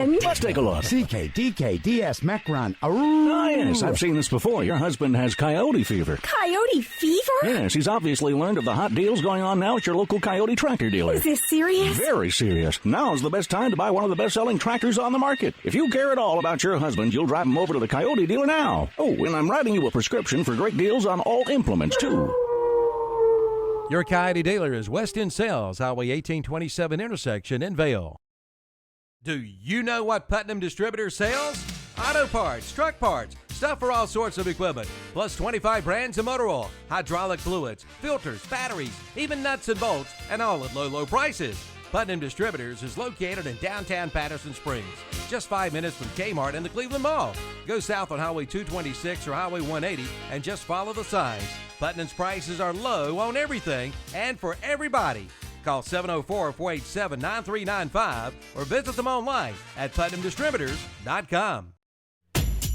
Let's take a look. CKDKDS Macron. Oh, yes, I've seen this before. Your husband has coyote fever. Coyote fever? Yes, he's obviously learned of the hot deals going on now at your local Coyote tractor dealer. Is this serious? Very serious. Now's the best time to buy one of the best-selling tractors on the market. If you care at all about your husband, you'll drive him over to the Coyote dealer now. Oh, and I'm writing you a prescription for great deals on all implements, too. Your Coyote dealer is West End Sales, Highway 1827 intersection in Vail. Do you know what Putnam Distributor sells? Auto parts, truck parts, stuff for all sorts of equipment, plus 25 brands of motor oil, hydraulic fluids, filters, batteries, even nuts and bolts, and all at low, low prices. Putnam Distributors is located in downtown Patterson Springs, just 5 minutes from Kmart and the Cleveland Mall. Go south on Highway 226 or Highway 180 and just follow the signs. Putnam's prices are low on everything and for everybody. Call 704-487-9395 or visit them online at PutnamDistributors.com.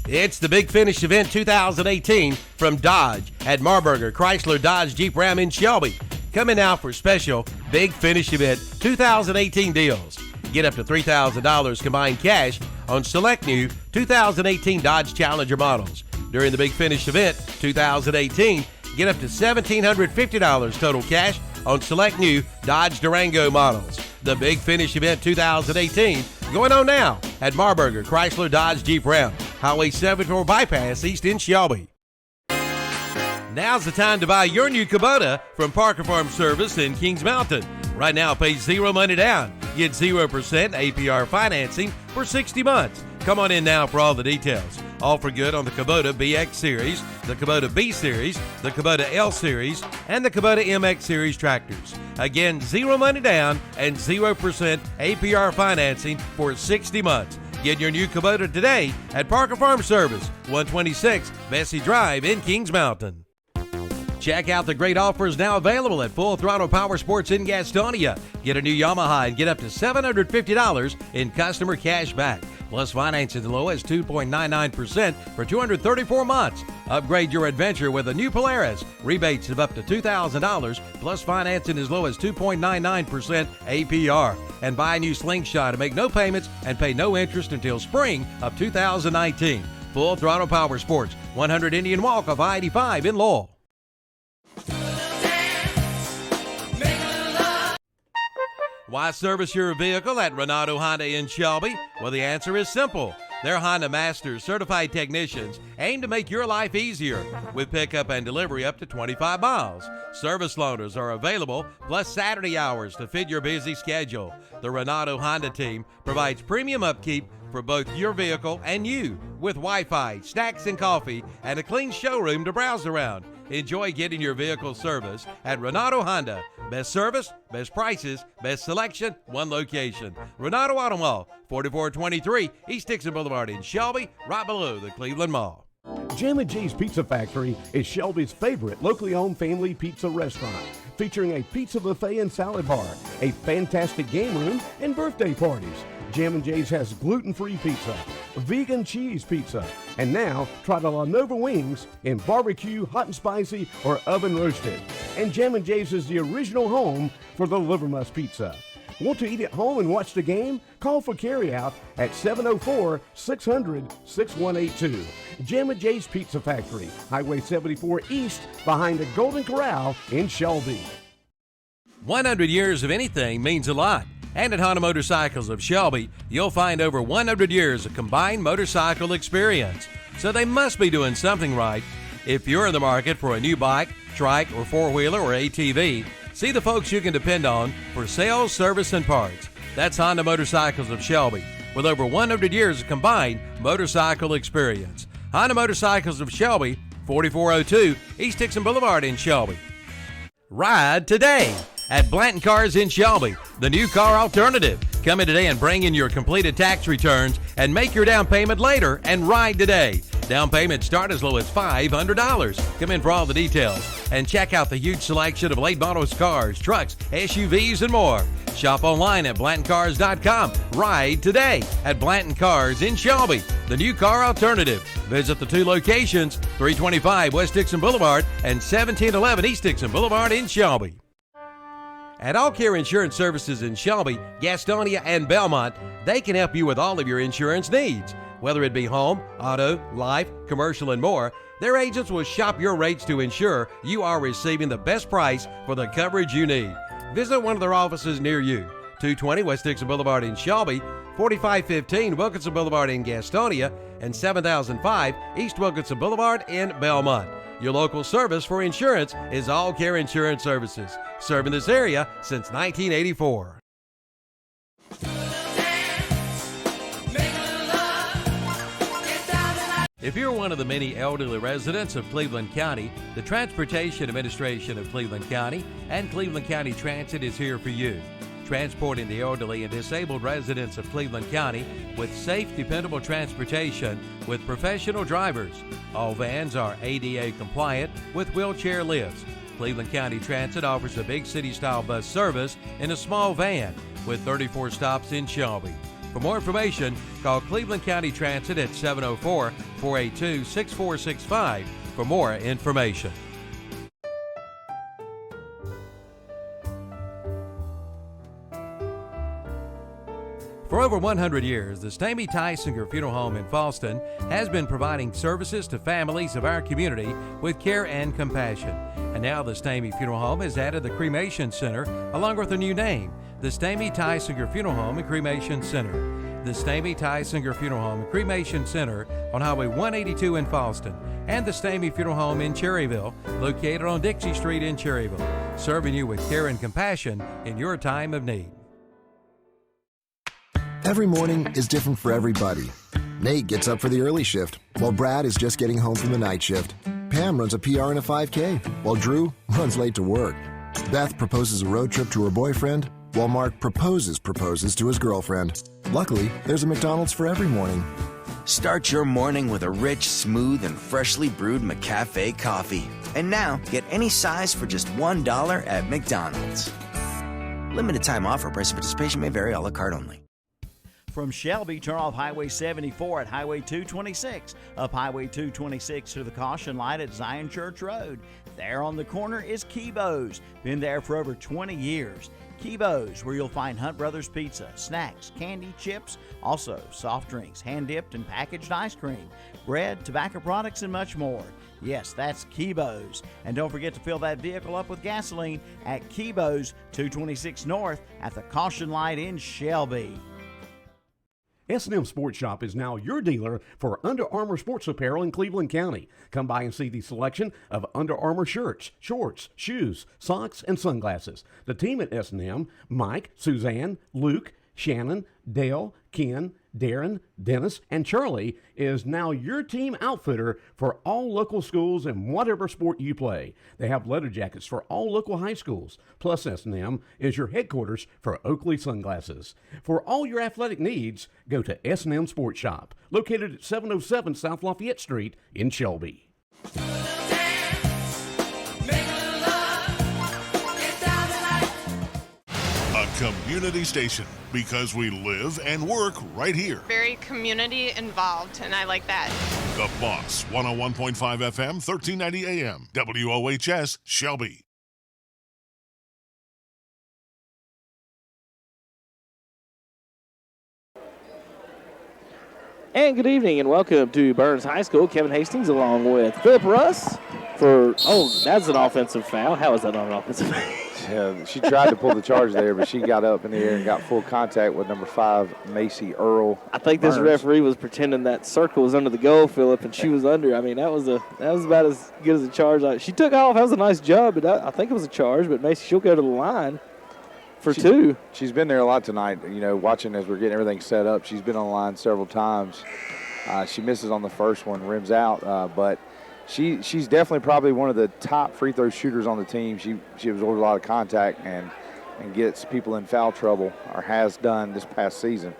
It's the Big Finish Event 2018 from Dodge at Marburger Chrysler Dodge Jeep Ram in Shelby. Coming out for special Big Finish Event 2018 deals. Get up to $3,000 combined cash on select new 2018 Dodge Challenger models. During the Big Finish Event 2018, get up to $1,750 total cash on select new Dodge Durango models. The Big Finish Event 2018 going on now at Marburger Chrysler Dodge Jeep Ram, Highway 74 Bypass East in Shelby. Now's the time to buy your new Kubota from Parker Farm Service in Kings Mountain. Right now, pay zero money down. Get 0% APR financing for 60 months. Come on in now for all the details. All for good on the Kubota BX Series, the Kubota B Series, the Kubota L Series, and the Kubota MX Series tractors. Again, zero money down and 0% APR financing for 60 months. Get your new Kubota today at Parker Farm Service, 126 Bessie Drive in Kings Mountain. Check out the great offers now available at Full Throttle Power Sports in Gastonia. Get a new Yamaha and get up to $750 in customer cash back. Plus financing as low as 2.99% for 234 months. Upgrade your adventure with a new Polaris. Rebates of up to $2,000 plus financing as low as 2.99% APR. And buy a new Slingshot and make no payments and pay no interest until spring of 2019. Full Throttle Power Sports, 100 Indian Walk of I-85 in Lowell. Why service your vehicle at Renato Honda in Shelby? Well, the answer is simple. Their Honda Masters certified technicians aim to make your life easier with pickup and delivery up to 25 miles. Service loaners are available, plus Saturday hours to fit your busy schedule. The Renato Honda team provides premium upkeep for both your vehicle and you with Wi-Fi, snacks and coffee, and a clean showroom to browse around. Enjoy getting your vehicle service at Renato Honda. Best service, best prices, best selection, one location. Renato Auto Mall, 4423 East Dixon Boulevard in Shelby, right below the Cleveland Mall. Jammin' Jay's Pizza Factory is Shelby's favorite locally owned family pizza restaurant, featuring a pizza buffet and salad bar, a fantastic game room, and birthday parties. Jammin' Jay's has gluten-free pizza, vegan cheese pizza, and now try the La Nova wings in barbecue, hot and spicy, or oven roasted. And Jammin' Jay's is the original home for the Livermus pizza. Want to eat at home and watch the game? Call for carryout at 704-600-6182. Jammin' Jay's Pizza Factory, Highway 74 East, behind the Golden Corral in Shelby. 100 years of anything means a lot. And at Honda Motorcycles of Shelby, you'll find over 100 years of combined motorcycle experience. So they must be doing something right. If you're in the market for a new bike, trike, or four-wheeler or ATV, see the folks you can depend on for sales, service, and parts. That's Honda Motorcycles of Shelby, with over 100 years of combined motorcycle experience. Honda Motorcycles of Shelby, 4402 East Dixon Boulevard in Shelby. Ride today at Blanton Cars in Shelby, the new car alternative. Come in today and bring in your completed tax returns and make your down payment later and ride today. Down payments start as low as $500. Come in for all the details and check out the huge selection of late model cars, trucks, SUVs, and more. Shop online at BlantonCars.com. Ride today at Blanton Cars in Shelby, the new car alternative. Visit the two locations, 325 West Dixon Boulevard and 1711 East Dixon Boulevard in Shelby. At All Care Insurance Services in Shelby, Gastonia, and Belmont, they can help you with all of your insurance needs. Whether it be home, auto, life, commercial, and more, their agents will shop your rates to ensure you are receiving the best price for the coverage you need. Visit one of their offices near you. 220 West Dixon Boulevard in Shelby, 4515 Wilkinson Boulevard in Gastonia, and 7005 East Wilkinson Boulevard in Belmont. Your local service for insurance is All Care Insurance Services, serving this area since 1984. If you're one of the many elderly residents of Cleveland County, the Transportation Administration of Cleveland County and Cleveland County Transit is here for you. Transporting the elderly and disabled residents of Cleveland County with safe, dependable transportation with professional drivers. All vans are ADA compliant with wheelchair lifts. Cleveland County Transit offers a big city-style bus service in a small van with 34 stops in Shelby. For more information, call Cleveland County Transit at 704-482-6465 for more information. For over 100 years, the Stamey Tysinger Funeral Home in Fallston has been providing services to families of our community with care and compassion. And now the Stamey Funeral Home has added the Cremation Center along with a new name, the Stamey Tysinger Funeral Home and Cremation Center. The Stamey Tysinger Funeral Home and Cremation Center on Highway 182 in Fallston, and the Stamey Funeral Home in Cherryville, located on Dixie Street in Cherryville, serving you with care and compassion in your time of need. Every morning is different for everybody. Nate gets up for the early shift, while Brad is just getting home from the night shift. Pam runs a PR and a 5K, while Drew runs late to work. Beth proposes a road trip to her boyfriend, while Mark proposes to his girlfriend. Luckily, there's a McDonald's for every morning. Start your morning with a rich, smooth, and freshly brewed McCafe coffee. And now, get any size for just $1 at McDonald's. Limited time offer. Price of participation may vary. A la carte only. From Shelby, turn off Highway 74 at Highway 226. Up Highway 226 to the caution light at Zion Church Road. There on the corner is Kibo's. Been there for over 20 years. Kibo's, where you'll find Hunt Brothers Pizza, snacks, candy, chips, also soft drinks, hand-dipped and packaged ice cream, bread, tobacco products, and much more. Yes, that's Kibo's. And don't forget to fill that vehicle up with gasoline at Kibo's 226 North at the caution light in Shelby. S&M Sports Shop is now your dealer for Under Armour sports apparel in Cleveland County. Come by and see the selection of Under Armour shirts, shorts, shoes, socks, and sunglasses. The team at S&M, Mike, Suzanne, Luke, Shannon, Dale, Ken, Darren, Dennis, and Charlie, is now your team outfitter for all local schools and whatever sport you play. They have leather jackets for all local high schools. Plus, S&M is your headquarters for Oakley Sunglasses. For all your athletic needs, go to S&M Sports Shop, located at 707 South Lafayette Street in Shelby. Community station, because we live and work right here. Very community involved, and I like that. The Boss, 101.5 FM, 1390 AM, WOHS, Shelby. And good evening and welcome to Burns High School. Kevin Hastings along with Philip Russ for, that's an offensive foul. How is that not an offensive foul? Yeah, she tried to pull the charge there, but she got up in the air and got full contact with number 5, Macy Earl. I think this referee was pretending that circle was under the goal, Philip, and she was under. I mean, that was about as good as a charge. She took off. That was a nice job, but I think it was a charge. But Macy, she'll go to the line for 2. She's been there a lot tonight, watching as we're getting everything set up. She's been on the line several times. She misses on the first one, rims out, but she's definitely probably one of the top free throw shooters on the team. She absorbs a lot of contact and gets people in foul trouble, or has done this past season.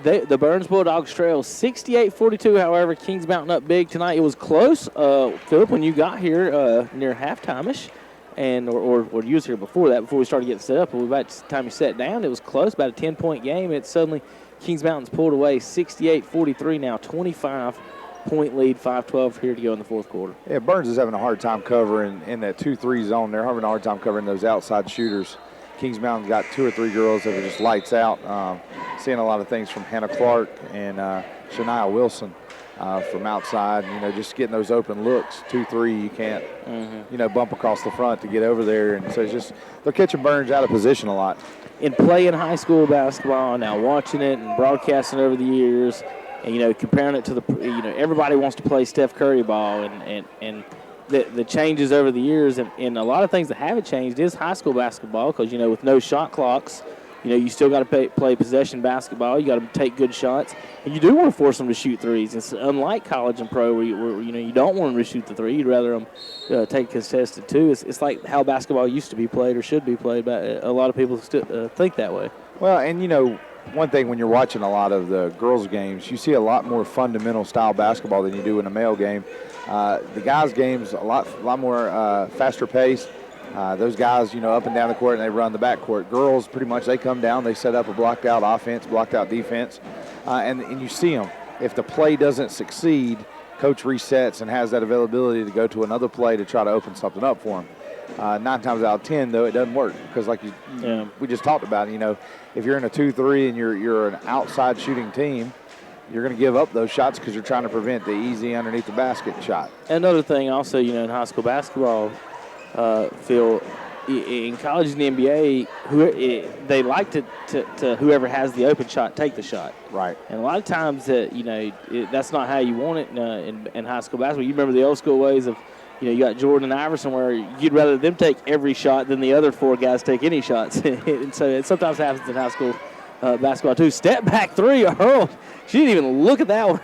The Burns Bulldogs trail 68-42. However, Kings Mountain up big tonight. It was close, Philip, when you got here near halftime-ish, or you was here before that, before we started getting set up. But by the time you sat down, it was close, about a 10-point game. It's suddenly Kings Mountain's pulled away 68-43 now, 25-point lead, 5:12 here to go in the fourth quarter. Yeah, Burns is having a hard time covering in that 2-3 zone. They're having a hard time covering those outside shooters. Kings Mountain got 2 or 3 girls that are just lights out. Seeing a lot of things from Hannah Clark and Shania Wilson from outside. Just getting those open looks, 2-3, you can't, bump across the front to get over there. And so it's just they're catching Burns out of position a lot. In playing high school basketball, now watching it and broadcasting over the years, and comparing it to everybody wants to play Steph Curry ball, and the changes over the years, and a lot of things that haven't changed is high school basketball, because with no shot clocks, you still got to play possession basketball. You got to take good shots, and you do want to force them to shoot threes. It's unlike college and pro, where you don't want them to shoot the three. You'd rather them take contested two. It's like how basketball used to be played or should be played. But a lot of people still think that way. Well, and one thing when you're watching a lot of the girls' games, you see a lot more fundamental style basketball than you do in a male game. The guys' games a lot more faster paced. Those guys, up and down the court, and they run the backcourt. Girls, pretty much, they come down, they set up a blocked-out offense, blocked-out defense, and you see them. If the play doesn't succeed, coach resets and has that availability to go to another play to try to open something up for them. 9 times out of 10, though, it doesn't work because, like we just talked about, if you're in a 2-3 and you're an outside shooting team, you're going to give up those shots because you're trying to prevent the easy underneath the basket shot. Another thing also, in high school basketball, Phil, in college and the NBA, they like to whoever has the open shot take the shot. Right. And a lot of times, that's not how you want it in high school basketball. You remember the old school ways of, you got Jordan and Iverson, where you'd rather them take every shot than the other 4 guys take any shots. And so it sometimes happens in high school basketball too. Step back three, hurled. She didn't even look at that one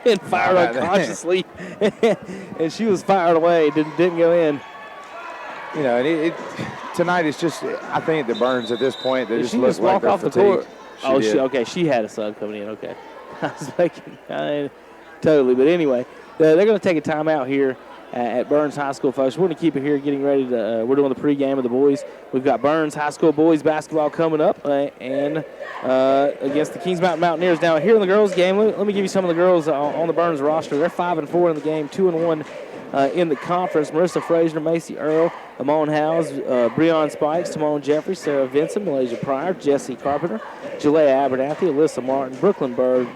and fired unconsciously. And she was fired away. Didn't go in. Tonight it's just, I think the Burns at this point, they just look like they're off fatigued. The court. She had a sub coming in. Okay. I was thinking, totally. But anyway, they're going to take a timeout here at Burns High School, folks. We're going to keep it here, getting ready to, we're doing the pregame of the boys. We've got Burns High School boys basketball coming up and against the Kings Mountain Mountaineers. Now, here in the girls' game, let me give you some of the girls on the Burns roster. They're 5-4 in the game, 2-1 in the conference. Marissa Frazier, Macy Earl, Amon Howes, Breon Spikes, Timon Jeffrey, Sarah Vincent, Malaysia Pryor, Jesse Carpenter, Jalea Abernathy, Alyssa Martin, Brooklyn Bird,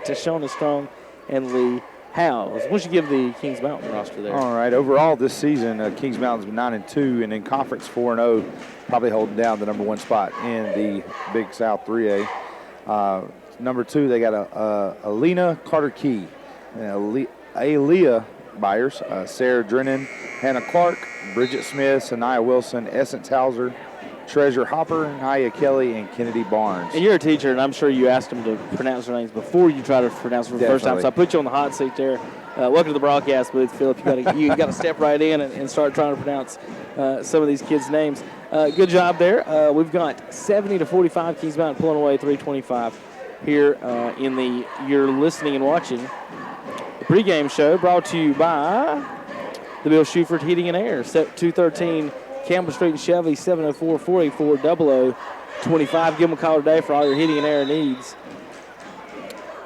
Tashona Strong, and Lee Howes. Once you give the Kings Mountain roster there. All right. Overall this season, Kings Mountain's been 9-2, and in conference 4-0, probably holding down the number 1 spot in the Big South 3A. Number 2, they got Alina Carter Key, Aaliyah Byers, Sarah Drennan, Hannah Clark, Bridget Smith, Sanaya Wilson, Essence Hauser, Treasure Hopper, Haya Kelly, and Kennedy Barnes. And you're a teacher, and I'm sure you asked them to pronounce their names before you try to pronounce them for the first time. So I put you on the hot seat there. Welcome to the broadcast booth, Philip. You got to step right in and start trying to pronounce some of these kids' names. Good job there. We've got 70-45, Kings Mountain pulling away 325 here in the you're listening and watching the pregame show, brought to you by the Bill Shuford Heating and Air, 213 Campbell Street in Shelby, 704-484-0025. Give them a call today for all your heating and air needs.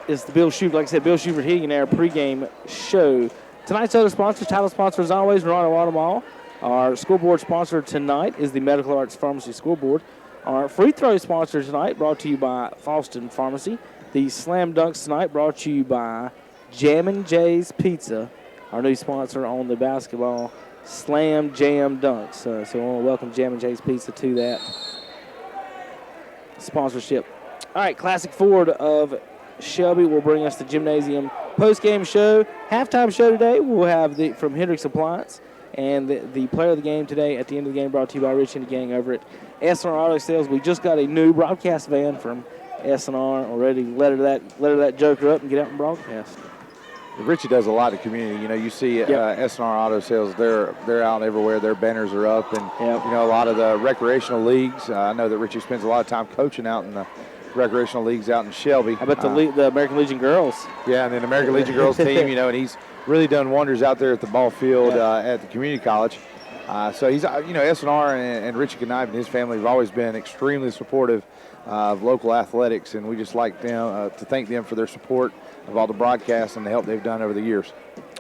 It's the Bill Shuford, like I said, Bill Shuford Heating and Air pregame show. Tonight's other sponsors, title sponsor as always, Ronald Automall. Our scoreboard sponsor tonight is the Medical Arts Pharmacy Scoreboard. Our free throw sponsor tonight brought to you by Falston Pharmacy. The Slam Dunks tonight brought to you by Jammin' Jay's Pizza, our new sponsor on the basketball Slam Jam Dunks. So I want to welcome Jammin' Jay's Pizza to that sponsorship. All right, Classic Ford of Shelby will bring us the gymnasium post-game show. Halftime show today, we'll have from Hendricks Appliance. And the player of the game today, at the end of the game, brought to you by Rich and the gang over at S&R Auto Sales. We just got a new broadcast van from S&R already. Let her that joker up and get out and broadcast. Richie does a lot of community. You see S&R Auto Sales, they're out everywhere. Their banners are up. And, a lot of the recreational leagues. I know that Richie spends a lot of time coaching out in the recreational leagues out in Shelby. How about the American Legion girls? Yeah, and then the American Legion girls team, and he's really done wonders out there at the ball field at the community college. So he's, S&R and Richie Knife and his family have always been extremely supportive of local athletics, and we just like them to thank them for their support of all the broadcasts and the help they've done over the years.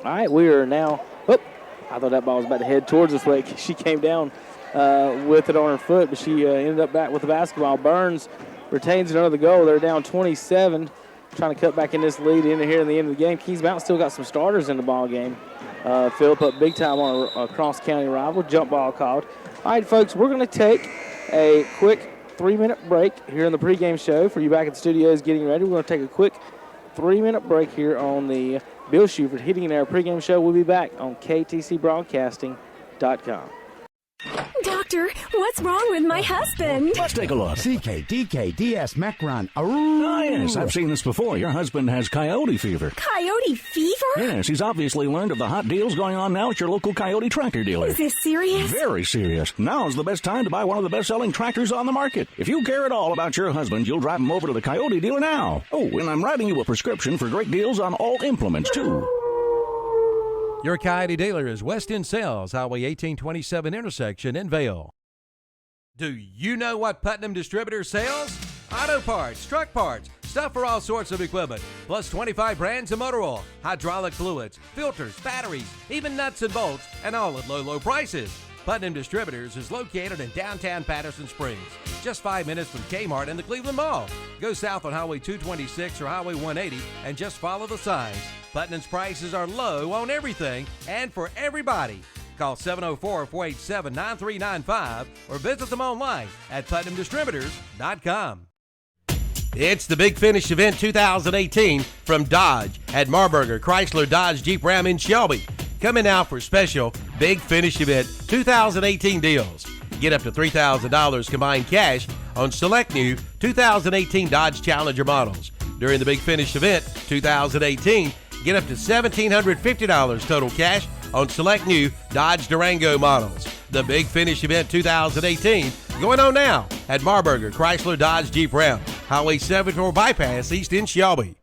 All right, we are now. I thought that ball was about to head towards us. Like she came down with it on her foot, but she ended up back with the basketball. Burns retains another goal. They're down 27, trying to cut back in this lead in here in the end of the game. Kings Mountain still got some starters in the ball game. Phillip up big time on a cross-county rival. Jump ball called. All right, folks, we're going to take a quick 3-minute break here in the pregame show. For you back at the studios getting ready, we're going to take a quick 3-minute break here on the Bill Schubert Heating and Air pregame show. We'll be back on ktcbroadcasting.com. Doctor, what's wrong with my husband? Let's take a look. CKDKDS Macron. Ah, yes, I've seen this before. Your husband has coyote fever. Coyote fever? Yes, he's obviously learned of the hot deals going on now at your local coyote tractor dealer. Is this serious? Very serious. Now's the best time to buy one of the best-selling tractors on the market. If you care at all about your husband, you'll drive him over to the coyote dealer now. Oh, and I'm writing you a prescription for great deals on all implements, too. Your Coyote dealer is West End Sales, Highway 1827 intersection in Vail. Do you know what Putnam Distributors sells? Auto parts, truck parts, stuff for all sorts of equipment, plus 25 brands of motor oil, hydraulic fluids, filters, batteries, even nuts and bolts, and all at low, low prices. Putnam Distributors is located in downtown Patterson Springs, just 5 minutes from Kmart and the Cleveland Mall. Go south on Highway 226 or Highway 180 and just follow the signs. Putnam's prices are low on everything and for everybody. Call 704-487-9395 or visit them online at PutnamDistributors.com. It's the Big Finish Event 2018 from Dodge at Marburger Chrysler Dodge Jeep Ram in Shelby. Coming out for special Big Finish Event 2018 deals. Get up to $3,000 combined cash on select new 2018 Dodge Challenger models. During the Big Finish Event 2018, get up to $1,750 total cash on select new Dodge Durango models. The Big Finish Event 2018 going on now at Marburger Chrysler Dodge Jeep Ram, Highway 74 Bypass East in Shelby.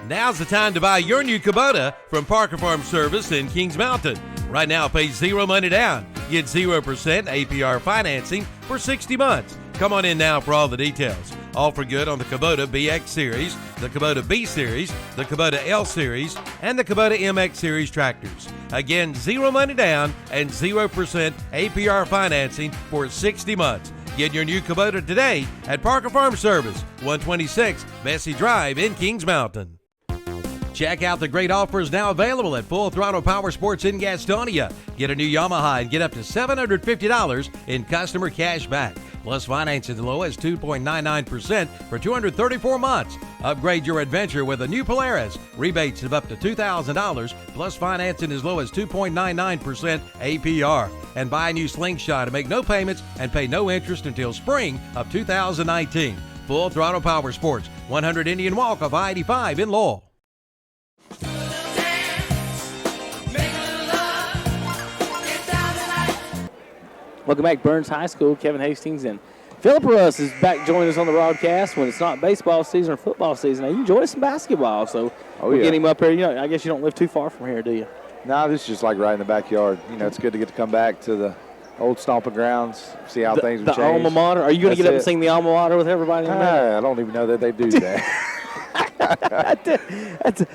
Now's the time to buy your new Kubota from Parker Farm Service in Kings Mountain. Right now, pay zero money down. Get 0% APR financing for 60 months. Come on in now for all the details. All for good on the Kubota BX Series, the Kubota B Series, the Kubota L Series, and the Kubota MX Series tractors. Again, zero money down and 0% APR financing for 60 months. Get your new Kubota today at Parker Farm Service, 126 Bessie Drive in Kings Mountain. Check out the great offers now available at Full Throttle Power Sports in Gastonia. Get a new Yamaha and get up to $750 in customer cash back. Plus finance as low as 2.99% for 234 months. Upgrade your adventure with a new Polaris. Rebates of up to $2,000 plus financing as low as 2.99% APR. And buy a new Slingshot and make no payments and pay no interest until spring of 2019. Full Throttle Power Sports, 100 Indian Walk of I-85 in Lowell. Welcome back, Burns High School. Kevin Hastings and Phillip Russ is back joining us on the broadcast when it's not baseball season or football season. Now, you enjoy some basketball, so we'll get him up here. You know, I guess you don't live too far from here, do you? No, this is just like right in the backyard. You know, it's good to get to come back to the old stomping grounds, see how things have changed. The alma mater? Are you going to get up and sing the alma mater with everybody in there? I don't even know that they do that.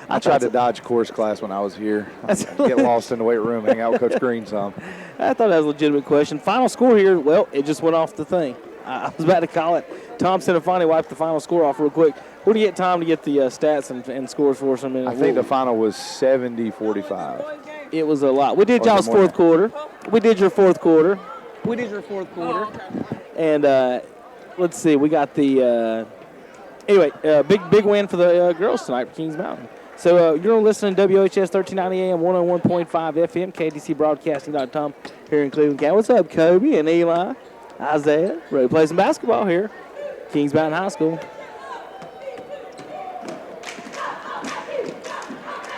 I tried to dodge course class when I was here. Get lost in the weight room, hang out with Coach Green some. I thought that was a legitimate question. Final score here, well, it just went off the thing. I was about to call it. Thompson and finally wiped the final score off real quick. What do you get time to get the stats and scores for us? I think the final was 70-45. It was a lot. We did y'all's fourth quarter. We did your fourth quarter. And let's see, we got the anyway, big win for the girls tonight for Kings Mountain. So you're listening to WHS 1390 AM, 101.5 FM, KTCBroadcasting.com here in Cleveland County. What's up, Kobe and Eli, Isaiah? Ready to play some basketball here, Kings Mountain High School.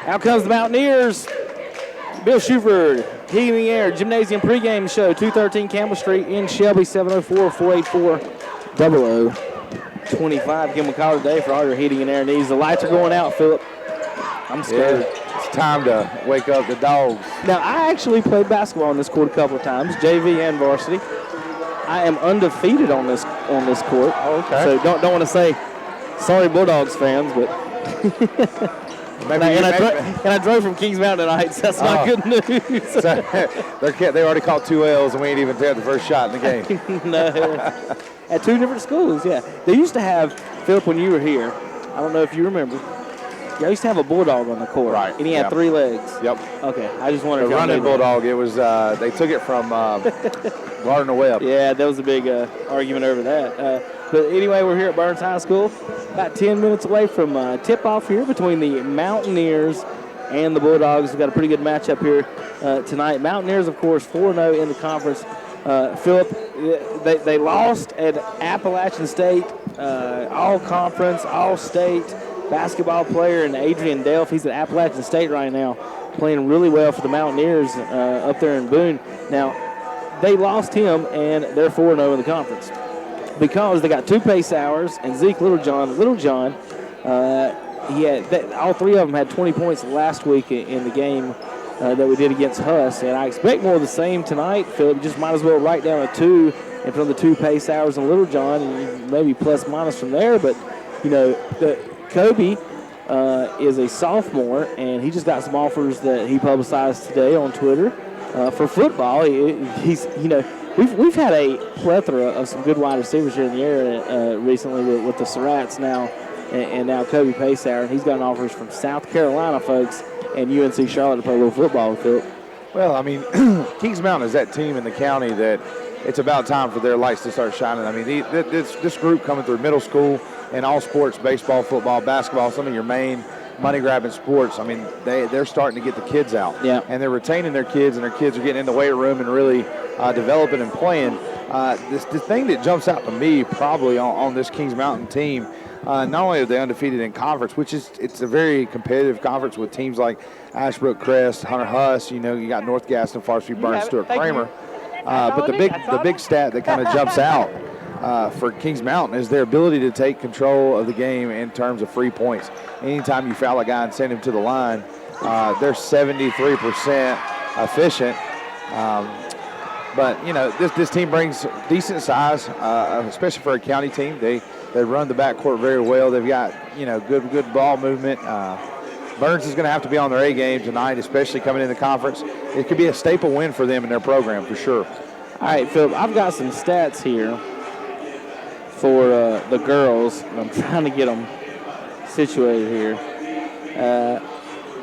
Out comes the Mountaineers. Bill Schubert, Heating in the Air, Gymnasium pregame show, 213 Campbell Street in Shelby, 704-484-0025. Give them a call today for all your heating and air needs. The lights are going out, Phillip. I'm scared. Yeah, it's time to wake up the dogs. Now, I actually played basketball on this court a couple of times, JV and varsity. I am undefeated on this court. Oh, okay. So don't want to say sorry Bulldogs fans, but Maybe and I drove from Kings Mountain tonight, so that's not good news. So they already caught 2 L's, and we ain't even had the first shot in the game. No. At 2 different schools, yeah. They used to have, Philip, when you were here, I don't know if you remember, I used to have a Bulldog on the court. Right. And he had 3 legs. Yep. Okay. I just wondered The if y'all running knew that. Bulldog, it was, they took it from Gardner Webb. Yeah, there was a big argument over that. But anyway, we're here at Burns High School, about 10 minutes away from tip-off here between the Mountaineers and the Bulldogs. We've got a pretty good matchup here tonight. Mountaineers, of course, 4-0 in the conference. Philip, they lost at Appalachian State, all-conference, all-state basketball player, and Adrian Delph. He's at Appalachian State right now, playing really well for the Mountaineers up there in Boone. Now, they lost him, and they're 4-0 in the conference because they got 2 pace hours and Zeke Littlejohn. All 3 of them had 20 points last week in the game that we did against Huss, and I expect more of the same tonight. Philip, just might as well write down a 2 and from the 2 pace hours and Littlejohn, and maybe plus minus from there. But Kobe is a sophomore, and he just got some offers that he publicized today on Twitter for football. We've had a plethora of some good wide receivers here in the area recently with the Surratts now, and now Kobe Pacehour. And he's gotten offers from South Carolina folks and UNC Charlotte to play a little football with Philip. Well, I mean, Kings Mountain is that team in the county that it's about time for their lights to start shining. I mean, this group coming through middle school and all sports, baseball, football, basketball, some of your main money-grabbing sports, I mean, they're starting to get the kids out. Yeah. And they're retaining their kids, and their kids are getting in the weight room and really developing and playing. The thing that jumps out to me probably on this Kings Mountain team, not only are they undefeated in conference, which it's a very competitive conference with teams like Ashbrook Crest, Hunter Huss, you got North Gaston, Varsity Burns, Stuart Kramer. But the big stat that kind of jumps out for Kings Mountain is their ability to take control of the game in terms of free points. Anytime you foul a guy and send him to the line, they're 73% efficient. But this team brings decent size, especially for a county team. They run the backcourt very well. They've got good ball movement. Burns is going to have to be on their A game tonight, especially coming in the conference. It could be a staple win for them in their program for sure. All right, Phil, I've got some stats here for the girls. I'm trying to get them situated here.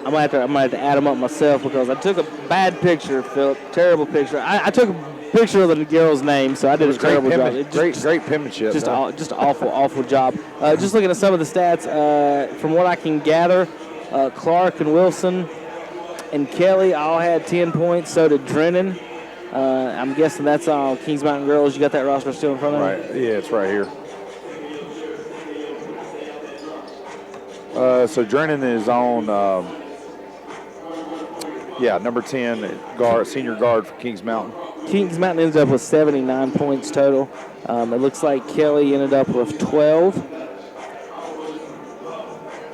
I might have to add them up myself because I took a bad picture, Phil. Terrible picture. I took a picture of the girl's name, so I did a terrible job. Great penmanship. Just awful job. Just looking at some of the stats, from what I can gather, Clark and Wilson and Kelly all had 10 points. So did Drennan. I'm guessing that's all Kings Mountain girls. You got that roster still in front of you? Right. Yeah, it's right here. So Drennan is on, number 10, senior guard for Kings Mountain. Kings Mountain ends up with 79 points total. It looks like Kelly ended up with 12.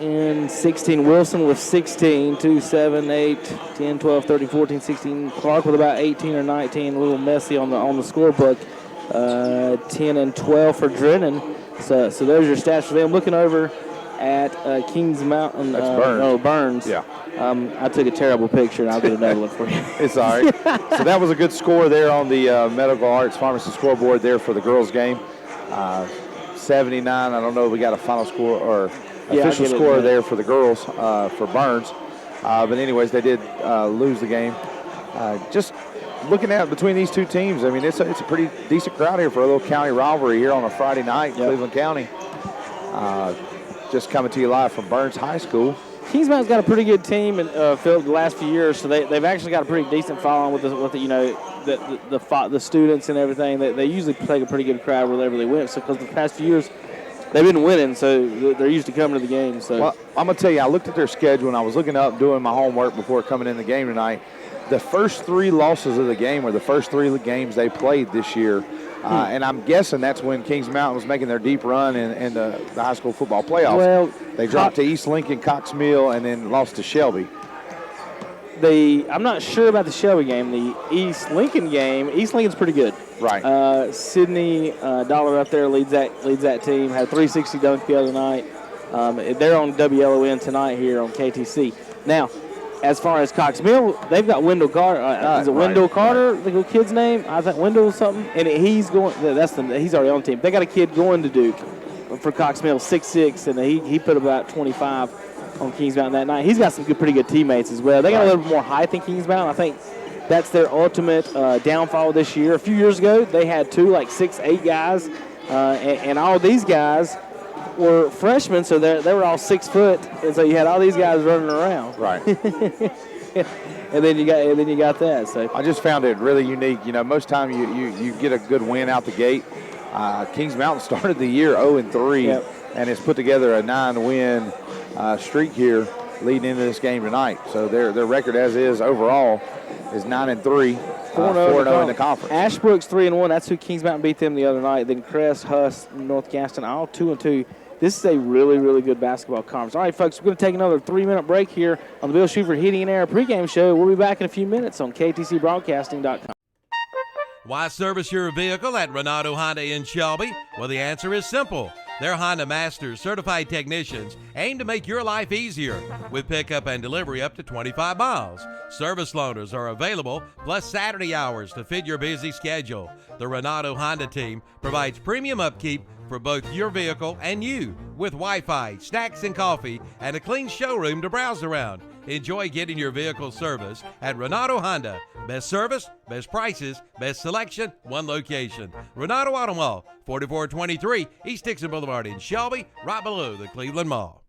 And 16. Wilson with 16. 2, 7, 8, 10, 12, 13, 14, 16. Clark with about 18 or 19. A little messy on the scorebook. 10 and 12 for Drennan. So there's your stats for them. Looking over at Kings Mountain. That's Burns. No, Burns. Yeah. I took a terrible picture, and I'll get another one for you. It's all right. So that was a good score there on the Medical Arts Pharmacy scoreboard there for the girls' game. 79. I don't know if we got a final score or official score there for the girls for Burns. But anyways, they did lose the game. Just looking at between these two teams, I mean, it's a pretty decent crowd here for a little county rivalry here on a Friday night in Cleveland County. Just coming to you live from Burns High School. Kings Mountain's got a pretty good team, and Phil, the last few years, so they've actually got a pretty decent following with the students and everything. They usually take a pretty good crowd wherever they went. So because the past few years they've been winning, so they're used to coming to the game. So well, I'm gonna tell you, I looked at their schedule and I was looking up, doing my homework before coming in the game tonight. The first 3 losses of the game were the first 3 games they played this year. And I'm guessing that's when Kings Mountain was making their deep run in the high school football playoffs. Well, they dropped to East Lincoln, Cox Mill, and then lost to Shelby. I'm not sure about the Shelby game. The East Lincoln game, East Lincoln's pretty good. Right. Sydney Dollar up there leads that team. Had a 360 dunk the other night. They're on WLON tonight here on KTC. Now, as far as Cox Mill, they've got Wendell Carter. Is it Wendell Carter, the little kid's name? I think Wendell something. And he's going. He's already on the team. They got a kid going to Duke for Cox Mill, 6'6", and he put about 25 on Kings Mountain that night. He's got some pretty good teammates as well. They got a little bit more height than Kings Mountain. I think that's their ultimate downfall this year. A few years ago, they had two 6'8" guys, and all these guys were freshmen, so they were all 6 foot, and so you had all these guys running around. Right. and then you got that. So I just found it really unique. Most time you get a good win out the gate. Kings Mountain started the year 0-3, and has put together a 9-win streak here leading into this game tonight. So their record as is overall is 9-3. 4-0 in the conference. Ashbrook's 3-1. That's who Kings Mountain beat them the other night. Then Crest, Huss, North Gaston, all 2-2. This is a really, really good basketball conference. All right, folks, we're going to take another 3-minute break here on the Bill Schubert Heating and Air pregame show. We'll be back in a few minutes on KTCBroadcasting.com. Why service your vehicle at Renato Honda in Shelby? Well, the answer is simple. Their Honda Masters certified technicians aim to make your life easier with pickup and delivery up to 25 miles. Service loaners are available, plus Saturday hours to fit your busy schedule. The Renato Honda team provides premium upkeep for both your vehicle and you, with Wi-Fi, snacks and coffee, and a clean showroom to browse around. Enjoy getting your vehicle serviced at Renato Honda. Best service, best prices, best selection, one location. Renato Auto Mall, 4423 East Dixon Boulevard in Shelby, right below the Cleveland Mall.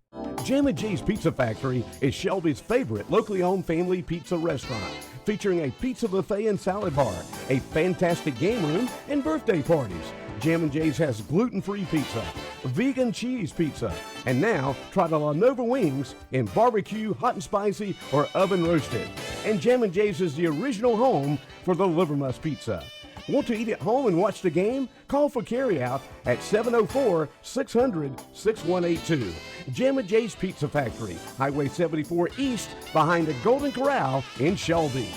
Jammin' J's Pizza Factory is Shelby's favorite locally owned family pizza restaurant, featuring a pizza buffet and salad bar, a fantastic game room, and birthday parties. Jammin' J's has gluten-free pizza, vegan cheese pizza, and now try the La Nova wings in barbecue, hot and spicy, or oven roasted. And Jammin' J's is the original home for the Livermus pizza. Want to eat at home and watch the game? Call for carryout at 704-600-6182. Jammin' J's Pizza Factory, Highway 74 East, behind the Golden Corral in Shelby.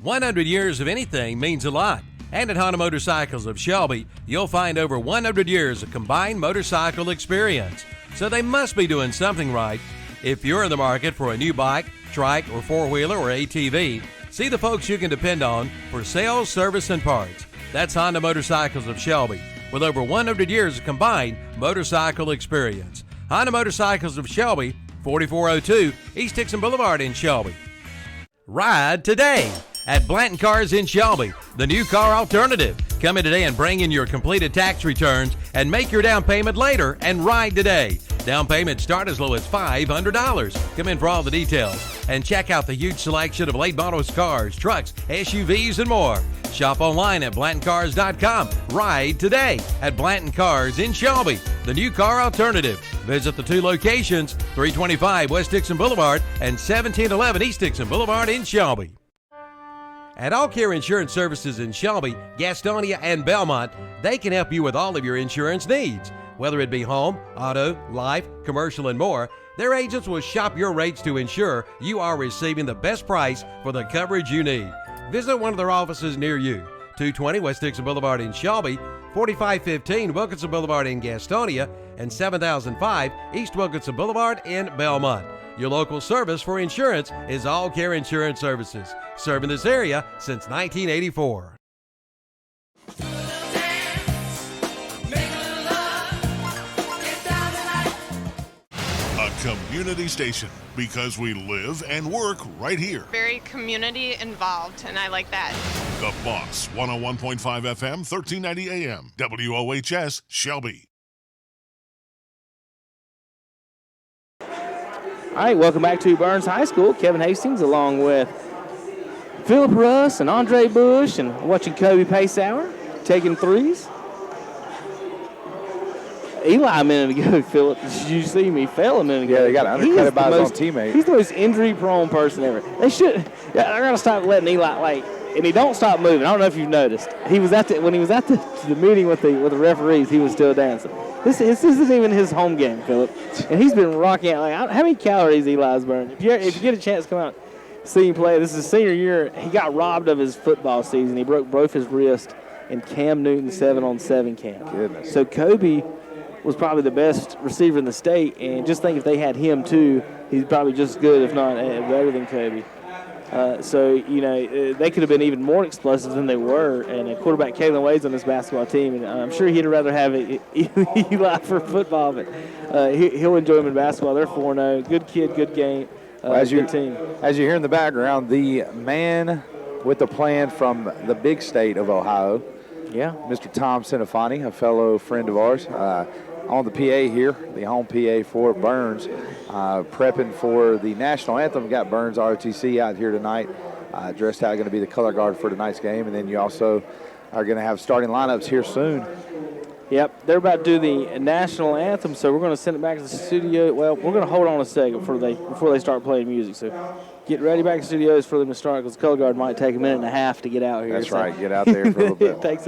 100 years of anything means a lot. And at Honda Motorcycles of Shelby, you'll find over 100 years of combined motorcycle experience. So they must be doing something right. If you're in the market for a new bike, trike, or four-wheeler or ATV, see the folks you can depend on for sales, service, and parts. That's Honda Motorcycles of Shelby, with over 100 years of combined motorcycle experience. Honda Motorcycles of Shelby, 4402 East Dixon Boulevard in Shelby. Ride today at Blanton Cars in Shelby, the new car alternative. Come in today and bring in your completed tax returns and make your down payment later and ride today. Down payments start as low as $500. Come in for all the details and check out the huge selection of late models cars, trucks, SUVs, and more. Shop online at BlantonCars.com. Ride today at Blanton Cars in Shelby, the new car alternative. Visit the two locations, 325 West Dixon Boulevard and 1711 East Dixon Boulevard in Shelby. At All Care Insurance Services in Shelby, Gastonia, and Belmont, they can help you with all of your insurance needs. Whether it be home, auto, life, commercial, and more, their agents will shop your rates to ensure you are receiving the best price for the coverage you need. Visit one of their offices near you. 220 West Dixon Boulevard in Shelby, 4515 Wilkinson Boulevard in Gastonia, and 7005 East Wilkinson Boulevard in Belmont. Your local service for insurance is All Care Insurance Services, serving this area since 1984. A community station, because we live and work right here. Very community involved, and I like that. The Boss, 101.5 FM, 1390 AM, WOHS, Shelby. All right, welcome back to Burns High School. Kevin Hastings along with Philip Russ and Andre Bush, and watching Kobe Paceauer taking threes. Eli a minute ago, Philip, did you see me? He fell a minute ago. Yeah, they got undercut by his own teammate. He's the most injury-prone person ever. They should. I gotta stop letting Eli and he don't stop moving. I don't know if you've noticed. He was when he was at the meeting with the referees, he was still dancing. This isn't even his home game, Philip, and he's been rocking out. How many calories Eli's burned? If you get a chance to come out, see him play. This is his senior year. He got robbed of his football season. He broke both his wrist in Cam Newton's 7-on-7 camp. Goodness. So Kobe was probably the best receiver in the state, and just think if they had him too, he's probably just as good, if not better than Kobe. So, they could have been even more explosive than they were. And quarterback Kalen Wade's on this basketball team, and I'm sure he'd rather have Eli for football, but he'll enjoy him in basketball. They're 4-0. Good kid, good game, good team. As you hear in the background, the man with the plan from the big state of Ohio, Mr. Tom Sinafani, a fellow friend of ours, on the PA here, the home PA for Burns, prepping for the national anthem. Got Burns ROTC out here tonight, dressed out, going to be the color guard for tonight's game. And then you also are going to have starting lineups here soon. Yep, they're about to do the national anthem, so we're going to send it back to the studio. Well, we're going to hold on a second before they start playing music. So get ready back to the studios for them to start, because the color guard might take a minute and a half to get out here. That's right, get out there for a little bit. It takes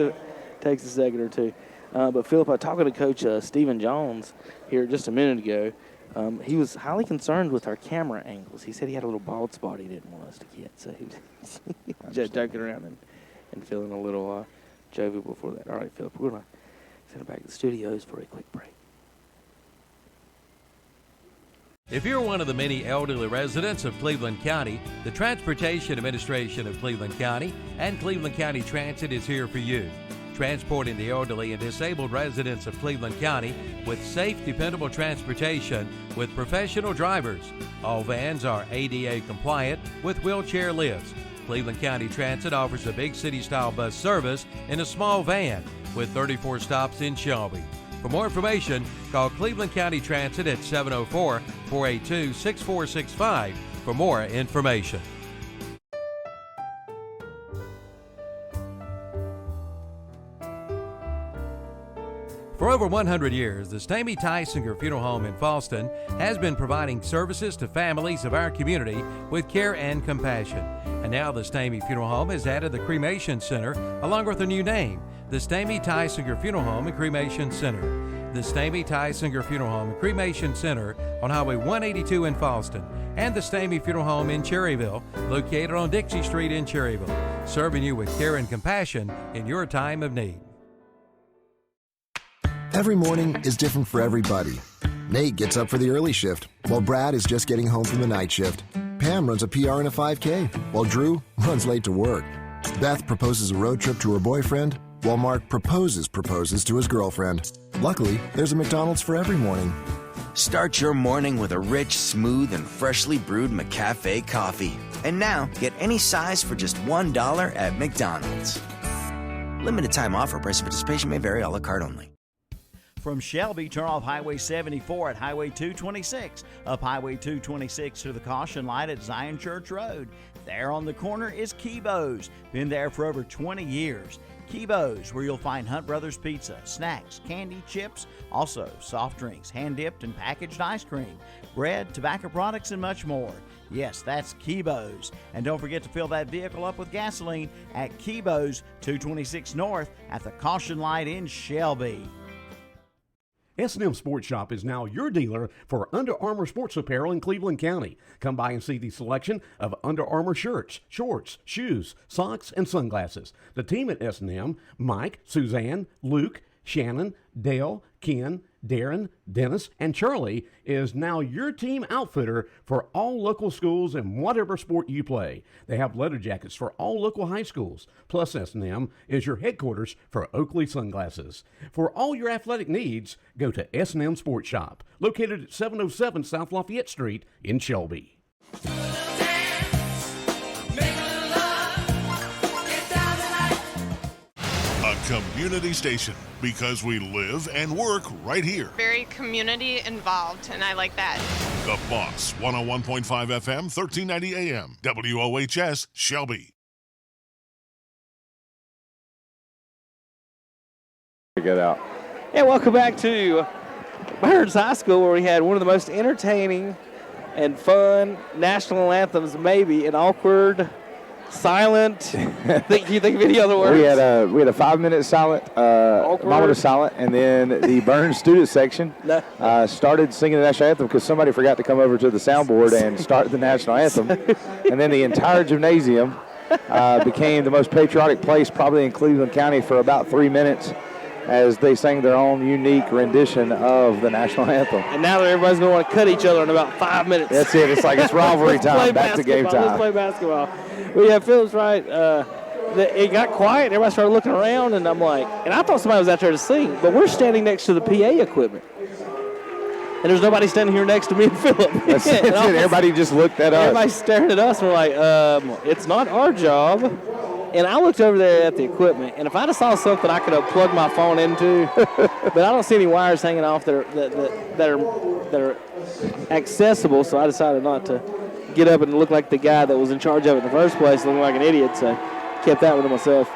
a second or two. But, Philip, I was talking to Coach Stephen Jones here just a minute ago. He was highly concerned with our camera angles. He said he had a little bald spot he didn't want us to get. So he was just joking around and feeling a little jovial before that. All right, Philip, we're going to send it back to the studios for a quick break. If you're one of the many elderly residents of Cleveland County, the Transportation Administration of Cleveland County and Cleveland County Transit is here for you. Transporting the elderly and disabled residents of Cleveland County with safe, dependable transportation with professional drivers. All vans are ADA compliant with wheelchair lifts. Cleveland County Transit offers a big city-style bus service in a small van with 34 stops in Shelby. For more information, call Cleveland County Transit at 704-482-6465 for more information. For over 100 years, the Stamey Tysinger Funeral Home in Fallston has been providing services to families of our community with care and compassion. And now the Stamey Funeral Home has added the Cremation Center along with a new name, the Stamey Tysinger Funeral Home and Cremation Center. The Stamey Tysinger Funeral Home and Cremation Center on Highway 182 in Fallston, and the Stamey Funeral Home in Cherryville, located on Dixie Street in Cherryville, serving you with care and compassion in your time of need. Every morning is different for everybody. Nate gets up for the early shift, while Brad is just getting home from the night shift. Pam runs a PR and a 5K, while Drew runs late to work. Beth proposes a road trip to her boyfriend, while Mark proposes to his girlfriend. Luckily, there's a McDonald's for every morning. Start your morning with a rich, smooth, and freshly brewed McCafe coffee. And now, get any size for just $1 at McDonald's. Limited time offer. Price of participation may vary. A la carte only. From Shelby, turn off Highway 74 at Highway 226. Up Highway 226 to the caution light at Zion Church Road. There on the corner is Kibo's. Been there for over 20 years. Kibo's, where you'll find Hunt Brothers Pizza, snacks, candy, chips, also soft drinks, hand-dipped and packaged ice cream, bread, tobacco products, and much more. Yes, that's Kibo's. And don't forget to fill that vehicle up with gasoline at Kibo's 226 North at the caution light in Shelby. S&M Sports Shop is now your dealer for Under Armour sports apparel in Cleveland County. Come by and see the selection of Under Armour shirts, shorts, shoes, socks, and sunglasses. The team at S&M, Mike, Suzanne, Luke, Shannon, Dale, Ken, Darren, Dennis, and Charlie, is now your team outfitter for all local schools and whatever sport you play. They have leather jackets for all local high schools. Plus, S&M is your headquarters for Oakley Sunglasses. For all your athletic needs, go to S&M Sports Shop, located at 707 South Lafayette Street in Shelby. Community station, because we live and work right here. Very community involved, and I like that. The Boss, 101.5 FM, 1390 AM, WOHS, Shelby. Get out. Yeah, welcome back to Burns High School, where we had one of the most entertaining and fun national anthems, maybe an awkward, silent. You think of any other words? We had a 5-minute silent, moment of silent, and then the Burns student section started singing the national anthem because somebody forgot to come over to the soundboard and start the national anthem, and then the entire gymnasium became the most patriotic place probably in Cleveland County for about 3 minutes. as they sang their own unique rendition of the national anthem. And now that everybody's going to want to cut each other in about 5 minutes. That's it. It's like it's rivalry time. Back to game time. Let's play basketball. Well, yeah, Philip's right. It got quiet. Everybody started looking around, and I'm like, and I thought somebody was out there to sing, but we're standing next to the PA equipment. And there's nobody standing here next to me and Philip. That's it. Everybody just looked at us. Everybody's staring at us, and we're like, it's not our job. And I looked over there at the equipment, and if I'd have saw something I could have plugged my phone into, but I don't see any wires hanging off that are accessible, so I decided not to get up and look like the guy that was in charge of it in the first place, looking like an idiot, so kept that one to myself.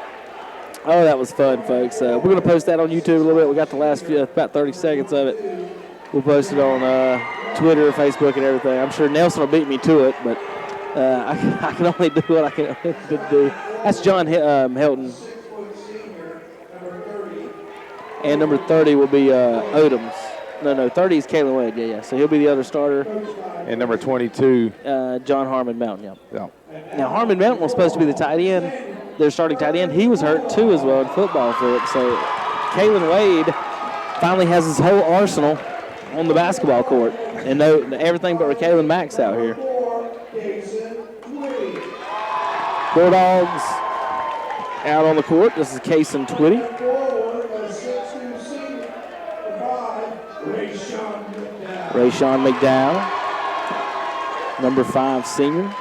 Oh, that was fun, folks. We're going to post that on YouTube a little bit. We got the last about 30 seconds of it. We'll post it on Twitter, Facebook, and everything. I'm sure Nelson will beat me to it, but I can only do what I can do. That's John Helton. And number 30 will be Odoms. No, 30 is Kalen Wade. Yeah. So he'll be the other starter. And number 22. John Harmon Mountain, yeah. Now, Harmon Mountain was supposed to be the tight end. Their starting tight end. He was hurt, too, as well in football for it. So Kalen Wade finally has his whole arsenal on the basketball court. And everything but Kalen Max out here. Bulldogs out on the court. This is Kason Twitty. Rayshawn McDowell, number 5 senior.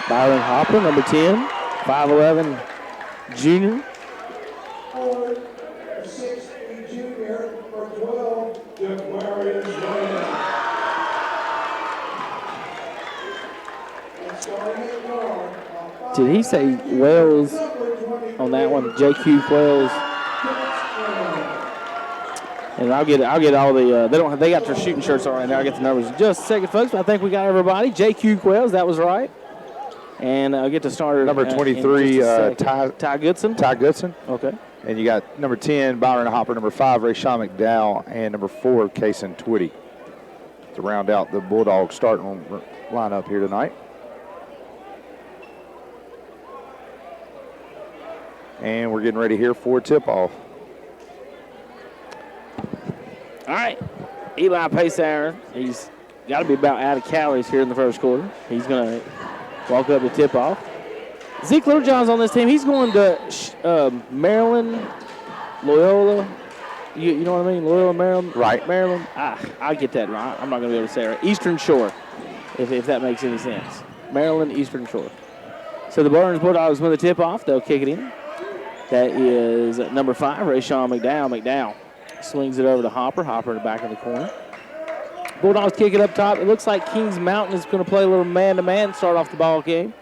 Byron Hopper, number 10, 5'11", junior. Did he say Wells on that one? JQ Wells. And I'll get all the they got their shooting shirts on right now. I'll get the numbers in just a second, folks. But I think we got everybody. JQ Wells, that was right. And I'll get to start. Number 23, Ty Goodson. Ty Goodson. Okay. And you got number 10, Byron Hopper, number 5, Rayshawn McDowell, and number 4, Kason Twitty to round out the Bulldogs starting lineup here tonight. And we're getting ready here for tip-off. All right. Eli Pacehour, he's got to be about out of calories here in the first quarter. He's going to walk up to tip-off. Zeke Littlejohn's on this team. He's going to Maryland, Loyola. You know what I mean? Loyola, Maryland? Right. Maryland. I get that right. I'm not going to be able to say it right. Eastern Shore, if that makes any sense. Maryland, Eastern Shore. So the Burns Bulldogs win the tip-off. They'll kick it in. That is number 5, Rayshawn McDowell. McDowell swings it over to Hopper. Hopper in the back of the corner. Bulldogs kick it up top. It looks like Kings Mountain is going to play a little man-to-man, start off the ball game.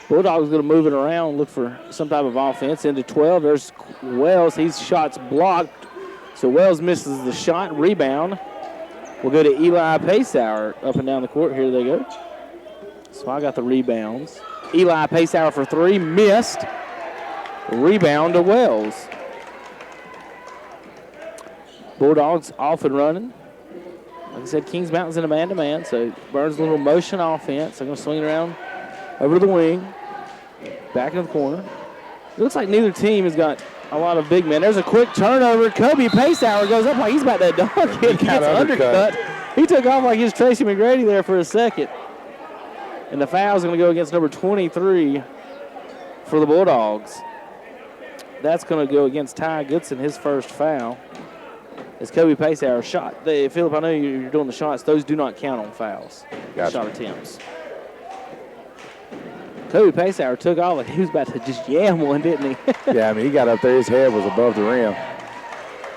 Bulldogs going to move it around, look for some type of offense. Into 12, there's Wells. His shot's blocked. So Wells misses the shot. Rebound. We'll go to Eli Pacehour up and down the court. Here they go. So I got the rebounds. Eli Pacehour for 3, missed. Rebound to Wells. Bulldogs off and running. Like I said, Kings Mountain's in a man-to-man, so Burns a little motion offense. They're going to swing it around over to the wing. Back in the corner. It looks like neither team has got a lot of big men. There's a quick turnover. Kobe Pacehour goes up like he's about to dunk it. He gets undercut. He took off like he was Tracy McGrady there for a second. And the foul's going to go against number 23 for the Bulldogs. That's going to go against Ty Goodson, his first foul. It's Kobe Pacehour shot. Philip, I know you're doing the shots. Those do not count on fouls. Gotcha. Shot attempts. Kobe Pacehour took off like he was about to just yam one, didn't he? Yeah, I mean, he got up there. His head was above the rim.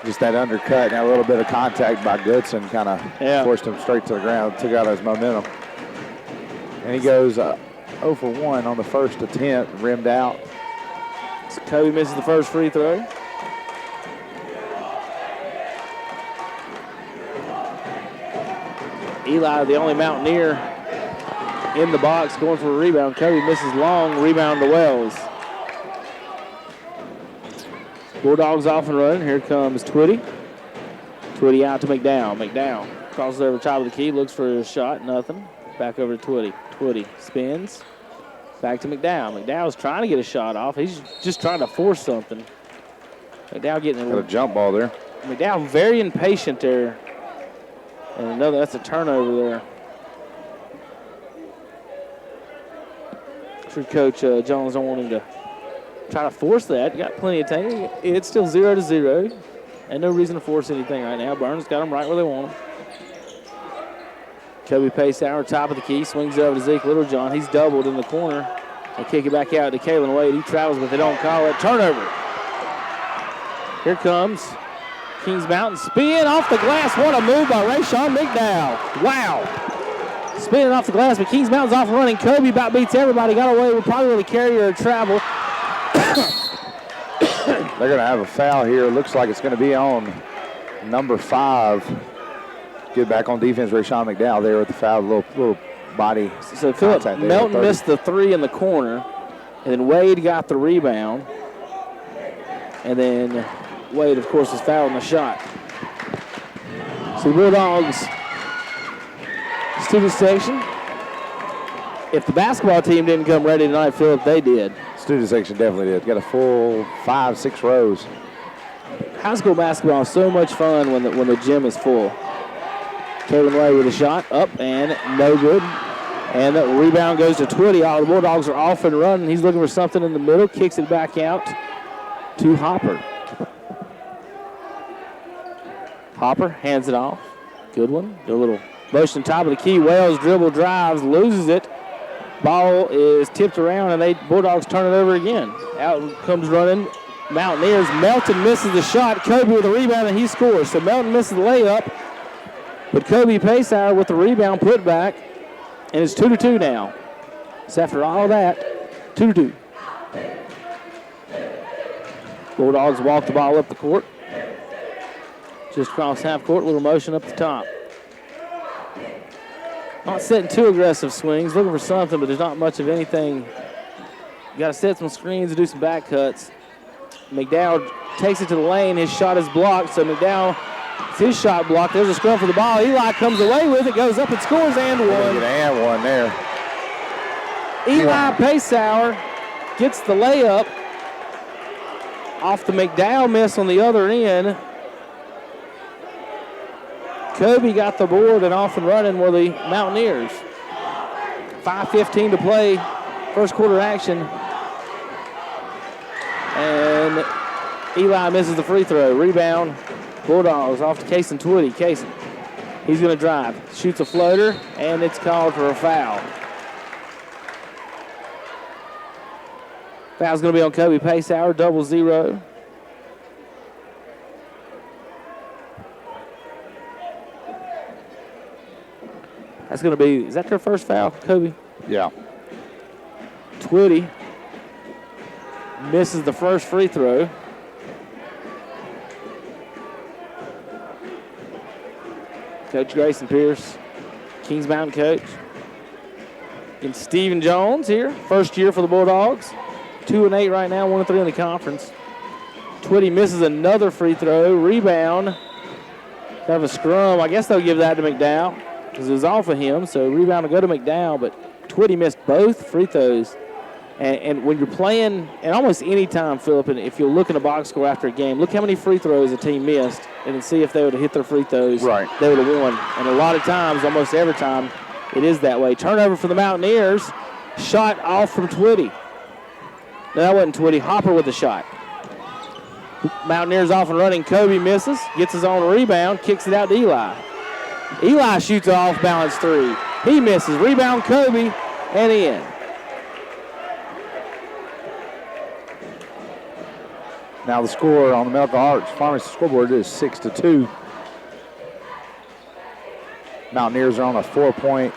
Just that undercut and that little bit of contact by Goodson kind of forced him straight to the ground, took out his momentum. And he goes 0 for 1 on the first attempt, rimmed out. So Kobe misses the first free throw. Eli, the only Mountaineer in the box, going for a rebound. Kobe misses long, rebound to Wells. Bulldogs off and running. Here comes Twitty. Twitty out to McDowell. McDowell crosses over the top of the key, looks for a shot, nothing. Back over to Twitty. Twitty spins. Back to McDowell. McDowell's trying to get a shot off. He's just trying to force something. McDowell getting got a jump ball there. McDowell very impatient there. And that's a turnover there. I'm sure Coach Jones don't want him to try to force that. You got plenty of time. It's still 0-0. And no reason to force anything right now. Burns got them right where they want them. Kobe Pacehour, top of the key, swings it over to Zeke Littlejohn. He's doubled in the corner. They kick it back out to Kalen Wade. He travels, but they don't call it. Turnover. Here comes Kings Mountain. Spin off the glass. What a move by Rayshawn McDowell. Wow. Spinning off the glass, but Kings Mountain's off and running. Kobe about beats everybody. Got away with probably with a carrier or travel. They're going to have a foul here. Looks like it's going to be on number 5. Get back on defense, Rayshawn McDowell there with the foul, little body. So Philip Melton missed the 3 in the corner, and then Wade got the rebound, and then Wade, of course, was fouled in the shot. So the Bulldogs student section. If the basketball team didn't come ready tonight, Philip, they did. Student section definitely did. Got a full 5-6 rows. High school basketball is so much fun when the gym is full. Kevin Way with a shot up and no good. And the rebound goes to Twitty. All the Bulldogs are off and running. He's looking for something in the middle. Kicks it back out to Hopper. Hopper hands it off. Good one. Do a little motion top of the key. Wells dribble drives, loses it. Ball is tipped around, and they Bulldogs turn it over again. Out comes running Mountaineers. Melton misses the shot. Kobe with a rebound, and he scores. So Melton misses the layup. But Kobe Pacehour with the rebound put back, and it's 2-2 now. So after all that, 2-2. Bulldogs walk the ball up the court. Just across half court, little motion up the top. Not setting too aggressive swings, looking for something, but there's not much of anything. You got to set some screens and do some back cuts. McDowell takes it to the lane. His shot is blocked, so McDowell, it's his shot blocked. There's a scrum for the ball. Eli comes away with it, goes up and scores, and one. And one there. Eli Pacehour gets the layup off the McDowell miss on the other end. Kobe got the board and off and running were the Mountaineers. 5:15 to play, first quarter action. And Eli misses the free throw. Rebound, Bulldogs off to Cason Twitty. Cason, he's going to drive. Shoots a floater, and it's called for a foul. Foul's going to be on Kobe Pacehour, 0-0. That's going to be, is that their first foul, Kobe? Yeah. Twitty misses the first free throw. Coach Grayson Pierce, Kings Mountain coach. And Stephen Jones here, first year for the Bulldogs. 2-8 right now, 1-3 in the conference. Twitty misses another free throw. Rebound. Kind of a scrum. I guess they'll give that to McDowell because it was off of him. So rebound will go to McDowell, but Twitty missed both free throws. And when you're playing, and almost any time, Phillip, and if you look in a box score after a game, look how many free throws a team missed and then see if they would have hit their free throws. Right. They would have won. And a lot of times, almost every time, it is that way. Turnover for the Mountaineers. Shot off from Twitty. No, that wasn't Twitty. Hopper with the shot. Mountaineers off and running. Kobe misses, gets his own rebound, kicks it out to Eli. Eli shoots an off-balance three. He misses. Rebound Kobe, and in. Now the score on the Medical Arts Pharmacy scoreboard is 6-2. Mountaineers are on a 4-point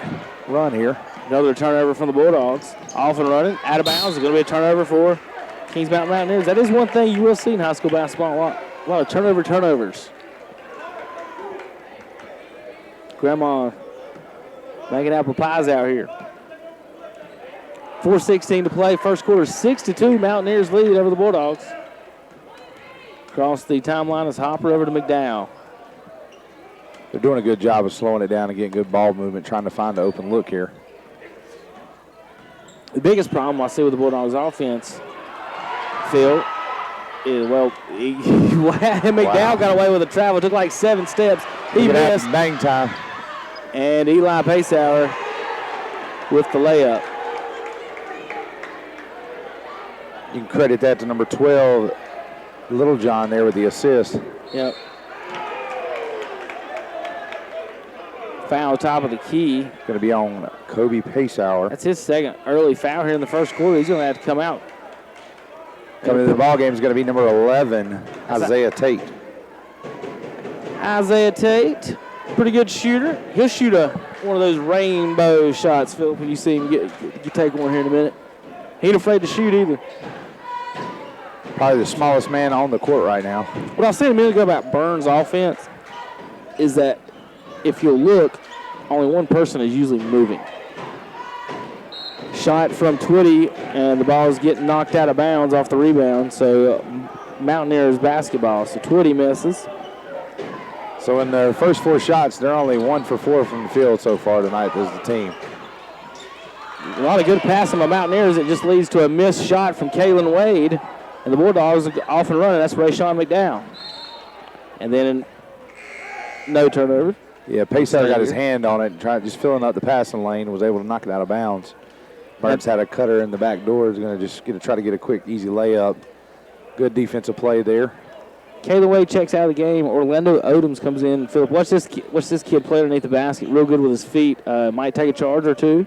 run here. Another turnover from the Bulldogs. Off and running, out of bounds. It's going to be a turnover for Kings Mountain Mountaineers. That is one thing you will see in high school basketball, a lot of turnovers. Grandma making apple pies out here. 4:16 to play, first quarter, 6-2. Mountaineers lead over the Bulldogs. Across the timeline is Hopper over to McDowell. They're doing a good job of slowing it down and getting good ball movement, trying to find the open look here. The biggest problem I see with the Bulldogs offense, Phil, is, McDowell got away with a travel. Took like 7 steps. He missed. Bang time. And Eli Pacehour with the layup. You can credit that to number 12, Little John, there with the assist. Yep. Foul top of the key. Going to be on Kobe Pacehour. That's his second early foul here in the first quarter. He's going to have to come out. Coming to the ball game is going to be number 11, Isaiah Tate. Isaiah Tate, pretty good shooter. He'll shoot one of those rainbow shots, Philip, when you see him get take one here in a minute. He ain't afraid to shoot either. Probably the smallest man on the court right now. What I was saying a minute ago about Burns' offense is that if you'll look, only one person is usually moving. Shot from Twitty, and the ball is getting knocked out of bounds off the rebound, so Mountaineers basketball. So Twitty misses. So in their first 4 shots, they're only 1 for 4 from the field so far tonight as the team. A lot of good passing by Mountaineers. It just leads to a missed shot from Kalen Wade, and the Bulldogs are off and running. That's Rayshawn McDowell. And then no turnover. Yeah, Pacehour got his hand on it, just filling up the passing lane, was able to knock it out of bounds. Burns had a cutter in the back door. Is going to just try to get a quick, easy layup. Good defensive play there. Kayla Wade checks out of the game. Orlando Odoms comes in. Philip, watch this kid play underneath the basket. Real good with his feet. Might take a charge or two.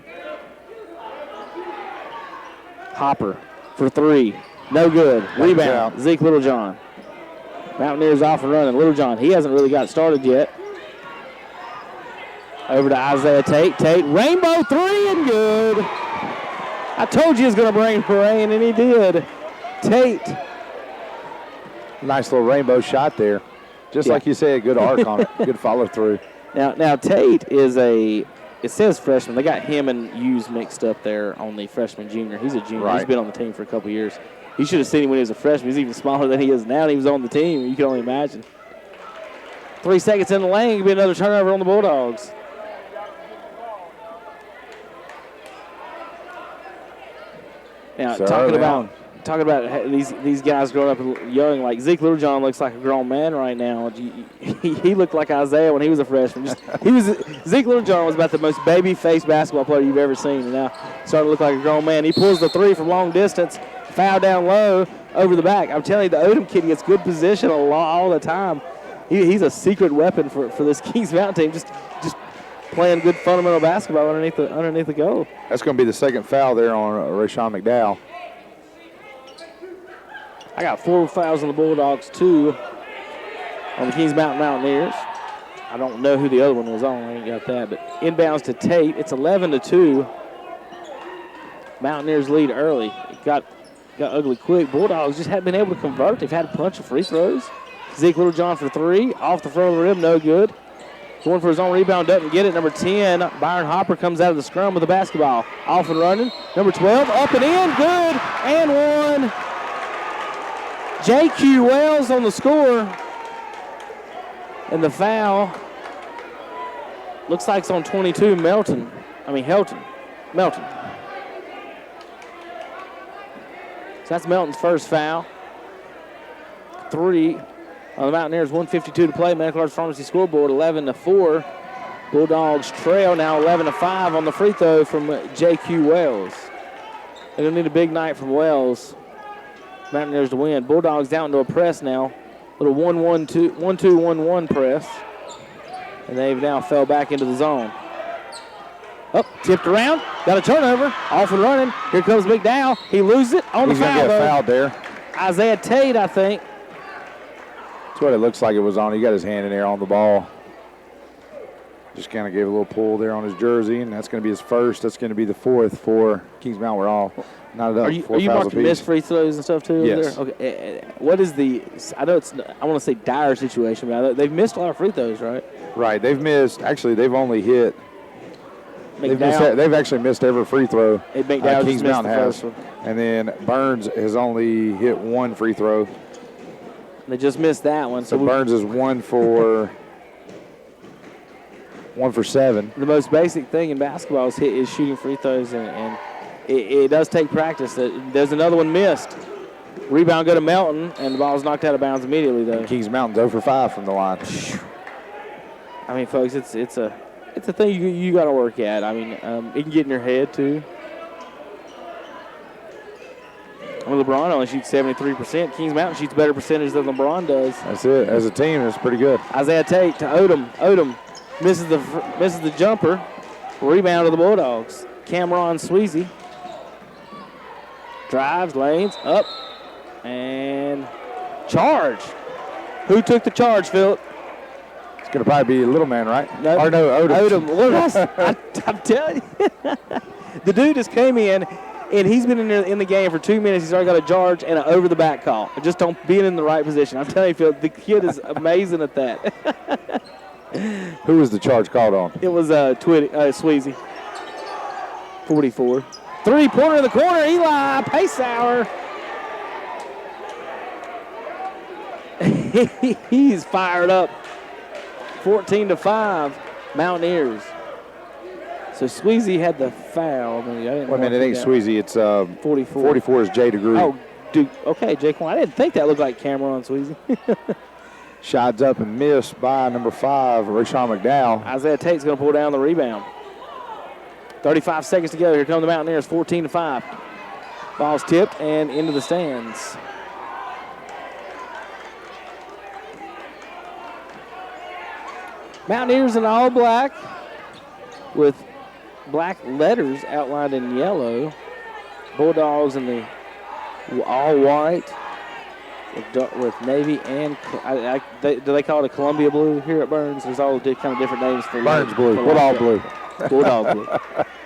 Hopper for 3. No good. Rebound. Zeke Littlejohn. Mountaineers off and running. Littlejohn, he hasn't really got started yet. Over to Isaiah Tate. Tate, rainbow 3 and good. I told you he was going to bring rain, and he did. Tate. Nice little rainbow shot there. Just like you said, good arc on it. Good follow through. Now Tate is it says freshman. They got him and Hughes mixed up there on the freshman junior. He's a junior. Right. He's been on the team for a couple years. You should have seen him when he was a freshman. He's even smaller than he is now, and he was on the team. You can only imagine. 3 seconds in the lane. Could be another turnover on the Bulldogs. Now, talking about these guys growing up young, like Zeke Littlejohn looks like a grown man right now. He looked like Isaiah when he was a freshman. Zeke Littlejohn was about the most baby-faced basketball player you've ever seen, and now starting to look like a grown man. He pulls the 3 from long distance, foul down low over the back. I'm telling you, the Odom kid gets good position all the time. He's a secret weapon for this Kings Mountain team. Just playing good fundamental basketball underneath the goal. That's going to be the second foul there on Rayshawn McDowell. I got 4 fouls on the Bulldogs, 2 on the Kings Mountain Mountaineers. I don't know who the other one was on. I ain't got that. But inbounds to Tate. It's 11-2. Mountaineers lead early. It got ugly quick. Bulldogs just haven't been able to convert. They've had a bunch of free throws. Zeke Littlejohn for 3. Off the front of the rim, no good. Going for his own rebound, doesn't get it. Number 10, Byron Hopper comes out of the scrum with the basketball. Off and running. Number 12, up and in, good, and 1. J.Q. Wells on the score. And the foul looks like it's on 22, Helton. Melton. So that's Melton's first foul. 3. On the Mountaineers, 1:52 to play. Medical Arts Pharmacy scoreboard, 11-4. Bulldogs trail now 11-5 on the free throw from J.Q. Wells. They're going to need a big night from Wells. Mountaineers to win. Bulldogs down to a press now. Little 1-2-1-1 press. And they've now fell back into the zone. Up, tipped around. Got a turnover. Off and running. Here comes McDowell. He loses it on the foul. He's going to get a foul there. Isaiah Tate, I think. That's what it looks like it was on. He got his hand in there on the ball. Just kind of gave a little pull there on his jersey, and that's going to be his first. That's going to be the 4th for Kings Mountain. We're all knotted up. Are you marking missed free throws and stuff too? Yes. Over there? Okay. What is I want to say dire situation, but they've missed a lot of free throws, right? Right. They've missed. Actually, they've only hit. They've actually missed every free throw. Kings Mountain has. And then Burns has only hit 1 free throw. They just missed that one. So Burns is 1 for 7. The most basic thing in basketball is shooting free throws, and it does take practice. There's another one missed. Rebound go to Melton, and the ball's knocked out of bounds immediately, though. Kings Mountain's 0 for 5 from the line. I mean, folks, it's a thing you got to work at. I mean, it can get in your head, too. Well, LeBron only shoots 73%. Kings Mountain shoots a better percentage than LeBron does. That's it. As a team, it's pretty good. Isaiah Tate to Odom. Odom misses the jumper. Rebound to the Bulldogs. Cameron Sweezy drives, lanes, up, and charge. Who took the charge, Philip? It's going to probably be a little man, right? No, or no, Odom. Odom. I'm telling you. The dude just came in, and he's been in the game for 2 minutes. He's already got a charge and an over-the-back call. Just don't being in the right position. I'm telling you, Phil, the kid is amazing at that. Who was the charge called on? It was Sweezy. 44. Three-pointer in the corner. Eli Pacehour. He's fired up. 14-5, Mountaineers. So Sweezy had the foul. Wait a minute, it ain't Sweezy. It's 44. 44 is Jay DeGree. Oh, dude. Okay, Jaquan. I didn't think that looked like Cameron Sweezy. Shots up and missed by number 5, Rashawn McDowell. Isaiah Tate's going to pull down the rebound. 35 seconds to go. Here come the Mountaineers, 14-5. Ball's tipped and into the stands. Mountaineers in all black with black letters outlined in yellow. Bulldogs in the all white with navy and do they call it a Columbia blue here at Burns? There's all kind of different names for Burns blue, Bulldog blue. Bulldog blue.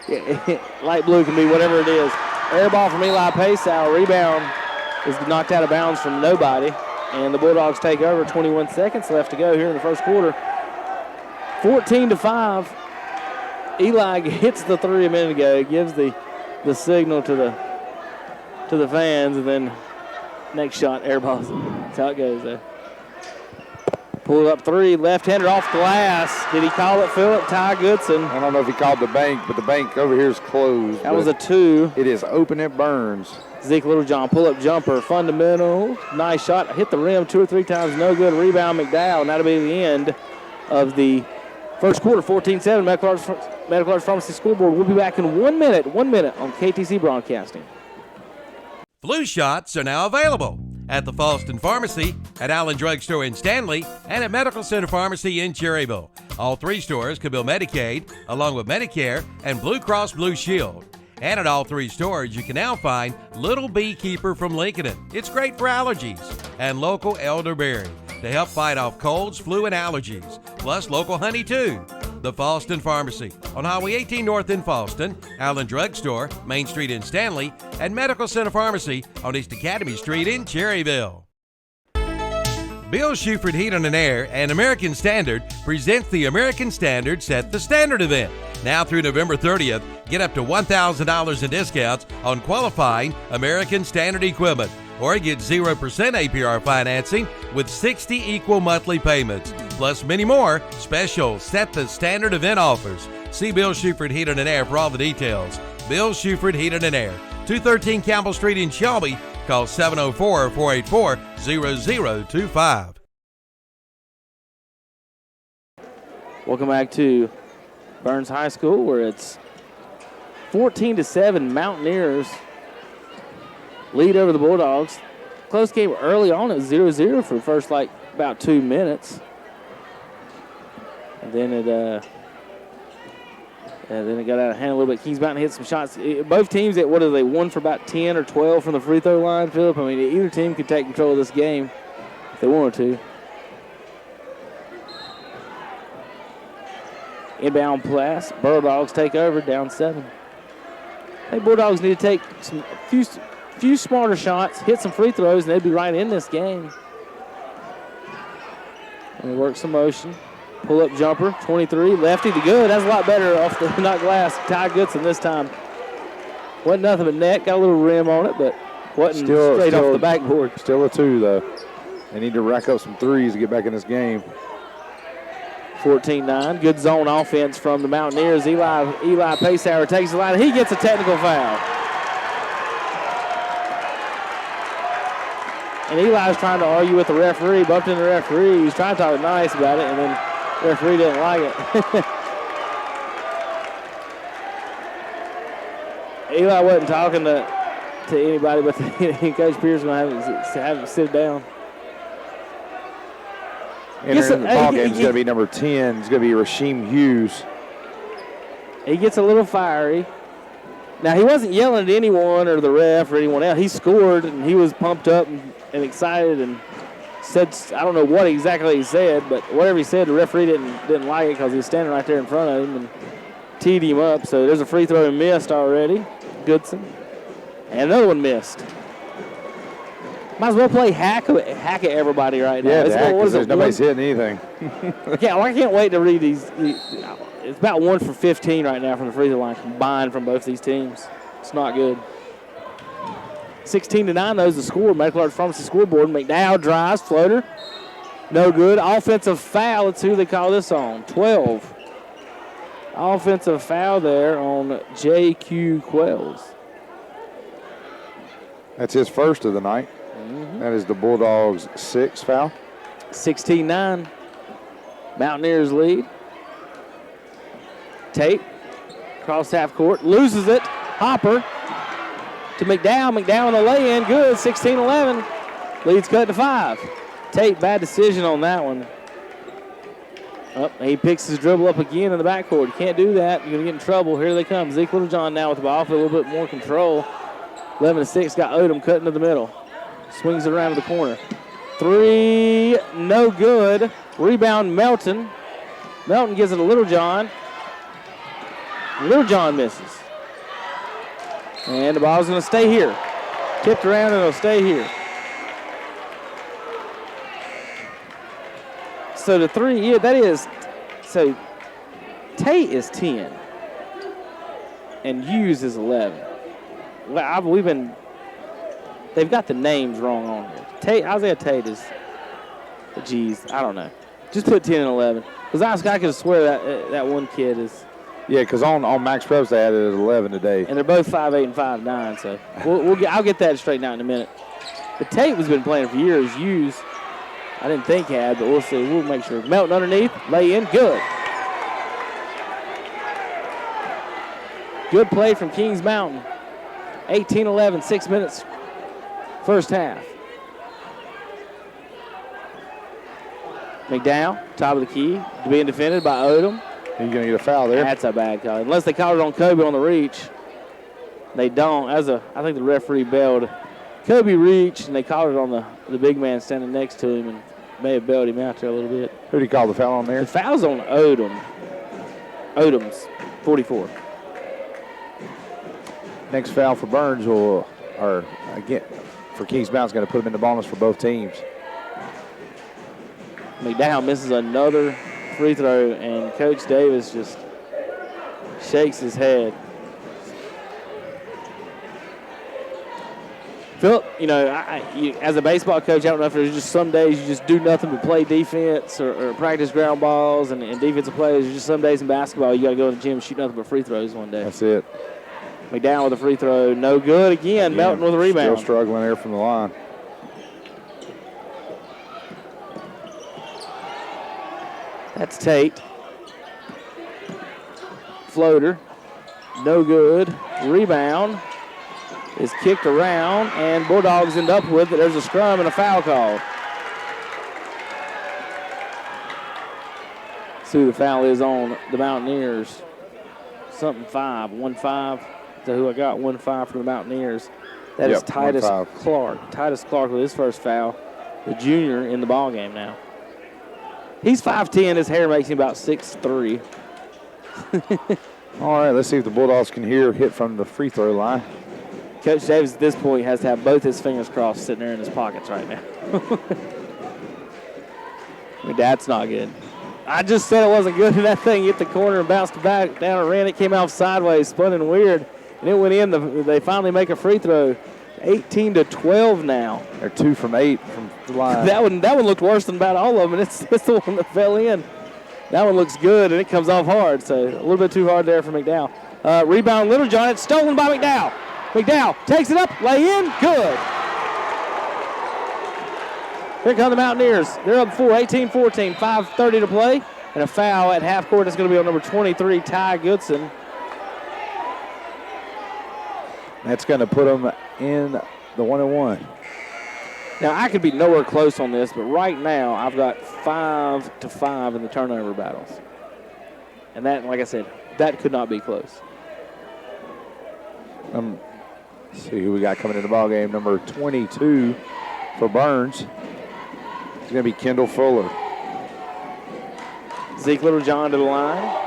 Yeah, light blue can be whatever it is. Air ball from Eli Pacehour. Rebound is knocked out of bounds from nobody. And the Bulldogs take over. 21 seconds left to go here in the first quarter. 14-5. Eli hits the three a minute ago. Gives the signal to the fans, and then next shot, air balls. That's how it goes there. Pull up three, left-hander off glass. Did he call it, Philip? Ty Goodson. I don't know if he called the bank, but the bank over here is closed. That was a 2. It is open at Burns. Zeke Littlejohn, pull-up jumper, fundamental. Nice shot. Hit the rim 2 or 3 times. No good. Rebound, McDowell. And that'll be the end of the first quarter. 14-7. Medical Arts Pharmacy Scoreboard. We'll be back in 1 minute. 1 minute on KTC Broadcasting. Flu shots are now available at the Falston Pharmacy, at Allen Drug Store in Stanley, and at Medical Center Pharmacy in Cherryville. All 3 stores can bill Medicaid, along with Medicare and Blue Cross Blue Shield. And at all 3 stores, you can now find Little Beekeeper from Lincoln. It's great for allergies. And local elderberry to help fight off colds, flu, and allergies. Plus local honey, too. The Falston Pharmacy on Highway 18 North in Falston, Allen Drug Store, Main Street in Stanley, and Medical Center Pharmacy on East Academy Street in Cherryville. Bill Shuford Heating and Air and American Standard presents the American Standard Set the Standard event. Now through November 30th, get up to $1,000 in discounts on qualifying American Standard equipment, or get 0% APR financing with 60 equal monthly payments, plus many more special Set the Standard event offers. See Bill Shuford Heating and Air for all the details. Bill Shuford Heating and Air, 213 Campbell Street in Shelby. Call 704-484-0025. Welcome back to Burns High School, where it's 14-7 Mountaineers lead over the Bulldogs. Close game early on. It was 0-0 for the first, about 2 minutes. And then it got out of hand a little bit. Kings Mountain hit some shots. Both teams, they won for about 10 or 12 from the free throw line, Philip? I mean, either team could take control of this game if they wanted to. Inbound pass. Bulldogs take over, down 7. Hey, Bulldogs need to take a few smarter shots, hit some free throws, and they'd be right in this game. And they work some motion. Pull-up jumper, 23, lefty to good. That's a lot better off the not glass. Ty Goodson this time. Wasn't nothing but net. Got a little rim on it, but wasn't straight off the backboard. Still a 2, though. They need to rack up some threes to get back in this game. 14-9. Good zone offense from the Mountaineers. Eli Pacehour takes the line. He gets a technical foul. And Eli was trying to argue with the referee, bumped into the referee. He was trying to talk nice about it, and then the referee didn't like it. Eli wasn't talking to anybody, but Coach Pierce is going to have him sit down. Entering the ball game is going to be number 10. It's going to be Rasheem Hughes. He gets a little fiery. Now, he wasn't yelling at anyone or the ref or anyone else. He scored, and he was pumped up and excited and said, I don't know what exactly he said, but whatever he said, the referee didn't like it because he was standing right there in front of him and teed him up. So there's a free throw and missed already. Goodson. And another one missed. Might as well play hack at everybody right now. Yeah, because nobody's hitting anything. I can't wait to read these. It's about 1 for 15 right now from the free throw line combined from both these teams. It's not good. 16-9, though, is the score. Medical Arts Pharmacy scoreboard. McDowell drives, floater. No good. Offensive foul. Let's see who they call this on. 12. Offensive foul there on J.Q. Quells. That's his first of the night. Mm-hmm. That is the Bulldogs' 6th foul. 16-9. Mountaineers lead. Tate, cross half court, loses it. Hopper to McDowell. McDowell on the lay-in, good, 16-11. Lead's cut to 5. Tate, bad decision on that one. He picks his dribble up again in the backcourt. You can't do that. You're going to get in trouble. Here they come. Zeke Littlejohn now with the ball for a little bit more control. 11-6, got Odom cutting to the middle. Swings it around to the corner. 3, no good. Rebound, Melton. Melton gives it to Littlejohn. Littlejohn misses. And the ball's going to stay here. Tipped around and it'll stay here. So the 3, yeah, that is, so Tate is 10. And Hughes is 11. Well, they've got the names wrong on here. Isaiah Tate is, geez, I don't know. Just put 10 and 11. Because I could swear that one kid is. Yeah, because on Max Preps they added 11 today. And they're both 5'8" and 5'9", so I'll get that straightened out in a minute. But Tate has been playing for years. Hughes, I didn't think had, but we'll see. We'll make sure. Melton underneath, lay in, good. Good play from Kings Mountain. 18-11, 6 minutes, first half. McDowell, top of the key, being defended by Odom. He's going to get a foul there. That's a bad call. Unless they called it on Kobe on the reach. They don't. I think the referee bailed. Kobe reached, and they called it on the big man standing next to him and may have bailed him out there a little bit. Who did he call the foul on there? The foul's on Odom. Odom's 44. Next foul for Burns for Kings Mountain's going to put him in the bonus for both teams. McDowell misses another free throw, and Coach Davis just shakes his head. Philip, as a baseball coach, I don't know if there's just some days you just do nothing but play defense or practice ground balls and defensive plays. There's just some days in basketball you got to go to the gym and shoot nothing but free throws one day. That's it. McDowell with a free throw, no good again. Melton with a rebound. Still struggling there from the line. That's Tate. Floater, no good. Rebound is kicked around, and Bulldogs end up with it. There's a scrum and a foul call. See who the foul is on the Mountaineers. 1-5. So who I got? 1-5 for the Mountaineers. That is Titus Clark. Titus Clark with his first foul. The junior in the ball game now. He's 5'10". His hair makes him about 6'3". All right, let's see if the Bulldogs can hit from the free throw line. Coach Davis at this point has to have both his fingers crossed sitting there in his pockets right now. That's not good. I just said it wasn't good, and that thing hit the corner and bounced back down and ran. It came out sideways, spun in weird, and it went in. They finally make a free throw. 18-12 now. They're 2 from 8 from the line. That one looked worse than about all of them, and it's the one that fell in. That one looks good, and it comes off hard, so a little bit too hard there for McDowell. Rebound, Littlejohn. It's stolen by McDowell. McDowell takes it up, lay in, good. Here come the Mountaineers. They're up 4, 18-14, 5:30 to play. And a foul at half court is going to be on number 23, Ty Goodson. That's going to put them in the 1-1. Now, I could be nowhere close on this, but right now I've got 5-5 in the turnover battles. And that, like I said, that could not be close. Let's see who we got coming in the ball game. Number 22 for Burns. It's going to be Kendall Fuller. Zeke Littlejohn to the line.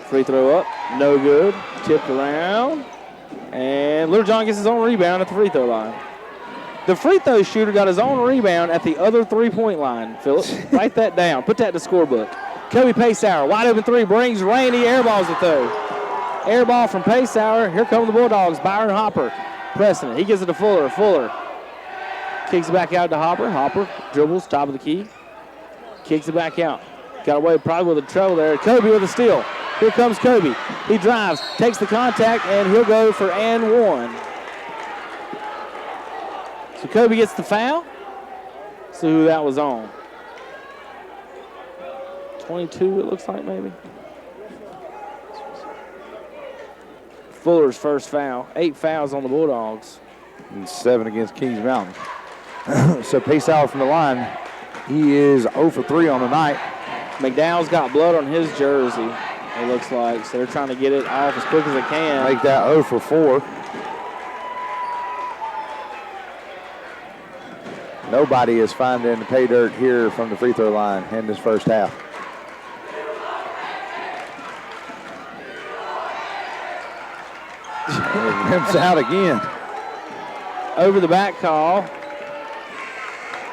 Free throw up, no good. Tipped around. And Littlejohn gets his own rebound at the free throw line. The free throw shooter got his own rebound at the other three-point line, Phillips. Write that down. Put that in the scorebook. Kobe Pacehour, wide open three, brings rain. He airballs it, though. Air ball from Pacehour. Here come the Bulldogs. Byron Hopper pressing it. He gives it to Fuller. Fuller kicks it back out to Hopper. Hopper dribbles, top of the key. Kicks it back out. Got away probably with a trouble there. Kobe with a steal. Here comes Kobe. He drives, takes the contact, and he'll go for and one. So Kobe gets the foul. See who that was on. 22, it looks like, maybe. Fuller's first foul. 8 fouls on the Bulldogs. And 7 against Kings Mountain. So Pacehour from the line. He is 0 for 3 on the night. McDowell's got blood on his jersey, it looks like. So they're trying to get it off as quick as they can. Make that 0 for 4. Nobody is finding the pay dirt here from the free throw line in this first half. Rims out again. Over the back call.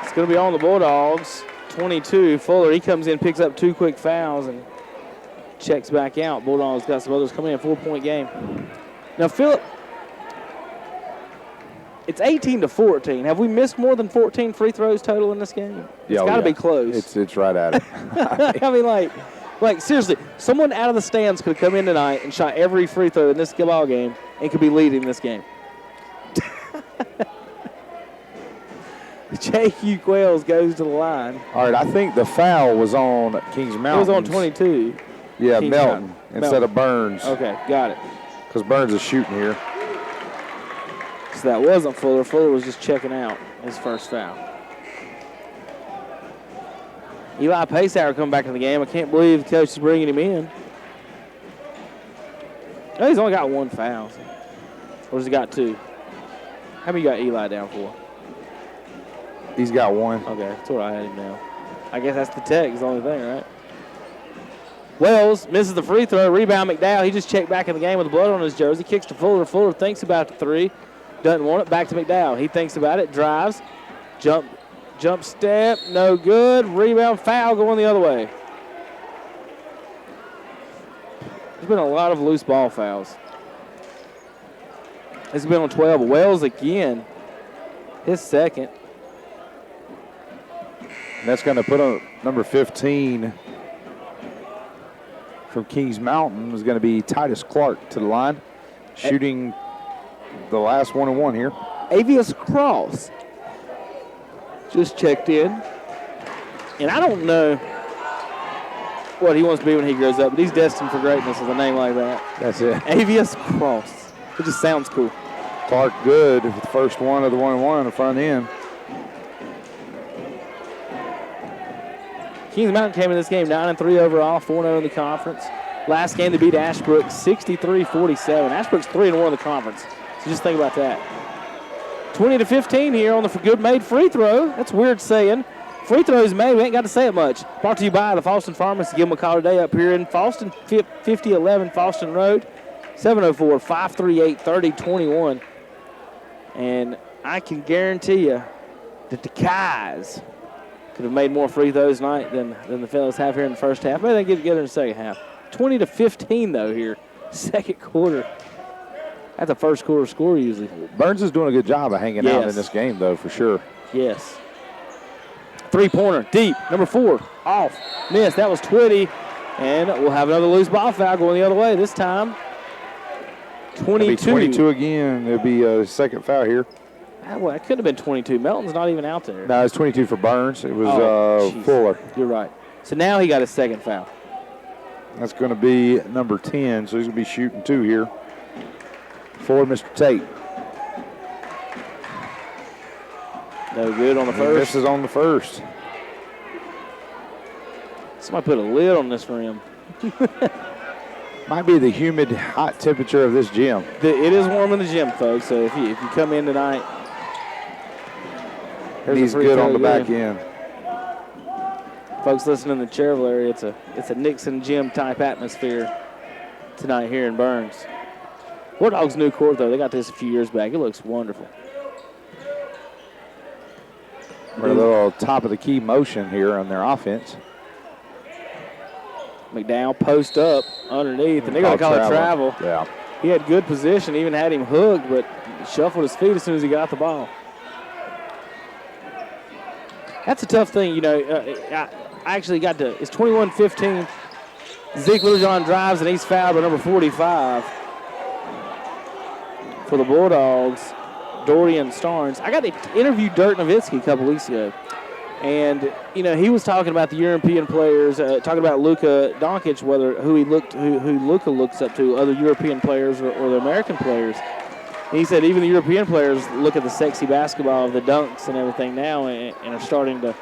It's going to be on the Bulldogs. 22, Fuller, he comes in, picks up 2 quick fouls, and checks back out. Bulldogs got some others coming in, 4-point game. Now, Phillip, it's 18-14. Have we missed more than 14 free throws total in this game? It's got to be close. It's right at it. I mean, like seriously, someone out of the stands could come in tonight and shot every free throw in this ball game and could be leading this game. J.Q. Quails goes to the line. All right, I think the foul was on Kings Mountain. It was on 22. Yeah, Kings Melton instead of Burns. Okay, got it. Because Burns is shooting here. So that wasn't Fuller. Fuller was just checking out his first foul. Eli Pacehour coming back in the game. I can't believe the coach is bringing him in. Oh, he's only got 1 foul. Or has he got 2? How many you got Eli down for? He's got 1. Okay, that's what I had him now. I guess that's the tech is the only thing, right? Wells misses the free throw. Rebound McDowell. He just checked back in the game with blood on his jersey. Kicks to Fuller. Fuller thinks about the 3. Doesn't want it. Back to McDowell. He thinks about it. Drives. Jump step. No good. Rebound. Foul going the other way. There's been a lot of loose ball fouls. This has been on 12. Wells again. His second. And that's going to put on number 15 from Kings Mountain is going to be Titus Clark to the line, shooting the last 1-1 here. Avius Cross just checked in. And I don't know what he wants to be when he grows up, but he's destined for greatness with a name like that. That's it. Avius Cross. It just sounds cool. Clark good with the first one of the 1-1 on the front end. Kings Mountain came in this game 9-3 overall, 4-0 in the conference. Last game they beat Ashbrook 63-47. Ashbrook's 3-1 in the conference. So just think about that. 20-15 here on the good made free throw. That's weird saying. Free throws made, we ain't got to say it much. Brought to you by the Falston Pharmacy. Give them a call today up here in Falston, 5011 Falston Road, 704-538-3021. And I can guarantee you that the Kais could have made more free throws tonight than the fellas have here in the first half. Maybe they get together in the second half. 20-15 though here, second quarter. That's a first quarter score usually. Burns is doing a good job of hanging out in this game though, for sure. Yes. 3-pointer, deep, number 4, off, miss. That was Twitty, and we'll have another loose ball foul going the other way. This time, 22. It'll be 22 again. It'll be a second foul here. Well, it could have been 22. Melton's not even out there. No, it's 22 for Burns. It was Fuller. You're right. So now he got his second foul. That's going to be number 10, so he's going to be shooting 2 here for Mr. Tate. No good on the first. Misses on the first. Somebody put a lid on this rim. Might be the humid, hot temperature of this gym. It is warm in the gym, folks, so if you come in tonight, he's good on the back end. Folks listening in the Cherville area, it's a Nixon gym type atmosphere tonight here in Burns. Bulldogs' new court, though, they got this a few years back. It looks wonderful. For a little top of the key motion here on their offense. McDowell post up underneath, and they're going to call it travel. Yeah. He had good position, even had him hooked, but shuffled his feet as soon as he got the ball. That's a tough thing, you know. I actually got to, it's 21-15. Zeke Littlejohn drives, and he's fouled by number 45 for the Bulldogs, Dorian Starnes. I got to interview Dirk Nowitzki a couple weeks ago. And, you know, he was talking about the European players, talking about Luka Doncic, who Luka looks up to, other European players or the American players. And he said even the European players look at the sexy basketball of the dunks and everything now and are starting to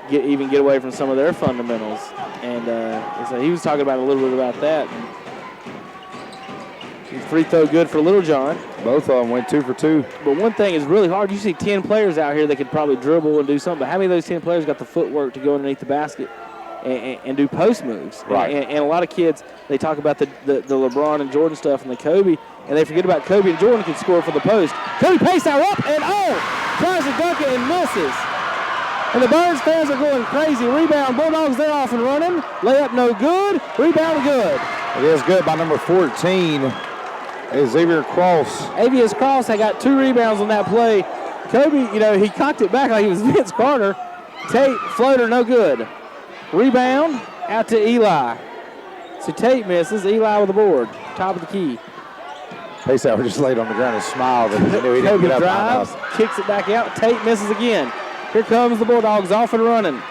get away from some of their fundamentals. And so he was talking about a little bit about that. And free throw good for Littlejohn. Both of them went 2 for 2. But one thing is really hard. You see 10 players out here that could probably dribble and do something, but how many of those 10 players got the footwork to go underneath the basket and do post moves? Right. And a lot of kids, they talk about the LeBron and Jordan stuff and the Kobe, and they forget about Kobe and Jordan could score for the post. Kobe pace out up and tries to dunk it and misses. And the Burns fans are going crazy. Rebound, Bulldogs, they're off and running. Layup no good. Rebound good. It is good by number 14. Xavier Cross. Avius Cross had got 2 rebounds on that play. Kobe, you know, he cocked it back like he was Vince Carter. Tate, floater, no good. Rebound, out to Eli. So Tate misses. Eli with the board. Top of the key. Paceout just laid on the ground and smiled. And knew he didn't Kobe get up drives, kicks it back out. Tate misses again. Here comes the Bulldogs off and running.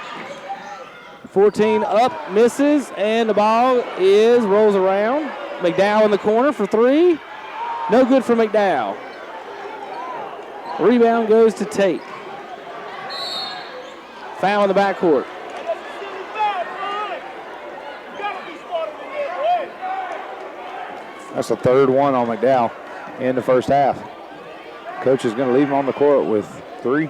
14 up, misses, and the ball rolls around. McDowell in the corner for 3. No good for McDowell. Rebound goes to Tate. Foul in the backcourt. That's the third one on McDowell in the first half. Coach is going to leave him on the court with 3.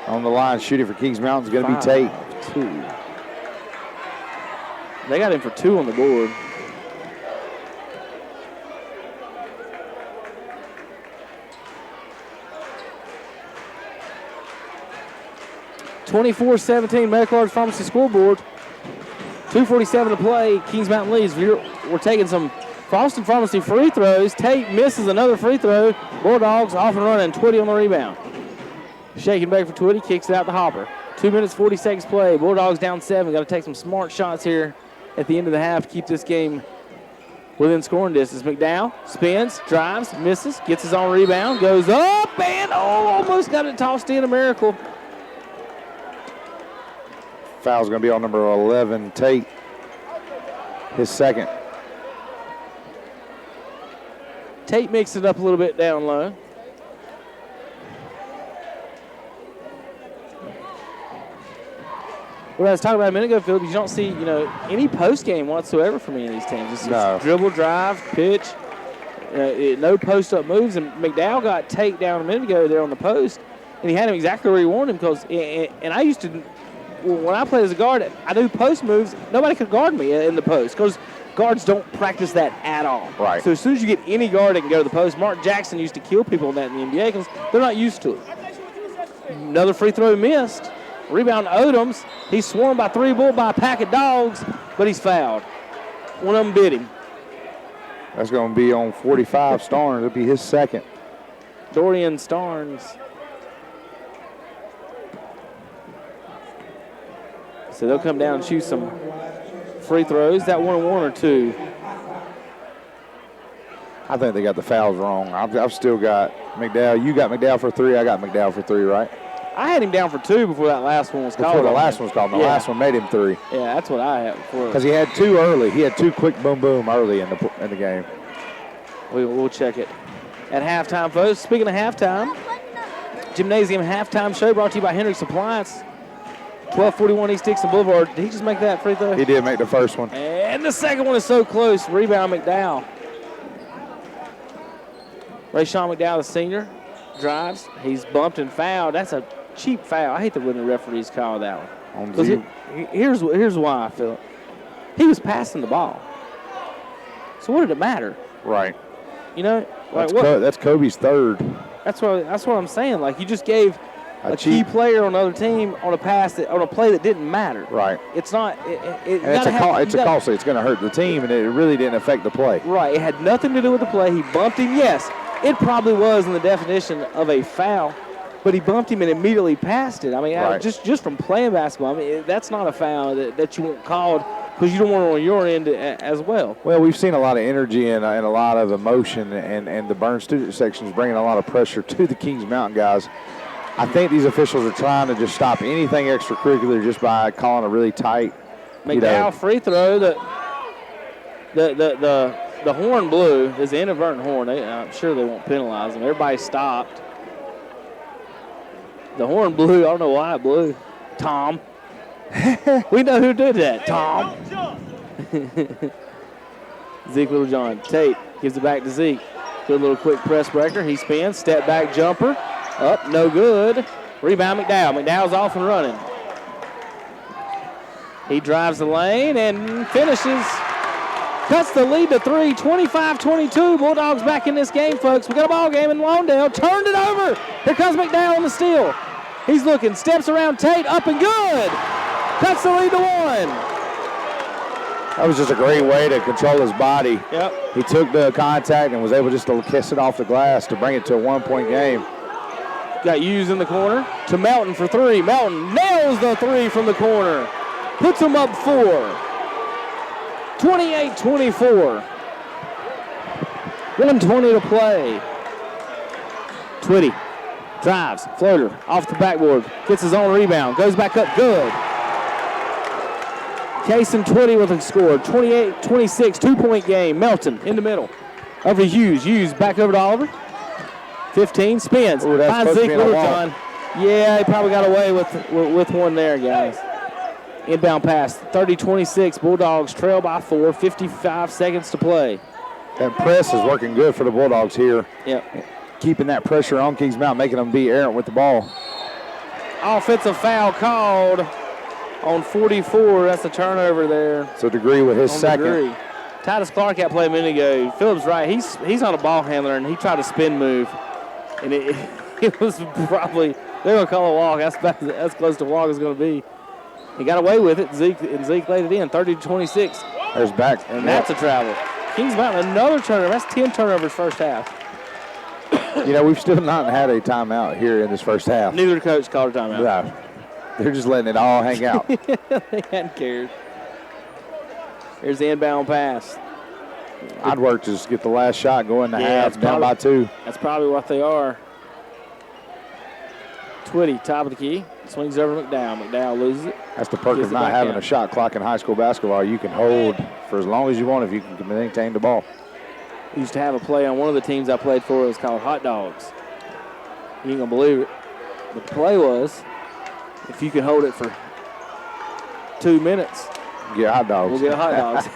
On the line, shooting for Kings Mountain is going to be Tate. 2. They got him for 2 on the board. (24-17) Medical Arts Pharmacy scoreboard. 2:47 to play. Kings Mountain leads. We're taking some Froston Pharmacy free throws. Tate misses another free throw. Bulldogs off and running. Twitty on the rebound. Shaking back for Twitty. Kicks it out to Hopper. 2 minutes, 40 seconds play. Bulldogs down 7. Got to take some smart shots here at the end of the half to keep this game within scoring distance. McDowell spins, drives, misses, gets his own rebound, goes up, and almost got it tossed in. A miracle. Foul's going to be on number 11, Tate. His second. Tate mixed it up a little bit down low. What I was talking about a minute ago, Phil, you don't see, any post game whatsoever from any of these teams. It's dribble, drive, pitch, no post-up moves. And McDowell got Tate down a minute ago there on the post, and he had him exactly where he wanted him. Because, and I used to, when I played as a guard, I do post moves. Nobody could guard me in the post because guards don't practice that at all. Right. So as soon as you get any guard that can go to the post, Mark Jackson used to kill people in that in the NBA because they're not used to it. Another free throw missed. Rebound Odoms. He's swarmed by 3 Bull by a pack of dogs, but he's fouled. One of them bit him. That's going to be on 45, Starnes. It'll be his second. Dorian Starnes. So they'll come down and shoot some free throws. That 1-1 or 2. I think they got the fouls wrong. I've still got McDowell. You got McDowell for 3. I got McDowell for 3, right? I had him down for 2 before that last one was called. Before the last one was called. The last one made him 3. Yeah, that's what I had before. Because he had 2 early. He had 2 quick boom boom early in the game. We'll check it at halftime, folks. Speaking of halftime, Gymnasium halftime show brought to you by Hendrick's Appliance. 1241 East Dixon Boulevard. Did he just make that free throw? He did make the first one. And the second one is so close. Rebound McDowell. Rayshawn McDowell, the senior, drives. He's bumped and fouled. That's a cheap foul. I hate that when the referees call that one. Here's why I feel it. He was passing the ball. So what did it matter? Right. You know, that's Kobe's 3rd. That's what I'm saying. Like, you just gave a key player on another team on a play that didn't matter. Right. It's not. It's a costly. It's going to hurt the team, and it really didn't affect the play. Right. It had nothing to do with the play. He bumped him. Yes, it probably was in the definition of a foul, but he bumped him and immediately passed it. I mean, right. just from playing basketball, I mean, that's not a foul that you want called because you don't want it on your end as well. Well, we've seen a lot of energy and a lot of emotion, and the Burns student section is bringing a lot of pressure to the Kings Mountain guys. I think these officials are trying to just stop anything extracurricular just by calling a really tight. McDowell free throw. The horn blew. Is an inadvertent horn. I'm sure they won't penalize them. Everybody stopped. The horn blew. I don't know why it blew. Tom. We know who did that. Tom. Zeke Littlejohn. Tate gives it back to Zeke. Good little quick press breaker. He spins. Step back jumper. Up. No good. Rebound McDowell. McDowell's off and running. He drives the lane and finishes. Cuts the lead to 3, 25-22. Bulldogs back in this game, folks. We got a ball game in Lawndale. Turned it over. Here comes McDowell on the steal. He's looking, steps around Tate, up and good. Cuts the lead to 1. That was just a great way to control his body. Yep. He took the contact and was able just to kiss it off the glass to bring it to a 1-point game. Got Hughes in the corner to Melton for 3. Melton nails the 3 from the corner. Puts him up 4. 28-24. 1:20 to play. Twitty drives, floater, off the backboard, gets his own rebound, goes back up, good. Kason Twitty with a score, 28-26, 2-point game. Melton in the middle. Over to Hughes. Hughes back over to Oliver. 15, spins. Finds Zeke Littlejohn. Yeah, he probably got away with one there, guys. Inbound pass, 30-26. Bulldogs trail by 4, 55 seconds to play. That press is working good for the Bulldogs here. Yep. Keeping that pressure on Kings Mountain, making them be errant with the ball. Offensive foul called on 44. That's a turnover there. So Degree with his second. Degree. Titus Clark had played a minute ago. Phillips right. He's on a ball handler, and he tried a spin move. And it was probably, they're going to call a walk. That's close to a walk as going to be. He got away with it. Zeke laid it in, 30-26. There's back. And that's a travel. Kings Mountain, another turnover. That's 10 turnovers first half. You know, we've still not had a timeout here in this first half. Neither coach called a timeout. No. They're just letting it all hang out. They hadn't cared. Here's the inbound pass. I'd work to just get the last shot going to half, down by 2. That's probably what they are. Twitty, top of the key. Swings over to McDowell. McDowell loses it. That's the perk of not having a shot clock in high school basketball. You can hold for as long as you want if you can maintain the ball. We used to have a play on one of the teams I played for. It was called Hot Dogs. You ain't going to believe it. But the play was, if you can hold it for 2 minutes, get hot dogs. We'll get hot dogs.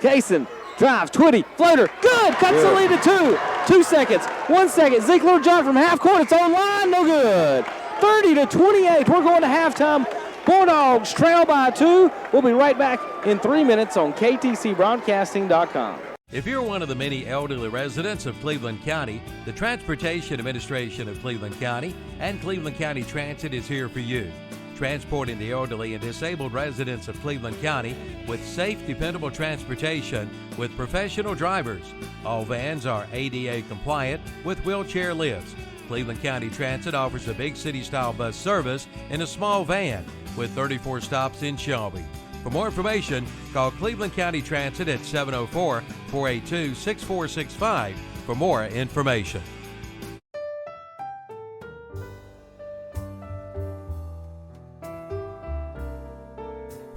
Kason drives, Twitty, floater, good. Cuts the lead to 2. 2 seconds, 1 second. Zeke Littlejohn from half court. It's on line, no good. 30-28. We're going to halftime. Bulldogs trail by 2. We'll be right back in 3 minutes on KTCBroadcasting.com. If you're one of the many elderly residents of Cleveland County, the Transportation Administration of Cleveland County and Cleveland County Transit is here for you. Transporting the elderly and disabled residents of Cleveland County with safe, dependable transportation with professional drivers. All vans are ADA compliant with wheelchair lifts. Cleveland County Transit offers a big city-style bus service in a small van with 34 stops in Shelby. For more information, call Cleveland County Transit at 704-482-6465 for more information.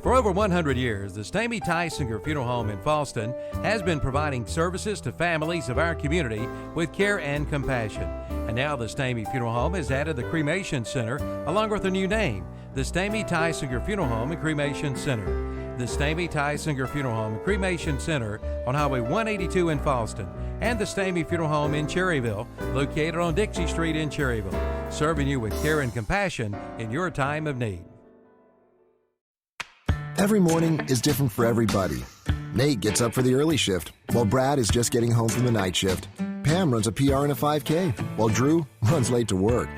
For over 100 years, the Stamey Tysinger Funeral Home in Falston has been providing services to families of our community with care and compassion. And now the Stamey Funeral Home has added the Cremation Center along with a new name, the Stamey Tysinger Funeral Home and Cremation Center. The Stamey Tysinger Funeral Home and Cremation Center on Highway 182 in Falston, and the Stamey Funeral Home in Cherryville, located on Dixie Street in Cherryville, serving you with care and compassion in your time of need. Every morning is different for everybody. Nate gets up for the early shift, while Brad is just getting home from the night shift. Pam runs a PR and a 5K, while Drew runs late to work.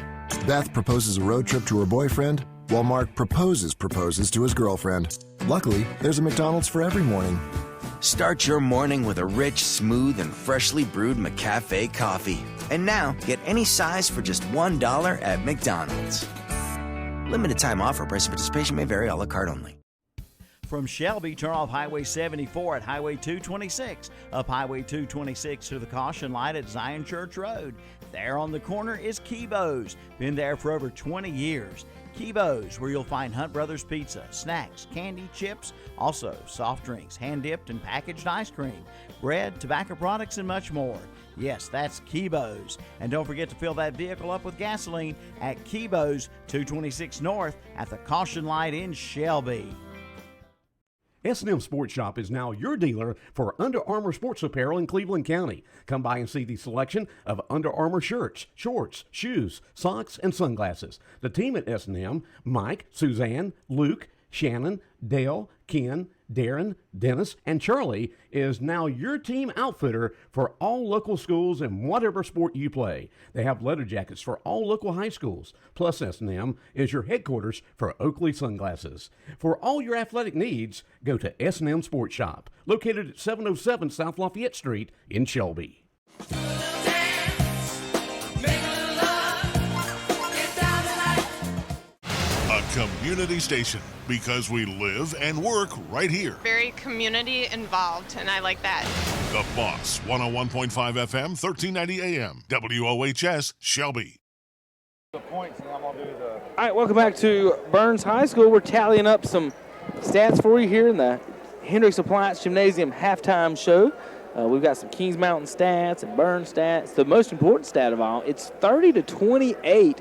Beth proposes a road trip to her boyfriend, while Mark proposes to his girlfriend. Luckily, there's a McDonald's for every morning. Start your morning with a rich, smooth, and freshly brewed McCafe coffee. And now, get any size for just $1 at McDonald's. Limited time offer. Price and participation may vary. A la carte only. From Shelby, turn off Highway 74 at Highway 226. Up Highway 226 to the caution light at Zion Church Road. There on the corner is Kibo's. Been there for over 20 years. Kibo's, where you'll find Hunt Brothers Pizza, snacks, candy, chips, also soft drinks, hand-dipped and packaged ice cream, bread, tobacco products, and much more. Yes, that's Kibo's. And don't forget to fill that vehicle up with gasoline at Kibo's 226 North at the caution light in Shelby. S&M Sports Shop is now your dealer for Under Armour sports apparel in Cleveland County. Come by and see the selection of Under Armour shirts, shorts, shoes, socks, and sunglasses. The team at S&M, Mike, Suzanne, Luke, Shannon, Dale, Ken, Darren, Dennis, and Charlie, is now your team outfitter for all local schools and whatever sport you play. They have leather jackets for all local high schools. Plus, S&M is your headquarters for Oakley Sunglasses. For all your athletic needs, go to S&M Sports Shop, located at 707 South Lafayette Street in Shelby. Community station, because we live and work right here. Very community involved, and I like that. The Boss, 101.5 FM, 1390 AM, WOHS, Shelby. All right, welcome back to Burns High School. We're tallying up some stats for you here in the Hendricks Appliance Gymnasium halftime show. We've got some Kings Mountain stats and Burns stats. The most important stat of all, it's 30-28.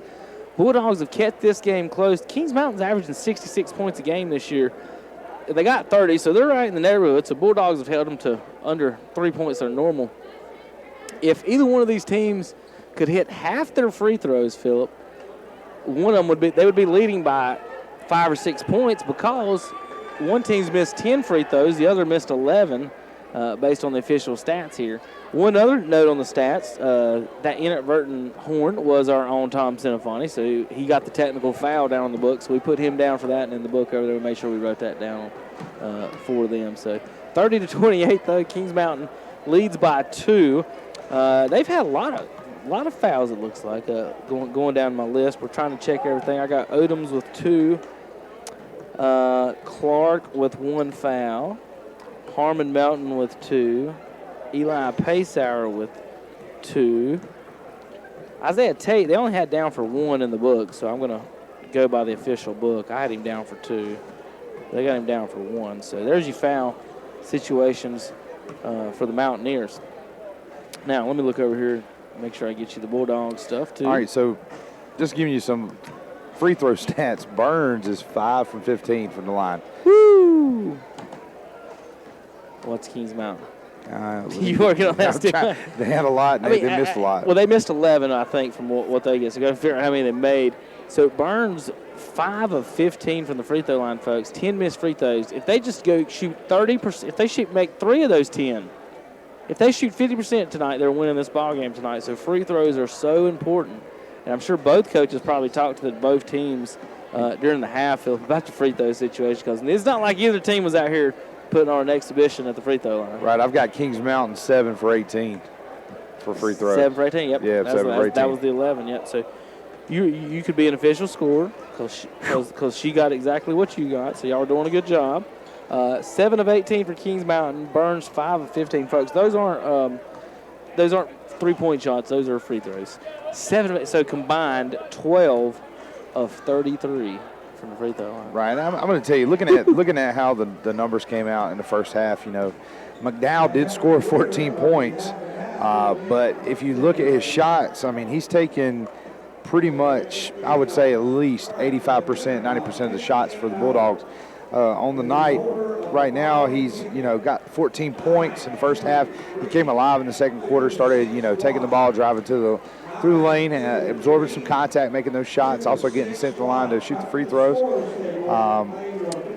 Bulldogs have kept this game close. Kings Mountain's averaging 66 points a game this year. They got 30, so they're right in the neighborhood. So Bulldogs have held them to under 3 points their normal. If either one of these teams could hit half their free throws, Philip, one of them would be leading by 5 or 6 points, because one team's missed 10 free throws, the other missed 11, based on the official stats here. One other note on the stats, that inadvertent horn was our own Tom Sinafani, so he got the technical foul down on the book, so we put him down for that, and in the book over there we made sure we wrote that down for them. So 30-28, though, Kings Mountain leads by 2. They've had a lot of fouls, it looks like, going down my list. We're trying to check everything. I got Odoms with 2, Clark with 1 foul, Harmon Melton with 2, Eli Paysauer with 2. Isaiah Tate, they only had down for 1 in the book, so I'm going to go by the official book. I had him down for 2. They got him down for 1. So there's your foul situations for the Mountaineers. Now, let me look over here and make sure I get you the Bulldog stuff, too. All right, so just giving you some free throw stats. Burns is 5 from 15 from the line. Woo! What's Kings Mountain? You working on that still? They had a lot, and they missed a lot. Well, they missed 11, I think, from what they get. So go figure out how many they made. So Burns, 5 of 15 from the free throw line, folks. 10 missed free throws. If they just go shoot 30%, if they make 3 of those 10, if they shoot 50% tonight, they're winning this ball game tonight. So free throws are so important. And I'm sure both coaches probably talked to both teams during the half about the free throw situation, because it's not like either team was out here putting on an exhibition at the free throw line. Right, I've got Kings Mountain 7 for 18 for free throws. 7 for 18, yep. Yeah, 7 for 18. That was the 11, yep. So you could be an official scorer because she got exactly what you got, so y'all are doing a good job. 7 of 18 for Kings Mountain. Burns 5 of 15, folks. Those aren't 3-point shots. Those are free throws. 7 of 8, so combined 12 of 33 from the free throw line. Right. I'm going to tell you, looking at how the numbers came out in the first half, McDowell did score 14 points, but if you look at his shots, I mean, he's taken pretty much, I would say, at least 85%, 90% of the shots for the Bulldogs on the night. Right now, he's got 14 points in the first half. He came alive in the second quarter, started taking the ball, driving through the lane, absorbing some contact, making those shots, also getting sent to the line to shoot the free throws.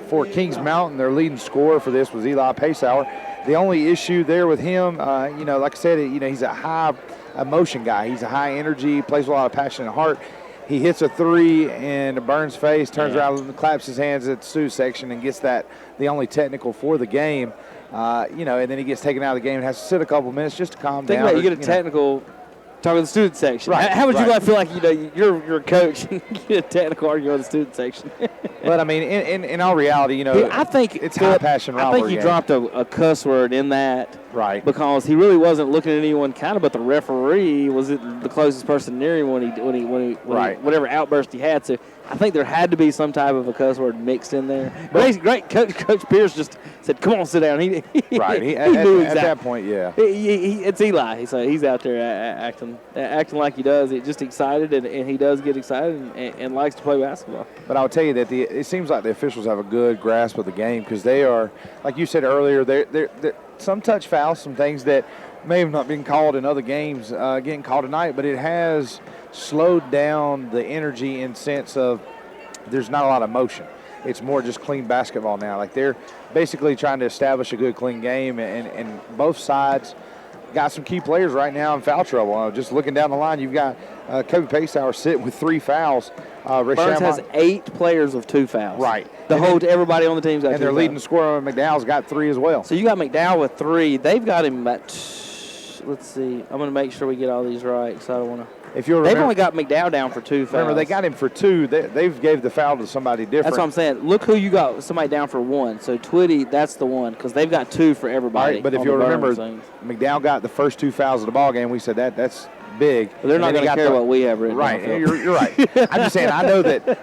For Kings Mountain, their leading scorer for this was Eli Pacehour. The only issue there with him, like I said, he's a high emotion guy. He's a high energy, plays with a lot of passion and heart. He hits a three in Burns' face, turns around and claps his hands at the student section and gets the only technical for the game. And then he gets taken out of the game and has to sit a couple minutes just to calm down. Think about it, you get a technical talking to the student section. Right. How would you feel like you're a coach and you get a technical argument in the student section? But I mean, in all reality, I think it's high passion rivalry. I think he dropped a cuss word in that, right? Because he really wasn't looking at anyone, but the referee was the closest person near him when he whatever outburst he had. So I think there had to be some type of a cuss word mixed in there. But he's great. Coach Pierce just said, "Come on, sit down." He knew exactly. At that point, yeah. It's Eli. So he's out there acting like he does. He's just excited, and he does get excited and likes to play basketball. But I'll tell you that it seems like the officials have a good grasp of the game because they are, like you said earlier, they're some touch fouls, some things that may have not been called in other games getting called tonight, but it has slowed down the energy in sense of there's not a lot of motion. It's more just clean basketball now. Like they're basically trying to establish a good, clean game, and both sides got some key players right now in foul trouble. Just looking down the line, you've got Kobe Pacehour sitting with 3 fouls. Burns has 8 players with 2 fouls. Right. Everybody on the team's got 2 and their fouls. leading scorer, McDowell's got 3 as well. So you got McDowell with 3. They've got him at, let's see. I'm going to make sure we get all these right, so I don't want to. They've only got McDowell down for 2 fouls. Remember, they got him for 2. They've gave the foul to somebody different. That's what I'm saying. Look who you got, somebody down for 1. So Twitty, that's the one, because they've got 2 for everybody. Right, but if you'll remember, McDowell got the first 2 fouls of the ball game. We said that's big. But they're not going to care what we have written. Right, you're right. I'm just saying, I know that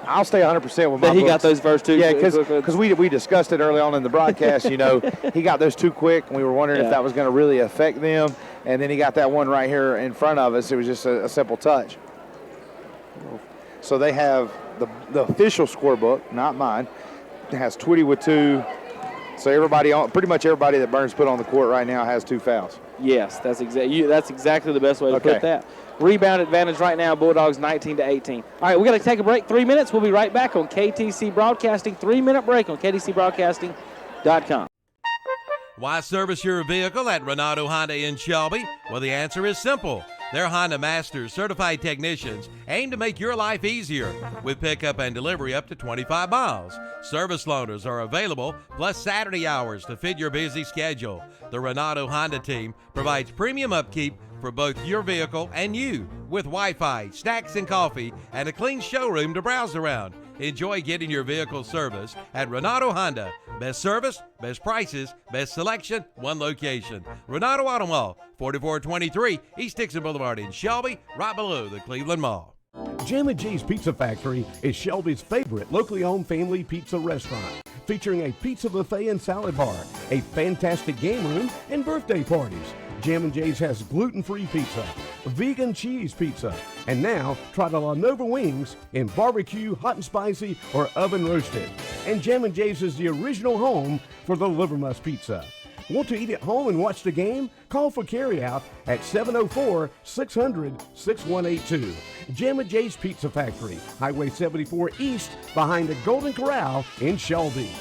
I'll stay 100% with my But he books. got those first 2. Yeah, because we discussed it early on in the broadcast. He got those 2 quick, and we were wondering if that was going to really affect them. And then he got that one right here in front of us. It was just a simple touch. So they have the official scorebook, not mine. It has Twitty with 2. So pretty much everybody that Burns put on the court right now has 2 fouls. Yes, that's exactly the best way to put that. Rebound advantage right now, Bulldogs 19-18. All right, we're going to take a break, 3 minutes. We'll be right back on KTC Broadcasting. 3-minute break on KTCBroadcasting.com. Why service your vehicle at Renato Honda in Shelby? Well, the answer is simple. Their Honda Masters certified technicians aim to make your life easier with pickup and delivery up to 25 miles. Service loaners are available, plus Saturday hours to fit your busy schedule. The Renato Honda team provides premium upkeep for both your vehicle and you with Wi-Fi, snacks and coffee, and a clean showroom to browse around. Enjoy getting your vehicle serviced at Renato Honda. Best service, best prices, best selection, one location. Renato Auto Mall, 4423 East Dixon Boulevard in Shelby, right below the Cleveland Mall. Jam & J's Pizza Factory is Shelby's favorite locally owned family pizza restaurant, featuring a pizza buffet and salad bar, a fantastic game room, and birthday parties. Jam & J's has gluten-free pizza, vegan cheese pizza, and now try the La Nova wings in barbecue, hot and spicy, or oven roasted. And Jam & J's is the original home for the Livermus pizza. Want to eat at home and watch the game? Call for carryout at 704-600-6182. Jam & J's Pizza Factory, Highway 74 East, behind the Golden Corral in Shelby.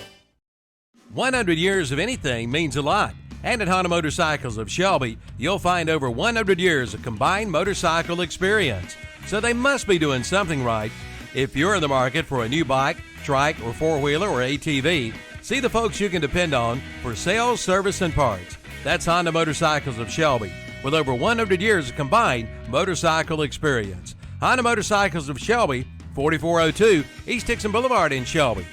100 years of anything means a lot. And at Honda Motorcycles of Shelby, you'll find over 100 years of combined motorcycle experience. So they must be doing something right. If you're in the market for a new bike, trike, or four-wheeler or ATV, see the folks you can depend on for sales, service, and parts. That's Honda Motorcycles of Shelby, with over 100 years of combined motorcycle experience. Honda Motorcycles of Shelby, 4402 East Dixon Boulevard in Shelby.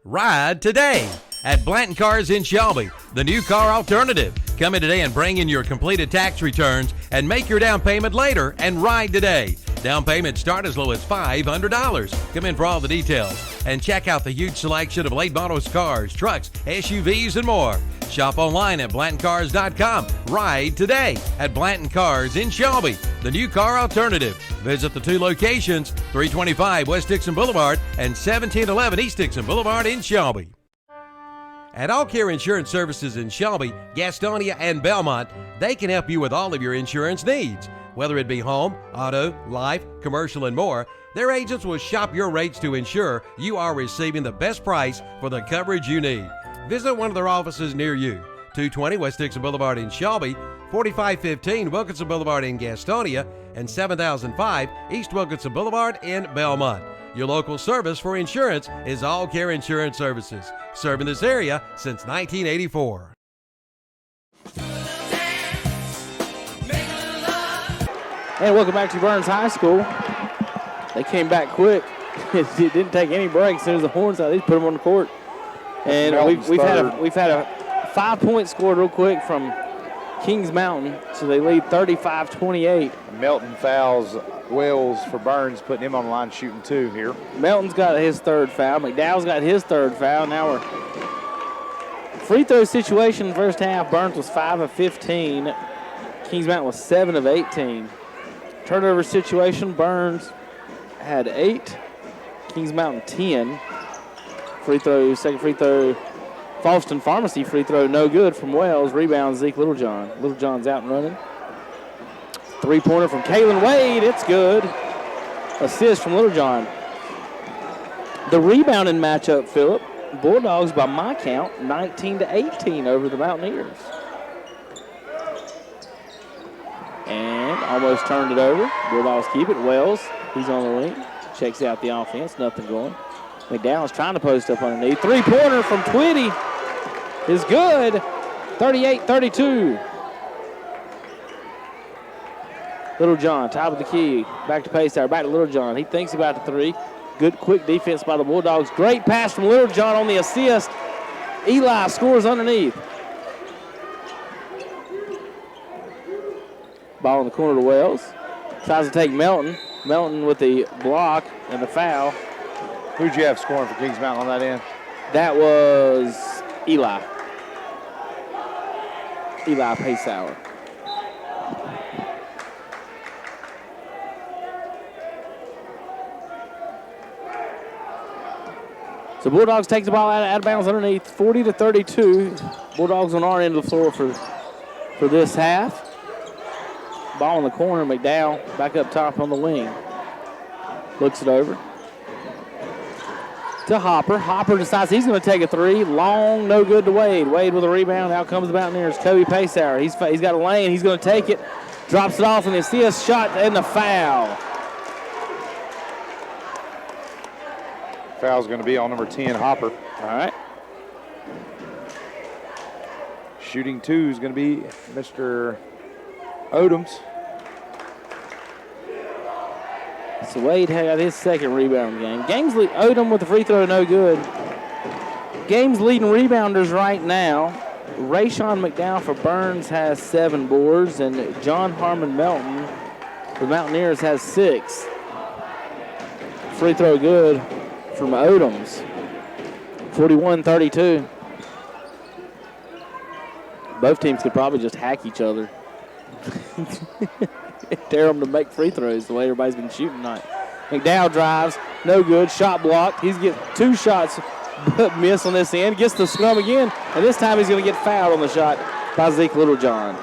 Ride today at Blanton Cars in Shelby, the new car alternative. Come in today and bring in your completed tax returns and make your down payment later and ride today. Down payments start as low as $500. Come in for all the details and check out the huge selection of late models cars, trucks, SUVs, and more. Shop online at BlantonCars.com. Ride today at Blanton Cars in Shelby, the new car alternative. Visit the two locations, 325 West Dixon Boulevard and 1711 East Dixon Boulevard in Shelby. At All Care Insurance Services in Shelby, Gastonia, and Belmont, they can help you with all of your insurance needs. Whether it be home, auto, life, commercial, and more, their agents will shop your rates to ensure you are receiving the best price for the coverage you need. Visit one of their offices near you. 220 West Dixon Boulevard in Shelby, 4515 Wilkinson Boulevard in Gastonia, and 7005 East Wilkinson Boulevard in Belmont. Your local service for insurance is All Care Insurance Services, serving this area since 1984. And welcome back to Burns High School. They came back quick. It didn't take any breaks. As soon as the horns out, they put them on the court. And we've had a 5-point scored real quick from Kings Mountain, so they lead 35-28. Melton fouls Wells for Burns, putting him on the line shooting 2 here. Melton's got his third foul. McDowell's got his third foul. Now we're free throw situation first half. Burns was 5 of 15. Kings Mountain was 7 of 18. Turnover situation, Burns had 8. Kings Mountain 10. Free throw, second free throw, Falston Pharmacy free throw, no good from Wells. Rebound, Zeke Littlejohn. Littlejohn's out and running. Three-pointer from Kalen Wade, it's good. Assist from Littlejohn. The rebounding matchup, Phillip. Bulldogs, by my count, 19-18 over the Mountaineers. And almost turned it over. Bulldogs keep it. Wells, he's on the wing. Checks out the offense, nothing going. McDowell's trying to post up underneath. Three-pointer from Twitty is good. 38-32. Littlejohn, top of the key. Back to Paysour, back to Littlejohn. He thinks about the three. Good quick defense by the Bulldogs. Great pass from Littlejohn on the assist. Eli scores underneath. Ball in the corner to Wells. Tries to take Melton. Melton with the block and the foul. Who'd you have scoring for Kings Mountain on that end? That was Eli. Eli Paysour. So Bulldogs takes the ball out of bounds underneath, 40-32. Bulldogs on our end of the floor for this half. Ball in the corner, McDowell back up top on the wing. Looks it over to Hopper. Hopper decides he's going to take a three. Long, no good to Wade. Wade with a rebound. Out comes the Mountaineers. Kobe Paysour. He's got a lane. He's going to take it. Drops it off, and the assist shot and the foul. Foul's going to be on number 10, Hopper. All right. Shooting 2 is going to be Mr. Odoms. So Wade had his second rebound game. Odom with the free throw, no good. Game's leading rebounders right now. Rayshawn McDowell for Burns has 7 boards, and John Harmon Melton for the Mountaineers has 6. Free throw good from Odoms. 41-32. Both teams could probably just hack each other. Dare them to make free throws the way everybody's been shooting tonight. McDowell drives, no good, shot blocked. He's getting 2 shots miss on this end, gets the scrum again, and this time he's going to get fouled on the shot by Zeke Littlejohn.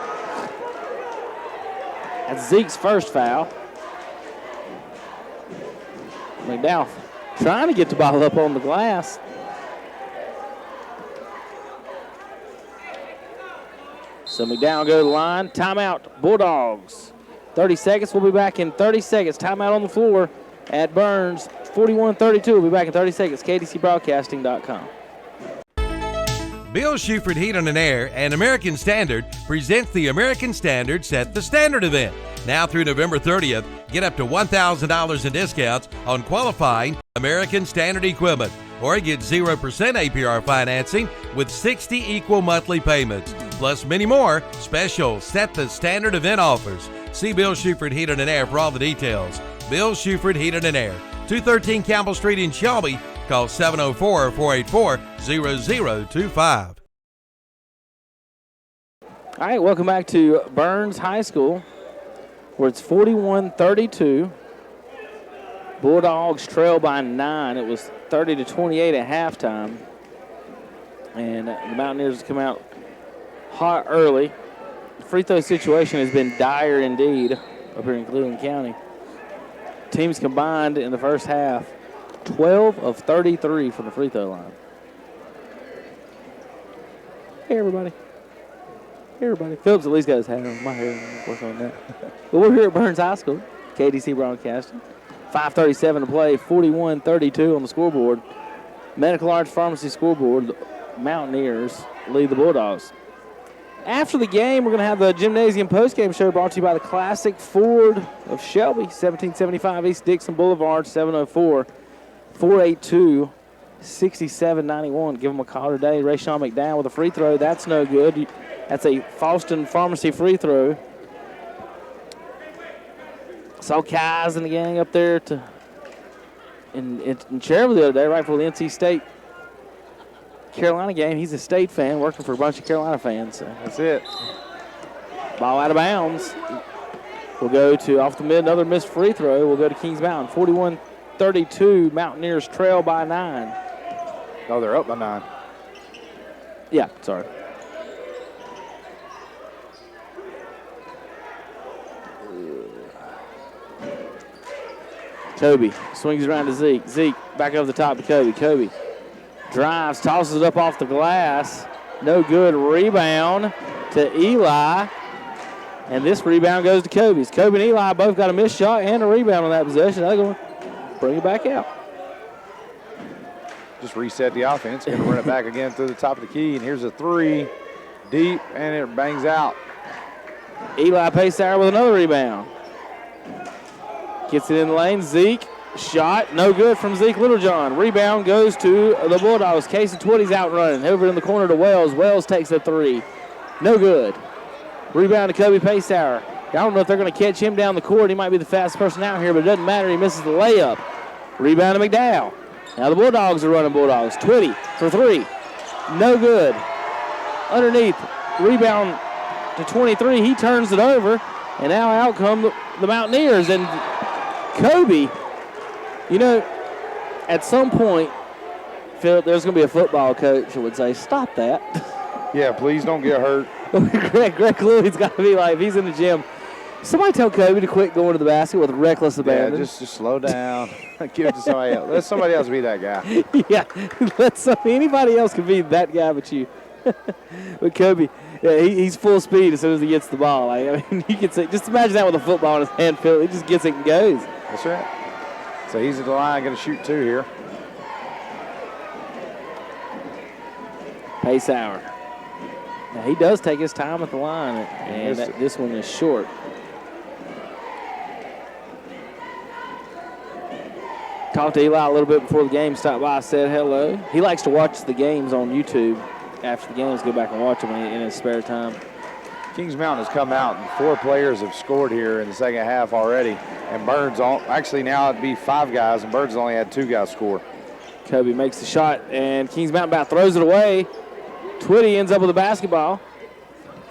That's Zeke's first foul. McDowell trying to get the ball up on the glass. So McDowell go to the line. Timeout, Bulldogs. 30 seconds. We'll be back in 30 seconds. Timeout on the floor at Burns. 41-32. We'll be back in 30 seconds. KDCBroadcasting.com. Bill Shuford Heating and Air and American Standard presents the American Standard Set the Standard event. Now through November 30th, get up to $1,000 in discounts on qualifying American Standard equipment. or get 0% APR financing with 60 equal monthly payments, plus many more special Set the Standard event offers. See Bill Shuford Heating and Air for all the details. Bill Shuford Heating and Air, 213 Campbell Street in Shelby. Call 704-484-0025. All right, welcome back to Burns High School, where it's 41-32. Bulldogs trail by 9. It was 30-28 at halftime. And the Mountaineers come out hot early. The free throw situation has been dire indeed up here in Cleveland County. Teams combined in the first half, 12 of 33 from the free throw line. Hey, everybody. Hey, everybody. Phillips at least got his hat on. My hair, work on that. But we're here at Burns High School, KDC Broadcasting. 5:37 to play, 41-32 on the scoreboard. Medical Arts Pharmacy scoreboard, the Mountaineers lead the Bulldogs. After the game, we're going to have the Gymnasium postgame show brought to you by the Classic Ford of Shelby, 1775 East Dixon Boulevard, 704-482-6791. Give them a call today. Rayshawn McDowell with a free throw. That's no good. That's a Falston Pharmacy free throw. Saw Kai's and the gang up there in Cherville the other day, right before the NC State Carolina game. He's a State fan working for a bunch of Carolina fans. So that's it. Ball out of bounds. We'll go to off the mid, another missed free throw. We'll go to Kings Mountain. 41-32, Mountaineers trail by 9. Oh, they're up by 9. Yeah, sorry. Kobe swings around to Zeke. Zeke back over the top to Kobe. Kobe drives, tosses it up off the glass. No good. Rebound to Eli. And this rebound goes to Kobe's. Kobe and Eli both got a missed shot and a rebound on that possession. They're going to bring it back out. Just reset the offense. Going to run it back again through the top of the key. And here's a three. Deep, and it bangs out. Eli Paysauer with another rebound. Gets it in the lane. Zeke, shot, no good from Zeke Littlejohn. Rebound goes to the Bulldogs. Casey Twitty's out running. Over in the corner to Wells. Wells takes a three. No good. Rebound to Kobe Paysauer. I don't know if they're going to catch him down the court. He might be the fastest person out here, but it doesn't matter. He misses the layup. Rebound to McDowell. Now the Bulldogs are running Bulldogs. Twitty for three. No good. Underneath. Rebound to 23. He turns it over, and now out come the Mountaineers. And Kobe, you know, at some point, Phil, there's going to be a football coach who would say, stop that. Yeah, please don't get hurt. Greg Louie's got to be like, if he's in the gym, somebody tell Kobe to quit going to the basket with reckless abandon. Yeah, just slow down. Give it to somebody else. Let somebody else be that guy. Yeah, anybody else can be that guy but you. But Kobe, yeah, he's full speed as soon as he gets the ball. I mean, you can say, just imagine that with a football in his hand, Phil. He just gets it and goes. That's right. So he's at the line, going to shoot two here. Paysauer. Now he does take his time at the line, and this one is short. Talked to Eli a little bit before the game, stopped by, said hello. He likes to watch the games on YouTube. After the games, go back and watch them in his spare time. Kings Mountain has come out, and 4 players have scored here in the second half already. And Burns, actually now it'd be 5 guys, and Burns only had 2 guys score. Kobe makes the shot, and Kings Mountain about throws it away. Twitty ends up with the basketball.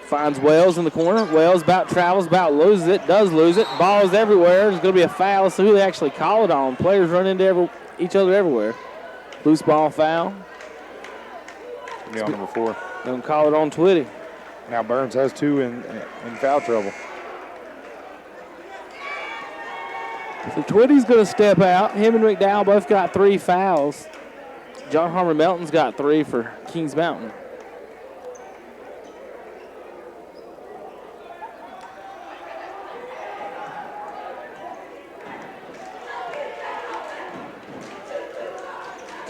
Finds Wells in the corner. Wells travels, loses it, does lose it. Ball's everywhere. There's going to be a foul. So who they actually call it on. Players run into each other everywhere. Loose ball foul. Be on number 4. Don't call it on Twitty. Now Burns has 2 in foul trouble. So Twitty's going to step out. Him and McDowell both got 3 fouls. John Harmon Melton's got 3 for Kings Mountain.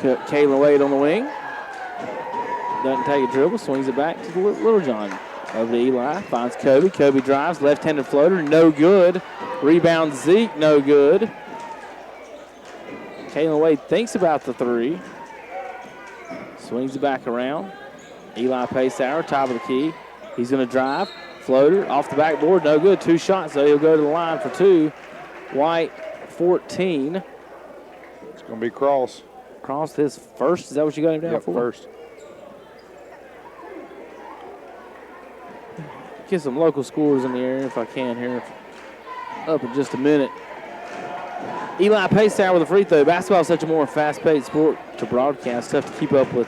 Kalen Wade on the wing. Doesn't take a dribble, swings it back to Littlejohn. Over to Eli, finds Kobe. Kobe drives, left-handed floater, no good. Rebound Zeke, no good. Kalen Wade thinks about the 3. Swings it back around. Eli Paysauer, top of the key. He's going to drive. Floater off the backboard, no good. 2 shots, so he'll go to the line for 2. White, 14. It's going to be Cross. Cross his first. Is that what you got him down for? First. Get some local scores in the area if I can here. Up in just a minute. Eli Paysauer with a free throw. Basketball is such a more fast-paced sport to broadcast. Tough to keep up with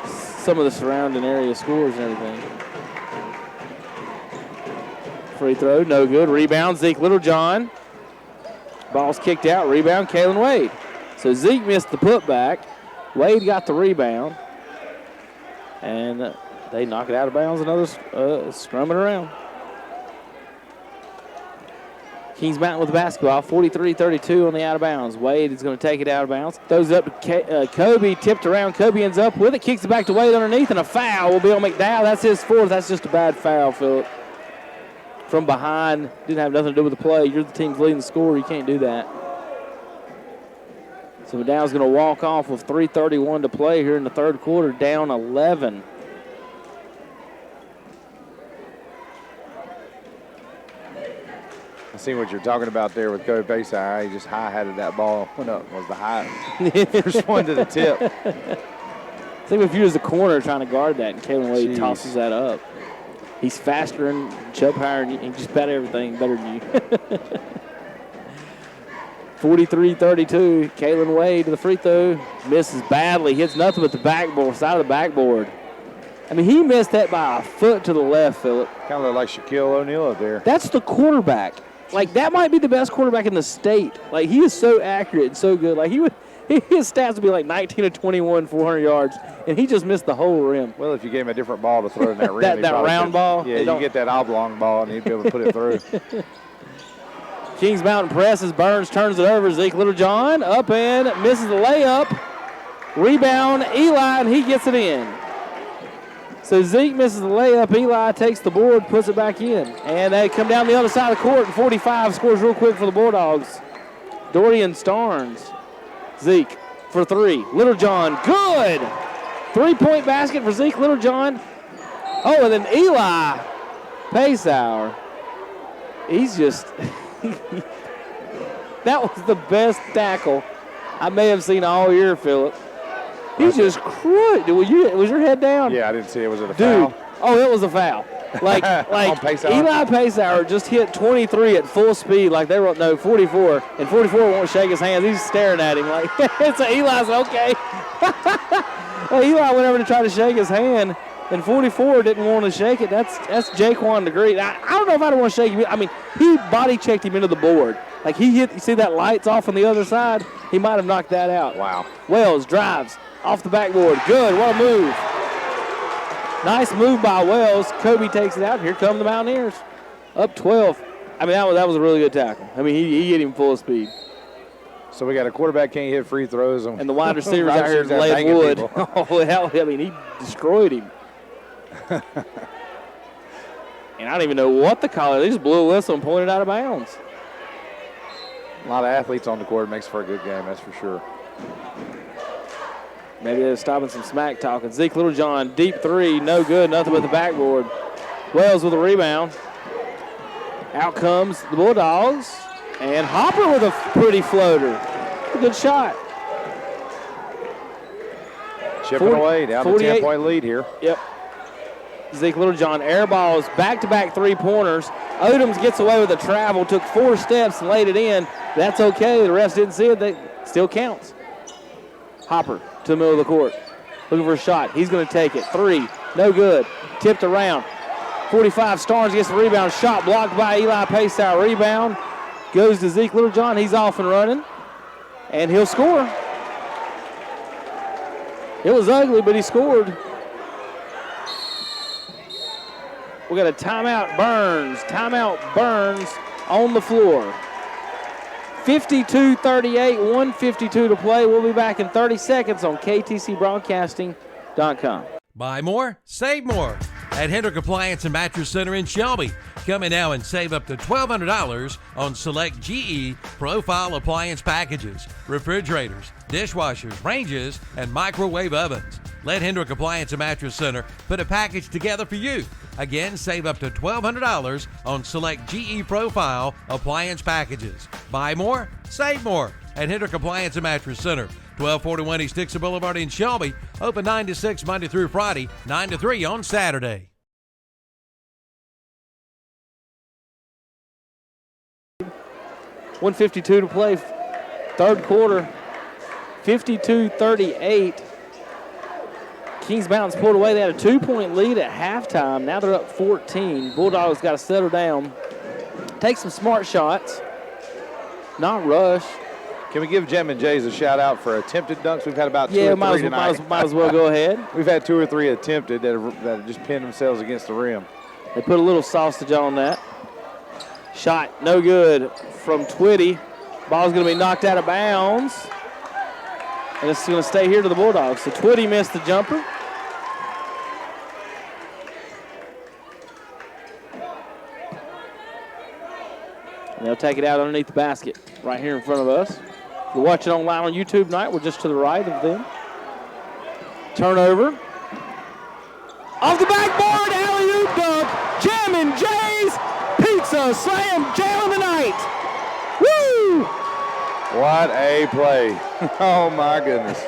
some of the surrounding area scores and everything. Free throw, no good. Rebound, Zeke Littlejohn. Ball's kicked out. Rebound, Kalen Wade. So Zeke missed the putback. Wade got the rebound. And they knock it out of bounds. Another scrumming around. Kings Mountain with the basketball. 43-32 on the out of bounds. Wade is going to take it out of bounds. Throws it up to Kobe. Tipped around. Kobe ends up with it. Kicks it back to Wade underneath. And a foul will be on McDowell. That's his 4th. That's just a bad foul, Phillip. From behind. Didn't have nothing to do with the play. You're the team's leading the score. You can't do that. So McDowell's going to walk off with 3:31 to play here in the 3rd quarter. Down 11. I see what you're talking about there with Kobe Paysauer. He just high-hatted that ball. Went up, was the high. First one to the tip. I think if you was the corner trying to guard that and Kalen Wade tosses that up. He's faster and jump higher and he just about everything better than you. 43-32. Kalen Wade to the free throw. Misses badly. Hits nothing but the backboard, side of the backboard. I mean, he missed that by a foot to the left, Phillip. Kind of looked like Shaquille O'Neal up there. That's the quarterback. Like, that might be the best quarterback in the state. Like, he is so accurate and so good. Like, his stats would be like 19 of 21, 400 yards, and he just missed the whole rim. Well, if you gave him a different ball to throw in that rim. that round ball? Yeah, you get that oblong ball, and he'd be able to put it through. Kings Mountain presses. Burns turns it over. Zeke Littlejohn up and misses the layup. Rebound, Eli, and he gets it in. So Zeke misses the layup. Eli takes the board, puts it back in. And they come down the other side of the court, and 45 scores real quick for the Bulldogs. Dorian Starnes. Zeke for 3. Littlejohn, good! 3-point basket for Zeke Littlejohn. Oh, and then Eli Paysauer. He's just... that was the best tackle I may have seen all year, Phillip. He just crushed. Was your head down? Yeah, I didn't see it. Was it a foul? Oh, it was a foul. Like Eli Paysauer just hit 23 at full speed, like they were 44, and 44 won't shake his hands. He's staring at him like so. Eli's okay. Well, Eli went over to try to shake his hand, and 44 didn't want to shake it. That's Jaquan DeGree. I don't know if I'd want to shake him. I mean, he body checked him into the board. Like he hit. You see that lights off on the other side? He might have knocked that out. Wow. Wells drives off the backboard. Good. What a move. Nice move by Wells. Kobe takes it out. Here come the Mountaineers. Up 12. I mean, that was a really good tackle. I mean, he hit him full speed. So we got a quarterback can't hit free throws. And the wide receivers out here laying wood. Oh, hell, I mean, he destroyed him. And I don't even know what the call is. They just blew a whistle and pointed out of bounds. A lot of athletes on the court makes for a good game, that's for sure. Maybe they're stopping some smack talking. Zeke Littlejohn, deep 3, no good, nothing but the backboard. Wells with a rebound. Out comes the Bulldogs. And Hopper with a pretty floater. A good shot. Chipping away, down to 10-point lead here. Yep. Zeke Littlejohn air balls, back-to-back three-pointers. Odoms gets away with a travel, took 4 steps and laid it in. That's okay. The refs didn't see it. That still counts. Hopper to the middle of the court. Looking for a shot. He's going to take it. 3. No good. Tipped around. 45 Starnes gets the rebound. Shot blocked by Eli Paysauer. Rebound goes to Zeke Littlejohn. He's off and running. And he'll score. It was ugly, but he scored. We got a timeout, Burns. Timeout, Burns on the floor. 52-38, 1:52 to play. We'll be back in 30 seconds on KTCBroadcasting.com. Buy more, save more at Hendrick Appliance and Mattress Center in Shelby. Come in now and save up to $1,200 on select GE Profile appliance packages, refrigerators, dishwashers, ranges, and microwave ovens. Let Hendrick Appliance and Mattress Center put a package together for you. Again, save up to $1,200 on select GE Profile appliance packages. Buy more, save more at Hendrick Appliance and Mattress Center. 1241 East Dixon Boulevard in Shelby. Open 9 to 6 Monday through Friday, 9 to 3 on Saturday. 1:52 to play, third quarter, 52-38. Kings Mountains pulled away. They had a 2-point lead at halftime. Now they're up 14. Bulldogs got to settle down, take some smart shots, not rush. Can we give Gem and Jay's a shout out for attempted dunks? We've had about two or three tonight. Might as well go ahead. We've had 2 or 3 attempted that have just pinned themselves against the rim. They put a little sausage on that. Shot no good from Twitty. Ball's going to be knocked out of bounds. And it's going to stay here to the Bulldogs. So Twitty missed the jumper. And they'll take it out underneath the basket right here in front of us. If you're watching online on YouTube tonight, we're just to the right of them. Turnover. Off the backboard, alley-oop dunk. Jam and Jay's Pizza Slam Jam of the night. Woo! What a play. Oh, my goodness.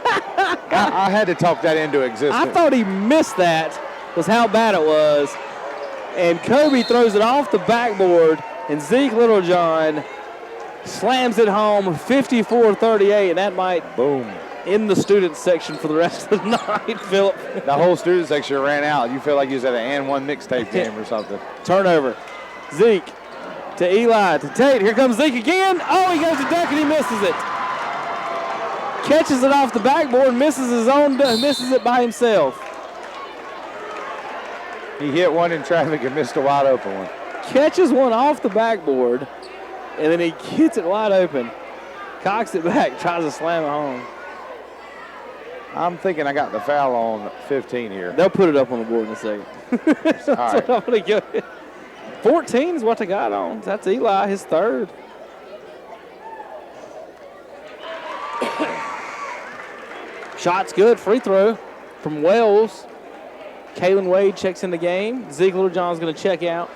I had to talk that into existence. I thought he missed that, was how bad it was. And Kobe throws it off the backboard, and Zeke Littlejohn slams it home 54-38, and that might boom in the student section for the rest of the night, Philip. The whole student section ran out. You feel like you was at an and one mixtape game or something. Turnover. Zeke to Eli to Tate. Here comes Zeke again. Oh, he goes to dunk and he misses it. Catches it off the backboard, misses it by himself. He hit one in traffic and missed a wide open one. Catches one off the backboard, and then he hits it wide open. Cocks it back, tries to slam it home. I'm thinking I got the foul on 15 here. They'll put it up on the board in a second. That's All right. what I'm going to go. 14 is what they got on. That's Eli, his third. Shot's good. Free throw from Wells. Kalen Wade checks in the game. Zeke Littlejohn's going to check out.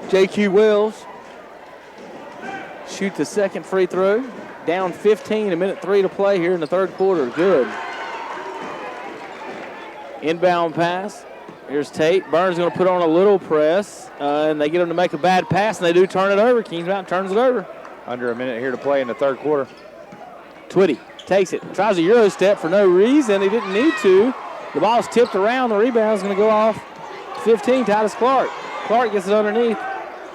J.Q. Wells shoots the second free throw. Down 15, a minute 3 to play here in the third quarter. Good. Inbound pass. Here's Tate. Burns going to put on a little press, and they get him to make a bad pass, and they do turn it over. Kings Mountain turns it over. Under a minute here to play in the third quarter. Twitty takes it. Tries a Euro step for no reason. He didn't need to. The ball's tipped around. The rebound's going to go off 15, Titus Clark. Clark gets it underneath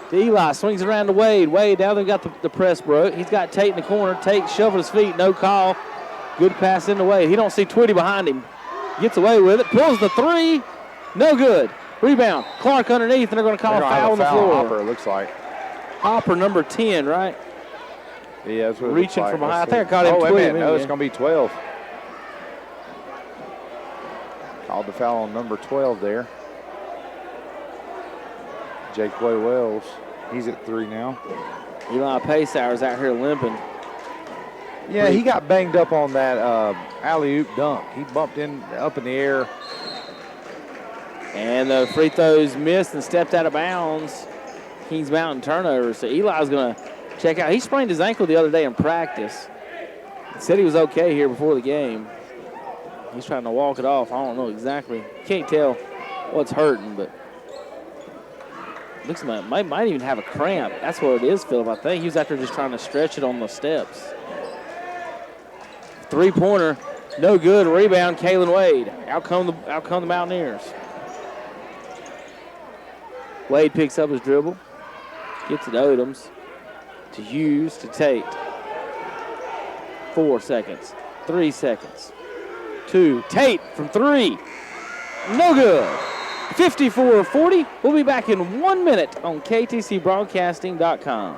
to Eli. Swings it around to Wade. Wade down there got the press broke. He's got Tate in the corner. Tate shoveled his feet. No call. Good pass into Wade. He don't see Twitty behind him. Gets away with it. Pulls the three. No good. Rebound. Clark underneath, and they're going to call a foul on the floor. Hopper, it looks like. Hopper, number 10, right? Yeah, that's what it reaching looks like. from behind. I think I caught him Twitty. Twitty. No, it's going to be 12. Called the foul on number 12 there. Jake Boy Wells, he's at 3 now. Eli Paysauer's out here limping. Yeah, he got banged up on that alley-oop dunk. He bumped up in the air. And the free throws missed and stepped out of bounds. Kings Mountain turnover. So Eli's going to check out. He sprained his ankle the other day in practice. He said he was okay here before the game. He's trying to walk it off. I don't know exactly. Can't tell what's hurting, but looks like might even have a cramp. That's what it is, Philip. I think he was out there just trying to stretch it on the steps. Three-pointer, no good. Rebound, Kalen Wade. Out come the Mountaineers. Wade picks up his dribble, gets it to Odoms, to Hughes, to Tate. 4 seconds, 3 seconds, 2. Tate from 3, no good. 54-40. We'll be back in 1 minute on KTCBroadcasting.com.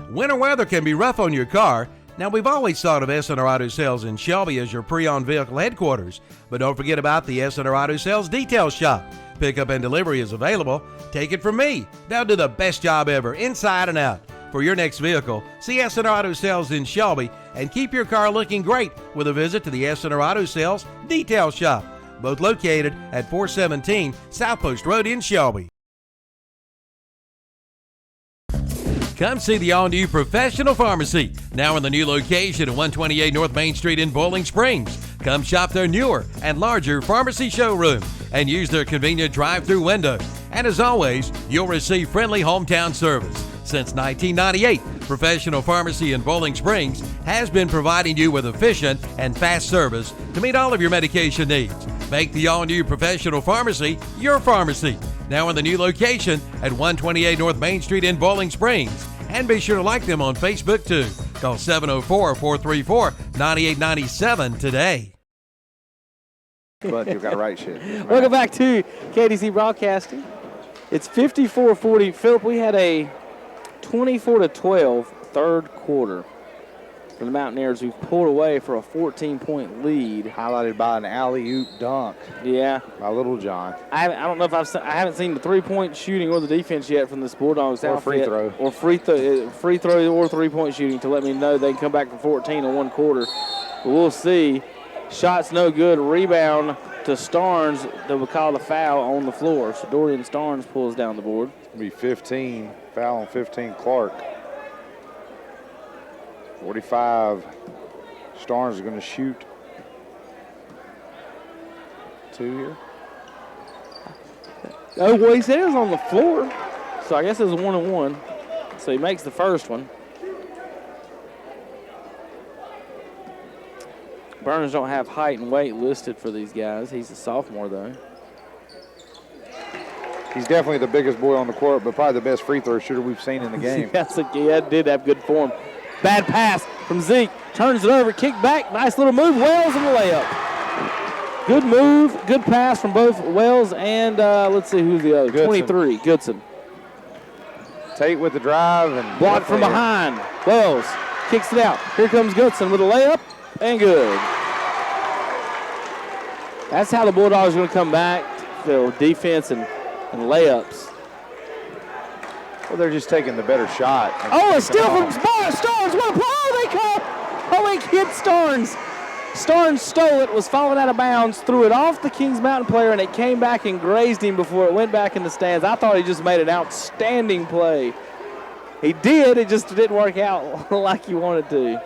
Winter weather can be rough on your car. Now, we've always thought of S&R Auto Sales in Shelby as your pre-owned vehicle headquarters, but don't forget about the S&R Auto Sales detail shop. Pickup and delivery is available. Take it from me. They'll do the best job ever, inside and out. For your next vehicle, see S&R Auto Sales in Shelby and keep your car looking great with a visit to the S&R Auto Sales Detail Shop, both located at 417 South Post Road in Shelby. Come see the all-new Professional Pharmacy, now in the new location at 128 North Main Street in Bowling Springs. Come shop their newer and larger pharmacy showroom and use their convenient drive-through window. And as always, you'll receive friendly hometown service. Since 1998, Professional Pharmacy in Bowling Springs has been providing you with efficient and fast service to meet all of your medication needs. Make the all-new Professional Pharmacy your pharmacy. Now in the new location at 128 North Main Street in Bowling Springs. And be sure to like them on Facebook too. Call 704-434-9897 today. But you've got a right shit. Welcome back to KDC Broadcasting. It's 54-40. Philip, we had a 24-12 third quarter for the Mountaineers, who pulled away for a 14-point lead. Highlighted by an alley-oop dunk. Yeah. By Little John. I don't know if I haven't seen the three-point shooting or the defense yet from this Bulldogs outfit. Or free throw. Or free throw or three-point shooting to let me know they can come back from 14 in one quarter. But we'll see. Shot's no good. Rebound to Starnes that will call the foul on the floor. So Dorian Starnes pulls down the board. It'll be 15. Foul on 15, Clark. 45. Starnes is going to shoot. 2 here. Oh, well, he said it was on the floor. So I guess it was a 1-and-1. So he makes the first one. Burns don't have height and weight listed for these guys. He's a sophomore, though. He's definitely the biggest boy on the court, but probably the best free throw shooter we've seen in the game. He did have good form. Bad pass from Zeke. Turns it over, kick back. Nice little move. Wells in the layup. Good move, good pass from both Wells and, let's see, who's the other? Goodson. 23, Goodson. Tate with the drive and blocked from behind. Wells kicks it out. Here comes Goodson with a layup, and good. That's how the Bulldogs are going to come back. So defense and layups. Well, they're just taking the better shot. Oh, a steal from Starnes. What a play! Oh, they caught. Oh, he hit Starnes. Starnes stole it, was falling out of bounds, threw it off the Kings Mountain player, and it came back and grazed him before it went back in the stands. I thought he just made an outstanding play. He did, it just didn't work out like he wanted to.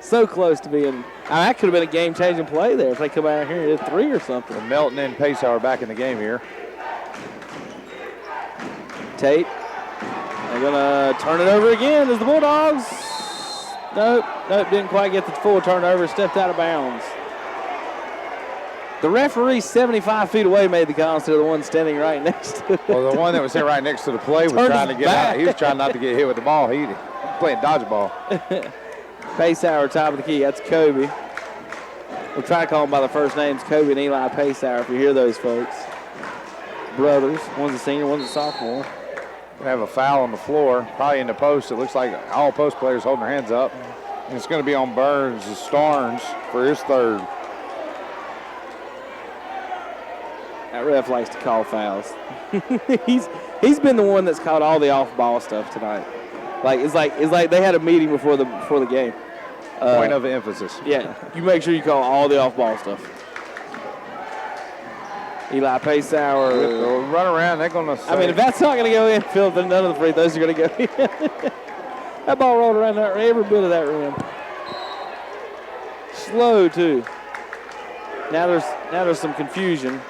So close to being, that could have been a game-changing play there if they come out here and hit three or something. And Melton and Pacehour back in the game here. Tate, they're going to turn it over again as the Bulldogs. Nope, didn't quite get the full turnover, stepped out of bounds. The referee 75 feet away made the call instead of the one standing right next to it. Well, the one that was sitting right next to the play was trying to get out. He was trying not to get hit with the ball. He was playing dodgeball. Pacehour, top of the key. That's Kobe. We'll try to call them by the first names, Kobe and Eli Pacehour, if you hear those folks. Brothers. One's a senior, one's a sophomore. We have a foul on the floor, probably in the post. It looks like all post players holding their hands up. And it's going to be on Burns, Starnes, for his third. That ref likes to call fouls. he's been the one that's called all the off-ball stuff tonight. It's like they had a meeting before the game. Point of emphasis. Yeah, you make sure you call all the off-ball stuff. Eli Pacehour. Run around, they're going to say. I mean, if that's not going to go in, Phil, then none of the free throws are going to go in. That ball rolled around every bit of that rim. Slow, too. Now there's some confusion.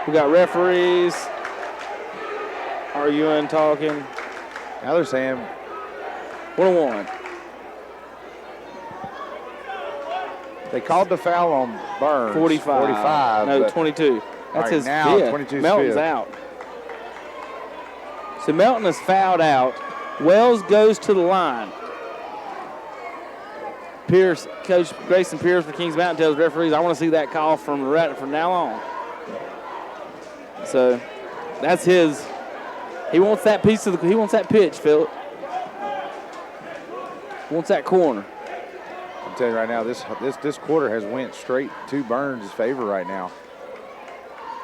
We got referees arguing, talking. Now they're saying 1-1. They called the foul on Burns. 45. No, 22. That's his now fifth. 22's Melton's fifth. out. So Melton is fouled out. Wells goes to the line. Coach Grayson Pierce for Kings Mountain tells referees, I want to see that call from now on. So that's his. He wants that he wants that pitch, Philip. Wants that corner. I'm telling you right now, this quarter has went straight to Burns' favor right now.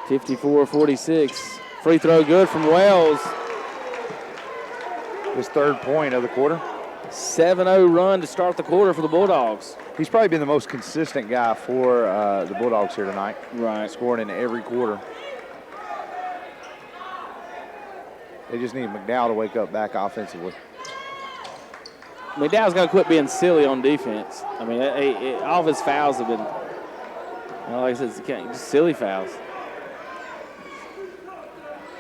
54-46. Free throw good from Wells. his third point of the quarter. 7-0 run to start the quarter for the Bulldogs. He's probably been the most consistent guy for the Bulldogs here tonight. Right. Scoring in every quarter. They just need McDowell to wake up back offensively. McDowell's got to quit being silly on defense. I mean, all of his fouls have been, like I said, just silly fouls.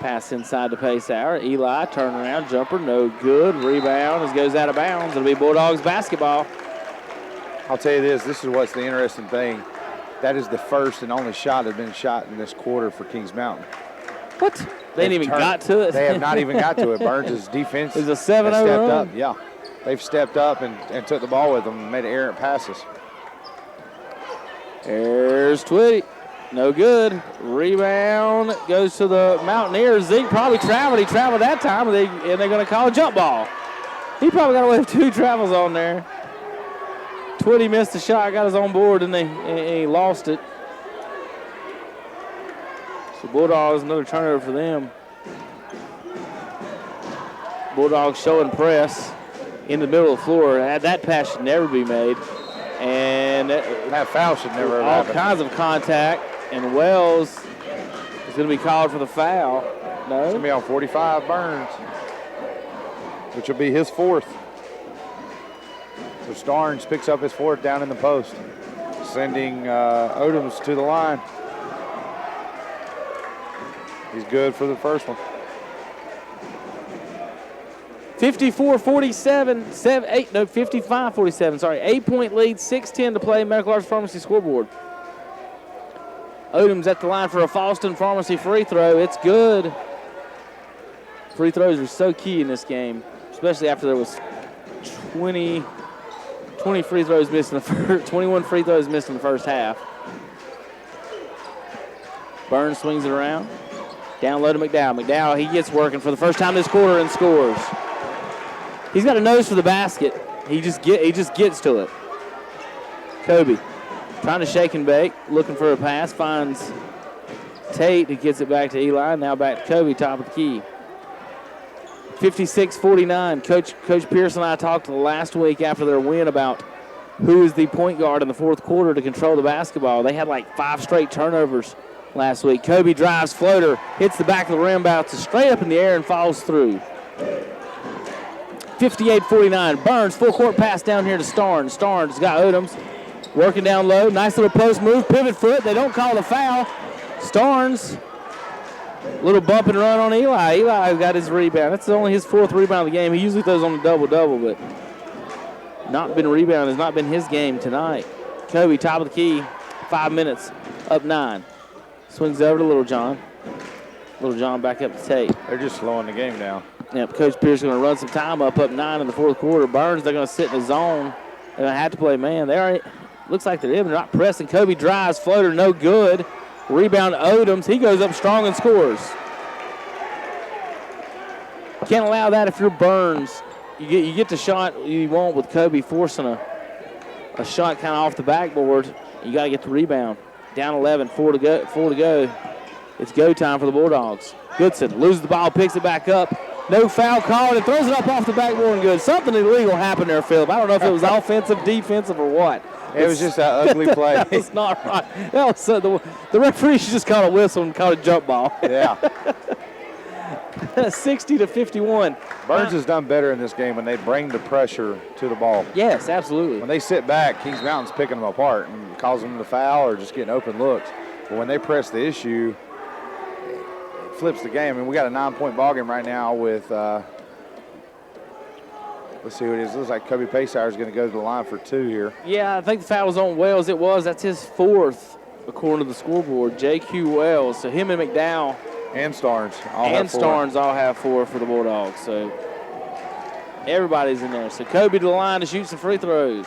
Pass inside to Paysauer. Eli, turnaround, jumper, no good. Rebound as goes out of bounds. It'll be Bulldogs basketball. I'll tell you this is what's the interesting thing. That is the first and only shot that has been shot in this quarter for Kings Mountain. What? They ain't even got to it? They have not even got to it. Burns' defense is a 7-0 stepped run. up. Yeah. They've stepped up and took the ball with them and made errant passes. There's Twitty. No good. Rebound goes to the Mountaineers. Zeke probably traveled. He traveled that time, and they're going to call a jump ball. He probably got away with 2 travels on there. Twitty missed the shot, got his own board, and he lost it. So Bulldogs, another turnover for them. Bulldogs showing press in the middle of the floor. That pass should never be made. And that foul should never have happened. All kinds of contact. And Wells is going to be called for the foul. No. It's going to be on 45, Burns, which will be his 4th. So Starnes picks up his 4th down in the post, sending Odoms to the line. He's good for the first one. 54-47, 55-47, sorry. 8-point lead, 6:10 to play, Medical Arts Pharmacy scoreboard. Odom's at the line for a Falston Pharmacy free throw. It's good. Free throws are so key in this game, especially after there was 20 free throws missed in the first, 21 free throws missed in the first half. Burns swings it around. Down low to McDowell. McDowell, he gets working for the first time this quarter and scores. He's got a nose for the basket. He just gets to it. Kobe trying to shake and bake, looking for a pass, finds Tate, who gets it back to Eli. Now back to Kobe, top of the key. 56-49. Coach Pierce and I talked last week after their win about who is the point guard in the fourth quarter to control the basketball. They had like 5 straight turnovers last week. Kobe drives, floater, hits the back of the rim, bounces straight up in the air and falls through. 58-49. Burns, full court pass down here to Starnes. Starnes got Odoms working down low. Nice little post move, pivot foot. They don't call the foul. Starnes, little bump and run on Eli. Eli got his rebound. That's only his 4th rebound of the game. He usually throws on the double-double, but not been rebound. Has not been his game tonight. Kobe, top of the key, 5 minutes, up 9. Swings over to Little John. Little John back up to Tate. They're just slowing the game down. Yep, Coach Pierce is going to run some time up 9 in the fourth quarter. Burns, they're going to sit in the zone. They're going to have to play man. Looks like they're in. They're not pressing. Kobe drives, floater, no good. Rebound Odoms. He goes up strong and scores. Can't allow that if you're Burns. You get the shot you want with Kobe forcing a shot kind of off the backboard. You got to get the rebound. Down 11, 4 to go. It's go time for the Bulldogs. Goodson loses the ball, picks it back up. No foul called and throws it up off the backboard and good. Something illegal happened there, Philip. I don't know if it was offensive, defensive, or what. It was just an ugly play. That was not right. That was the referee should just call a whistle and call a jump ball. Yeah. 60-51. Burns has done better in this game when they bring the pressure to the ball. Yes, absolutely. When they sit back, Kings Mountain's picking them apart and causing them to foul or just getting open looks. But when they press the issue, it flips the game. I mean, we got a 9-point ball game right now with, let's see who it is. It looks like Kobe Paysauer is going to go to the line for 2 here. Yeah, I think the foul was on Wells. It was. That's his 4th, according to the scoreboard. J.Q. Wells. So him and McDowell. And Starnes. All have 4 for the Bulldogs. So everybody's in there. So Kobe to the line to shoot some free throws.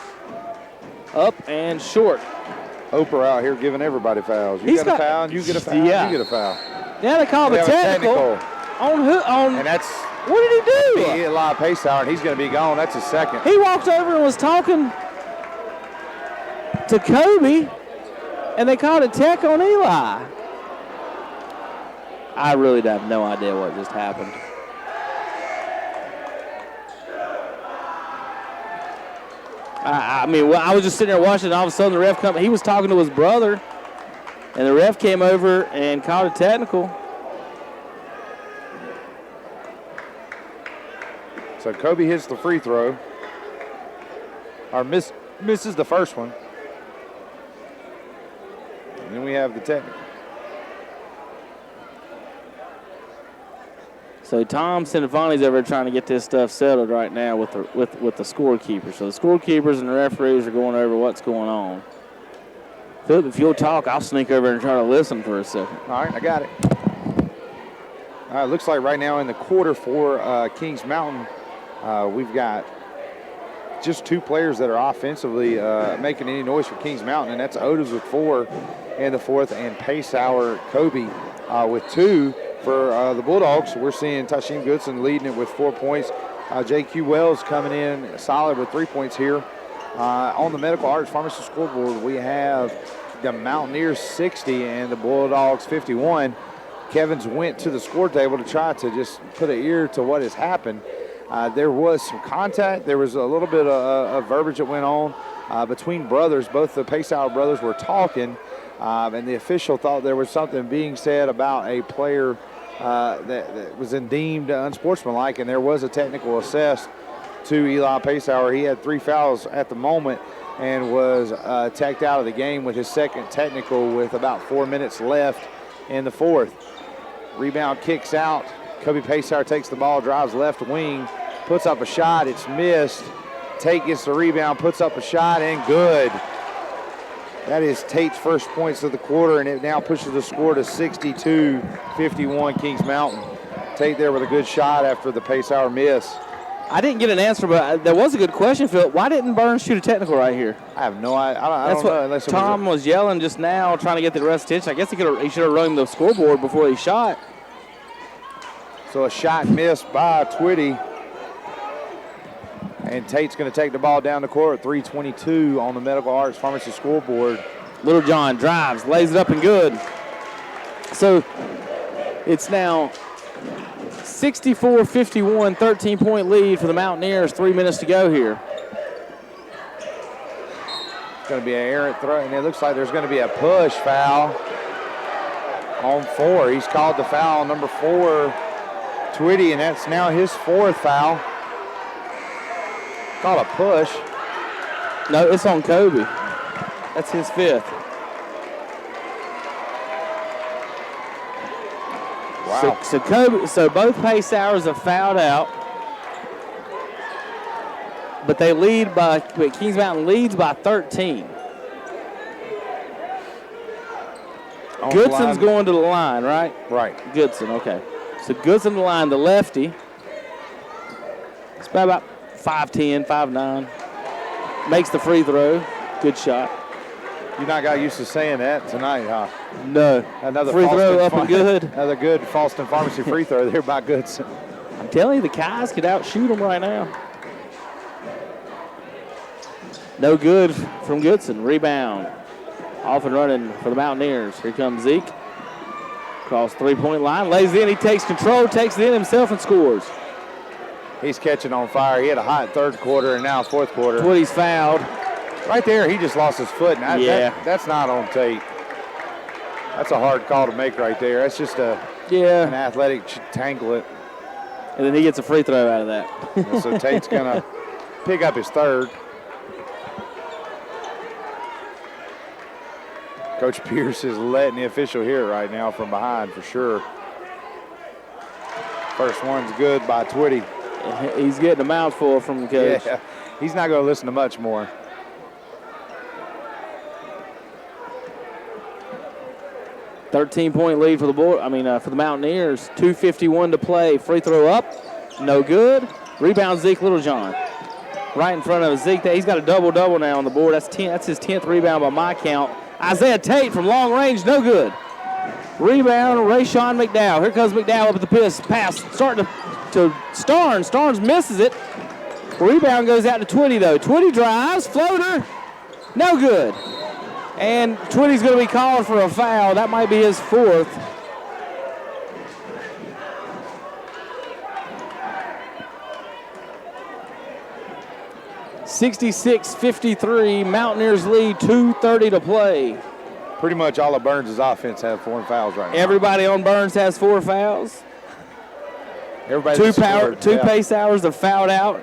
Up and short. Oprah out here giving everybody fouls. You got a foul, and you get a foul, yeah. you get a foul. Now they call the technical. On who? And that's. What did he do? He hit Eli Paysauer, and he's going to be gone. That's his 2nd. He walked over and was talking to Kobe, and they called a tech on Eli. I really have no idea what just happened. I mean, I was just sitting there watching, and all of a sudden the ref come. He was talking to his brother, and the ref came over and called a technical. So Kobe hits the free throw, or misses the first one. And then we have the technical. So Tom Sinifani's over trying to get this stuff settled right now with the scorekeeper. So the scorekeepers and the referees are going over what's going on. Philip, if you'll talk, I'll sneak over and try to listen for a second. All right, I got it. All right, looks like right now in the quarter for Kings Mountain, we've got just 2 players that are offensively making any noise for Kings Mountain, and that's Otis with 4 in the fourth, and Pacehour Kobe with 2. For the Bulldogs, we're seeing Tashim Goodson leading it with 4 points. J.Q. Wells coming in solid with 3 points here. On the Medical Arts Pharmacy scoreboard, we have the Mountaineers 60 and the Bulldogs 51. Kevins went to the score table to try to just put an ear to what has happened. There was some contact. There was a little bit of verbiage that went on between brothers. Both the Pacehour brothers were talking, and the official thought there was something being said about a player that was deemed unsportsmanlike, and there was a technical assessed to Eli Pacehour. He had 3 fouls at the moment and was tacked out of the game with his second technical with about 4 minutes left in the fourth. Rebound kicks out. Kobe Pacehour takes the ball, drives left wing, puts up a shot. It's missed. Tate gets the rebound, puts up a shot, and good. That is Tate's first points of the quarter, and it now pushes the score to 62-51 Kings Mountain. Tate there with a good shot after the Pacehour miss. I didn't get an answer, but there was a good question, Phil. Why didn't Burns shoot a technical right here? I have no idea. I don't know. That's what Tom was yelling just now, trying to get the rest attention. I guess he should have rung the scoreboard before he shot. So a shot missed by Twitty. And Tate's going to take the ball down the court. 3:22 on the Medical Arts Pharmacy scoreboard. Little John drives, lays it up and good. So it's now 64-51, 13-point lead for the Mountaineers. 3 minutes to go here. It's going to be an errant throw, and it looks like there's going to be a push foul on 4. He's called the foul on number 4, Twitty, and that's now his 4th foul. Called a push. No, it's on Kobe. That's his 5th. Wow. So both Pacehours have fouled out, but Kings Mountain leads by 13. Goodson's going to the line, right? Right. Goodson, okay. So Goodson to the line, the lefty. It's about 5'10", 5'9". Makes the free throw. Good shot. You not got used to saying that tonight, huh? No. Another free throw up and good. Another good Falston Pharmacy free throw there by Goodson. I'm telling you, the guys could outshoot them right now. No good from Goodson. Rebound. Off and running for the Mountaineers. Here comes Zeke. Across 3-point line. Lays in. He takes control, takes it in himself, and scores. He's catching on fire. He had a hot third quarter and now fourth quarter. Twitty's fouled. Right there, he just lost his foot. Now, yeah. That's not on tape. That's a hard call to make right there. That's just an athletic tangle it. And then he gets a free throw out of that. So Tate's going to pick up his 3rd. Coach Pierce is letting the official hear it right now from behind for sure. First one's good by Twitty. He's getting a mouthful from the coach. Yeah, he's not going to listen to much more. $13-point lead for the Mountaineers. 2:51 to play. Free throw up, no good. Rebound Zeke Littlejohn, right in front of Zeke. He's got a double-double now on the board. That's his 10th rebound by my count. Isaiah Tate from long range, no good. Rebound, Rayshawn McDowell. Here comes McDowell up at the pass, starting to Starnes. Starnes misses it. Rebound goes out to Twitty, though. Twitty drives, floater, no good. And Twitty's going to be called for a foul. That might be his 4th. 66-53, Mountaineers lead, 2:30 to play. Pretty much all of Burns' offense have 4 fouls right now. Everybody on Burns has 4 fouls. Everybody two pace hours are fouled out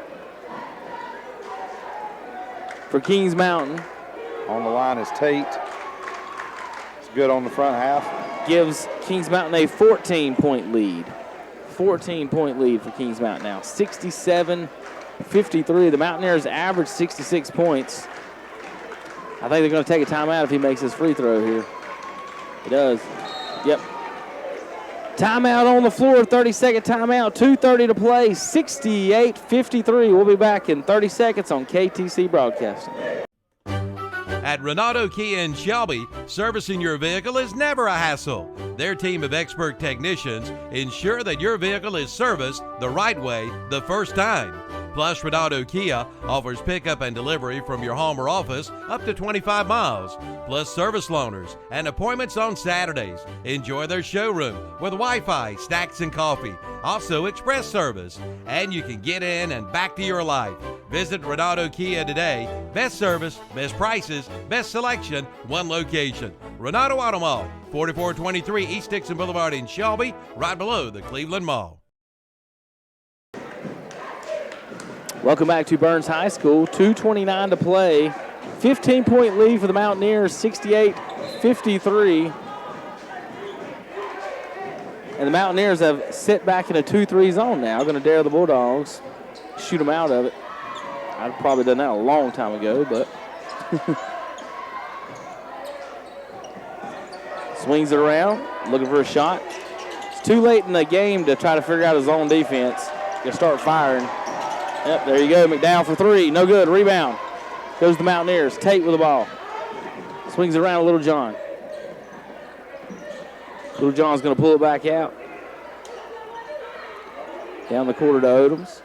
for Kings Mountain. On the line is Tate. It's good on the front half. Gives Kings Mountain a 14-point lead. 14-point lead for Kings Mountain now. 67-53. The Mountaineers average 66 points. I think they're going to take a timeout if he makes his free throw here. He does. Yep. Timeout on the floor, 30-second timeout, 2:30 to play, 68-53. We'll be back in 30 seconds on KTC Broadcasting. At Renato Kia in Shelby, servicing your vehicle is never a hassle. Their team of expert technicians ensure that your vehicle is serviced the right way the first time. Plus, Renato Kia offers pickup and delivery from your home or office up to 25 miles, plus service loaners and appointments on Saturdays. Enjoy their showroom with Wi-Fi, snacks, and coffee. Also, express service. And you can get in and back to your life. Visit Renato Kia today. Best service, best prices, best selection, one location. Renato Auto Mall, 4423 East Dixon Boulevard in Shelby, right below the Cleveland Mall. Welcome back to Burns High School. 2:29 to play. 15-point lead for the Mountaineers, 68-53. And the Mountaineers have sit back in a 2-3 zone now. Going to dare the Bulldogs, shoot them out of it. I'd probably done that a long time ago, but swings it around, looking for a shot. It's too late in the game to try to figure out his own defense. Going to start firing. Yep, there you go. McDowell for 3. No good. Rebound. Goes the Mountaineers. Tate with the ball. Swings it around to Little John. Little John's going to pull it back out. Down the quarter to Odoms.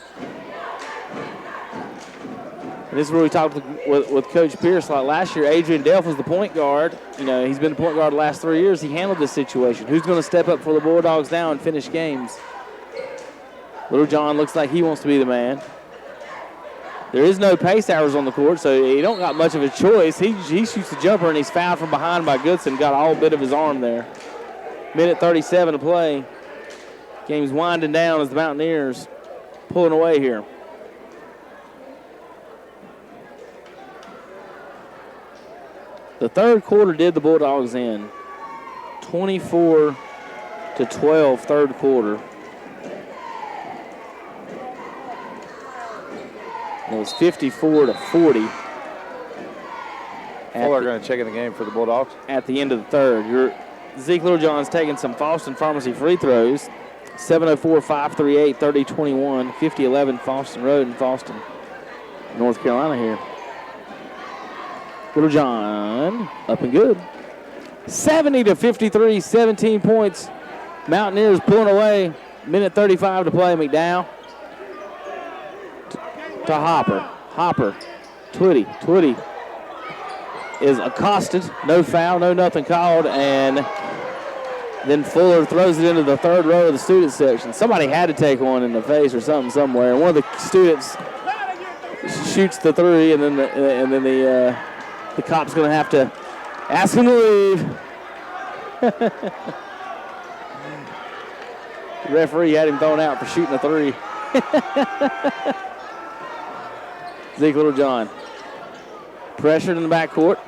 And this is where we talked with Coach Pierce like last year. Adrian Delph was the point guard. You know, he's been the point guard the last 3 years. He handled this situation. Who's going to step up for the Bulldogs now and finish games? Little John looks like he wants to be the man. There is no pace hours on the court, so he don't got much of a choice. He shoots the jumper, and he's fouled from behind by Goodson. Got all bit of his arm there. Minute 37 to play. Game's winding down as the Mountaineers pulling away here. The third quarter did the Bulldogs in. 24-12 third quarter. It was 54-40. Fuller going to check in the game for the Bulldogs. At the end of the third. Zeke Littlejohn's taking some Foston Pharmacy free throws. 7:04.538, 30-21, 50-11 Foston Road in Foston, North Carolina here. Littlejohn up and good. 70-53, 17 points. Mountaineers pulling away. Minute 35 to play. McDowell to Hopper. Hopper. Twitty is accosted. No foul, no nothing called. And then Fuller throws it into the third row of the student section. Somebody had to take one in the face or something somewhere. And one of the students shoots the three, and then the cop's going to have to ask him to leave. The referee had him thrown out for shooting a three. Zeke Littlejohn. Pressured in the backcourt.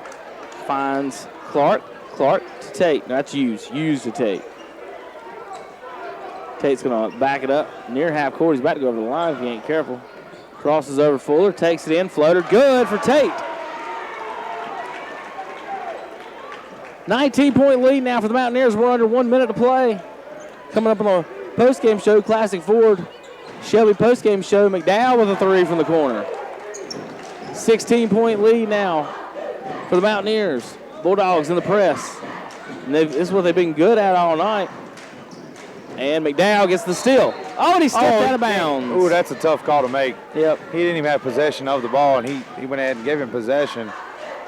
Finds Clark. Clark to Tate. That's Hughes. Hughes to Tate. Tate's going to back it up near half court. He's about to go over the line if he ain't careful. Crosses over Fuller. Takes it in. Floater. Good for Tate. 19-point lead now for the Mountaineers. We're under 1 minute to play. Coming up on the postgame show, Classic Ford Shelby postgame show. McDowell with a three from the corner. 16-point lead now for the Mountaineers. Bulldogs in the press. And this is what they've been good at all night. And McDowell gets the steal. Oh, and he stepped out of bounds. Ooh, that's a tough call to make. Yep. He didn't even have possession of the ball, and he went ahead and gave him possession.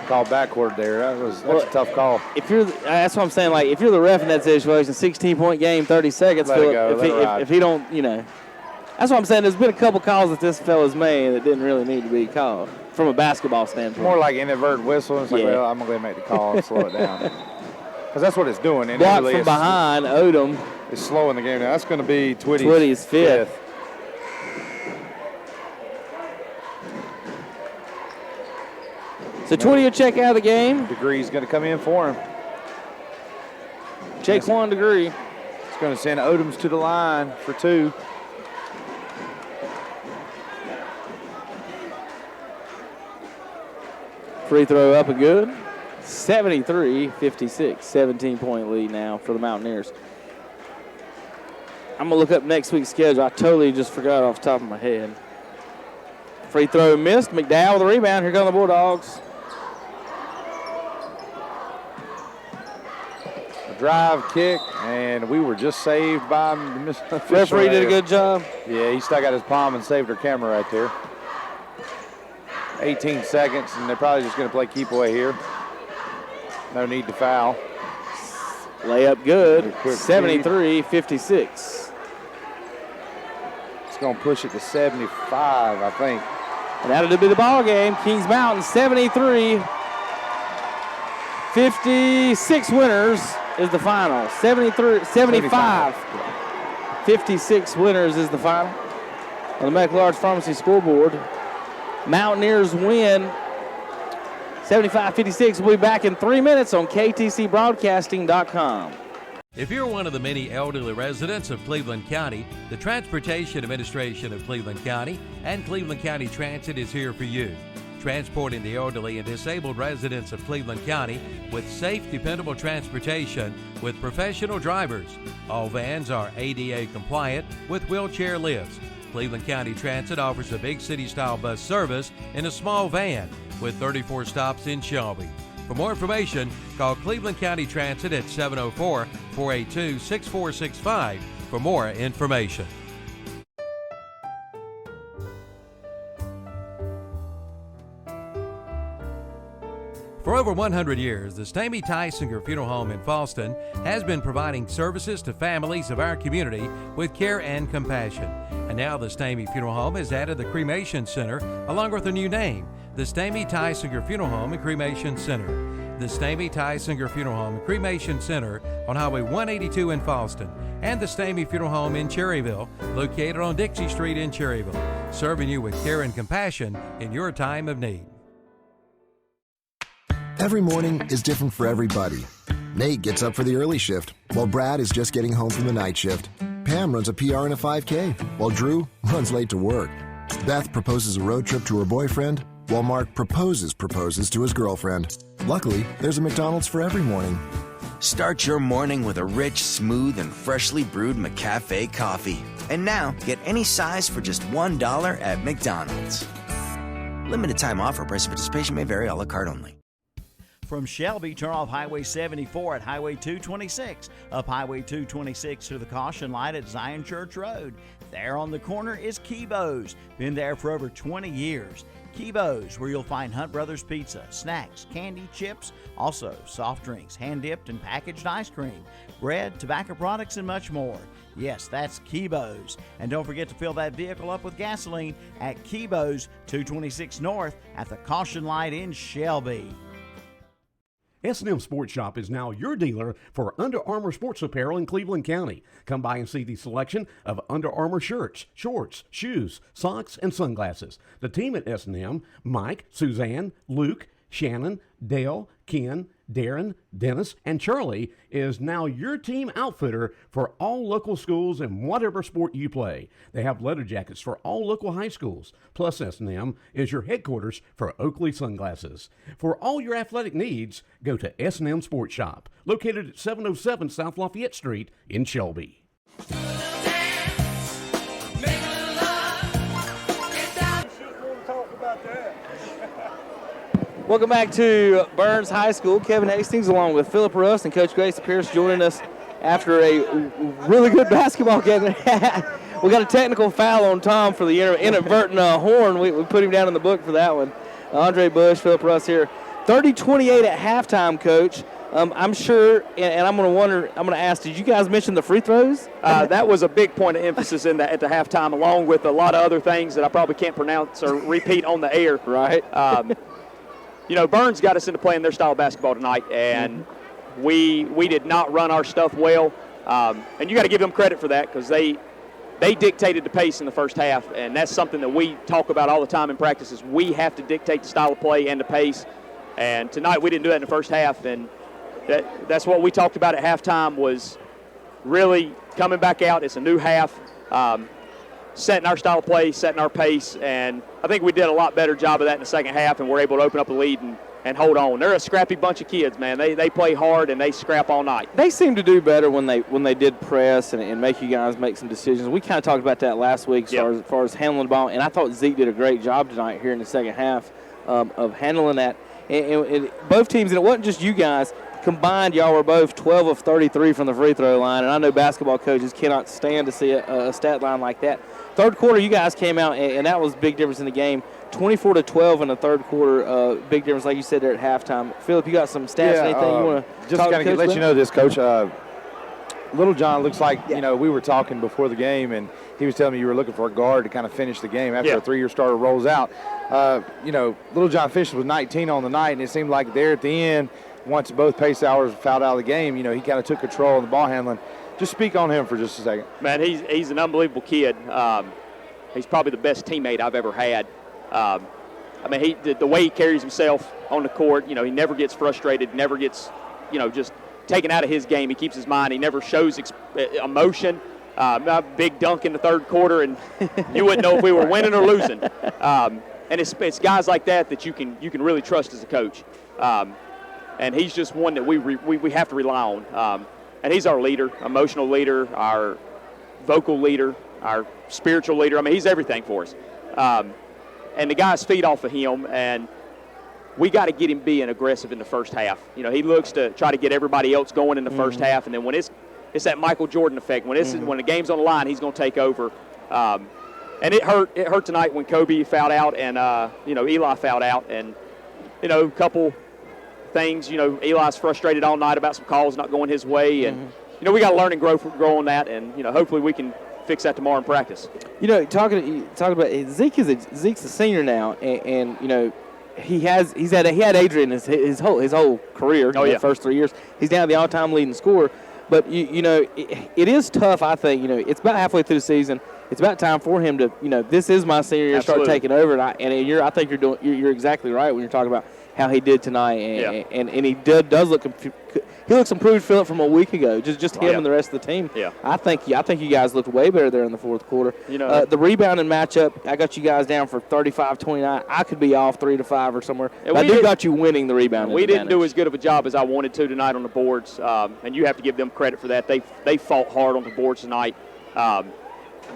Called backward there. That's a tough call. That's what I'm saying. Like, if you're the ref in that situation, 16-point game, 30 seconds. Let it go. If he don't, That's what I'm saying. There's been a couple calls that this fella's made that didn't really need to be called from a basketball standpoint. More like inadvertent whistle. It's like, Yeah. well, I'm going to make the call and slow it down. Because that's what it's doing. And Blocked it really from behind, Odom. It's slowing the game down. That's going to be Twitty's fifth. So Twitty will check out of the game. Degree's going to come in for him. Jaquan Degree. It's going to send Odoms to the line for 2. Free throw up and good. 73-56. 17-point lead now for the Mountaineers. I'm going to look up next week's schedule. I totally just forgot off the top of my head. Free throw missed. McDowell with the rebound. Here come the Bulldogs. A drive kick, and we were just saved by the Referee did a good job. Yeah, he stuck out his palm and saved her camera right there. 18 seconds, and they're probably just going to play keep away here. No need to foul. Layup good. 73-56. It's going to push it to 75, I think. And that'll be the ball game. Kings Mountain 73. 56 winners is the final. 75. 56 winners is the final. On the McLarge Pharmacy scoreboard, Mountaineers win 75-56. We'll be back in 3 minutes on KTCBroadcasting.com. If you're one of the many elderly residents of Cleveland County, the Transportation Administration of Cleveland County and Cleveland County Transit is here for you. Transporting the elderly and disabled residents of Cleveland County with safe, dependable transportation with professional drivers. All vans are ADA compliant with wheelchair lifts. Cleveland County Transit offers a big city-style bus service in a small van with 34 stops in Shelby. For more information, call Cleveland County Transit at 704-482-6465 for more information. For over 100 years, the Stamey Tysinger Funeral Home in Falston has been providing services to families of our community with care and compassion. And now the Stamey Funeral Home has added the Cremation Center along with a new name, the Stamey Tysinger Funeral Home and Cremation Center. The Stamey Tysinger Funeral Home and Cremation Center on Highway 182 in Falston, and the Stamey Funeral Home in Cherryville, located on Dixie Street in Cherryville, serving you with care and compassion in your time of need. Every morning is different for everybody. Nate gets up for the early shift, while Brad is just getting home from the night shift. Pam runs a PR and a 5K, while Drew runs late to work. Beth proposes a road trip to her boyfriend, while Mark proposes to his girlfriend. Luckily, there's a McDonald's for every morning. Start your morning with a rich, smooth, and freshly brewed McCafe coffee. And now, get any size for just $1 at McDonald's. Limited time offer. Price of participation may vary. A la carte only. From Shelby, turn off Highway 74 at Highway 226. Up Highway 226 to the caution light at Zion Church Road. There on the corner is Kibo's. Been there for over 20 years. Kibo's, where you'll find Hunt Brothers Pizza, snacks, candy, chips, also soft drinks, hand-dipped and packaged ice cream, bread, tobacco products, and much more. Yes, that's Kibo's. And don't forget to fill that vehicle up with gasoline at Kibo's 226 North at the caution light in Shelby. S&M Sports Shop is now your dealer for Under Armour sports apparel in Cleveland County. Come by and see the selection of Under Armour shirts, shorts, shoes, socks, and sunglasses. The team at S&M, Mike, Suzanne, Luke, Shannon, Dale, Ken, Darren, Dennis, and Charlie, is now your team outfitter for all local schools in whatever sport you play. They have leather jackets for all local high schools. Plus, S&M is your headquarters for Oakley sunglasses. For all your athletic needs, go to S&M Sports Shop, located at 707 South Lafayette Street in Shelby. Welcome back to Burns High School. Kevin Hastings along with Philip Russ and Coach Grace Pierce joining us after a really good basketball game. We got a technical foul on Tom for the inadvertent horn. We put him down in the book for that one. Andre Bush, Philip Russ here. 30-28 at halftime, Coach. I'm sure, and I'm going to ask, did you guys mention the free throws? That was a big point of emphasis at the halftime, along with a lot of other things that I probably can't pronounce or repeat on the air. Right. Burns got us into playing their style of basketball tonight, and we did not run our stuff well. And you got to give them credit for that, because they dictated the pace in the first half, and that's something that we talk about all the time in practice, is we have to dictate the style of play and the pace. And tonight we didn't do that in the first half, and that's what we talked about at halftime, was really coming back out. It's a new half, setting our style of play, setting our pace, and I think we did a lot better job of that in the second half, and we're able to open up a lead and hold on. They're a scrappy bunch of kids, man. They play hard, and they scrap all night. They seem to do better when they did press and make you guys make some decisions. We kind of talked about that last week as far as handling the ball, and I thought Zeke did a great job tonight here in the second half of handling that. And both teams, and it wasn't just you guys, combined, y'all were both 12 of 33 from the free throw line, and I know basketball coaches cannot stand to see a stat line like that. Third quarter, you guys came out, and that was a big difference in the game. 24-12 in the third quarter, big difference, like you said there at halftime. Philip, you got some stats, anything you want to just kind of let you know this, Coach. Little John looks like, we were talking before the game, and he was telling me you were looking for a guard to kind of finish the game after a three-year starter rolls out. Little John finished with 19 on the night, and it seemed like there at the end, once both pace hours fouled out of the game, he kind of took control of the ball handling. Just speak on him for just a second. Man, he's an unbelievable kid. He's probably the best teammate I've ever had. The way he carries himself on the court, he never gets frustrated, never gets, just taken out of his game. He keeps his mind. He never shows emotion. A big dunk in the third quarter, and you wouldn't know if we were winning or losing. And it's guys like that you can really trust as a coach. And he's just one that we have to rely on. And he's our leader, emotional leader, our vocal leader, our spiritual leader. He's everything for us. And the guys feed off of him, and we got to get him being aggressive in the first half. He looks to try to get everybody else going in the first half, and then when it's that Michael Jordan effect. When when the game's on the line, he's going to take over. And it hurt tonight when Kobe fouled out and Eli fouled out, and a couple things. Eli's frustrated all night about some calls not going his way, and we got to learn and grow on that, and hopefully we can fix that tomorrow in practice. Talking about Zeke's a senior now, and he had Adrian his whole career. The first 3 years. He's now the all-time leading scorer. But it is tough. I think it's about halfway through the season. It's about time for him to this is my senior year, start taking over. I think you're exactly right when you're talking about how he did tonight, and he does look. He looks improved, Philip, from a week ago. Just him and the rest of the team. Yeah. I think you guys looked way better there in the fourth quarter. The rebounding matchup, I got you guys down for 35-29. I could be off 3-5 or somewhere. I got you winning the rebounding. We didn't do as good of a job as I wanted to tonight on the boards, and you have to give them credit for that. They fought hard on the boards tonight.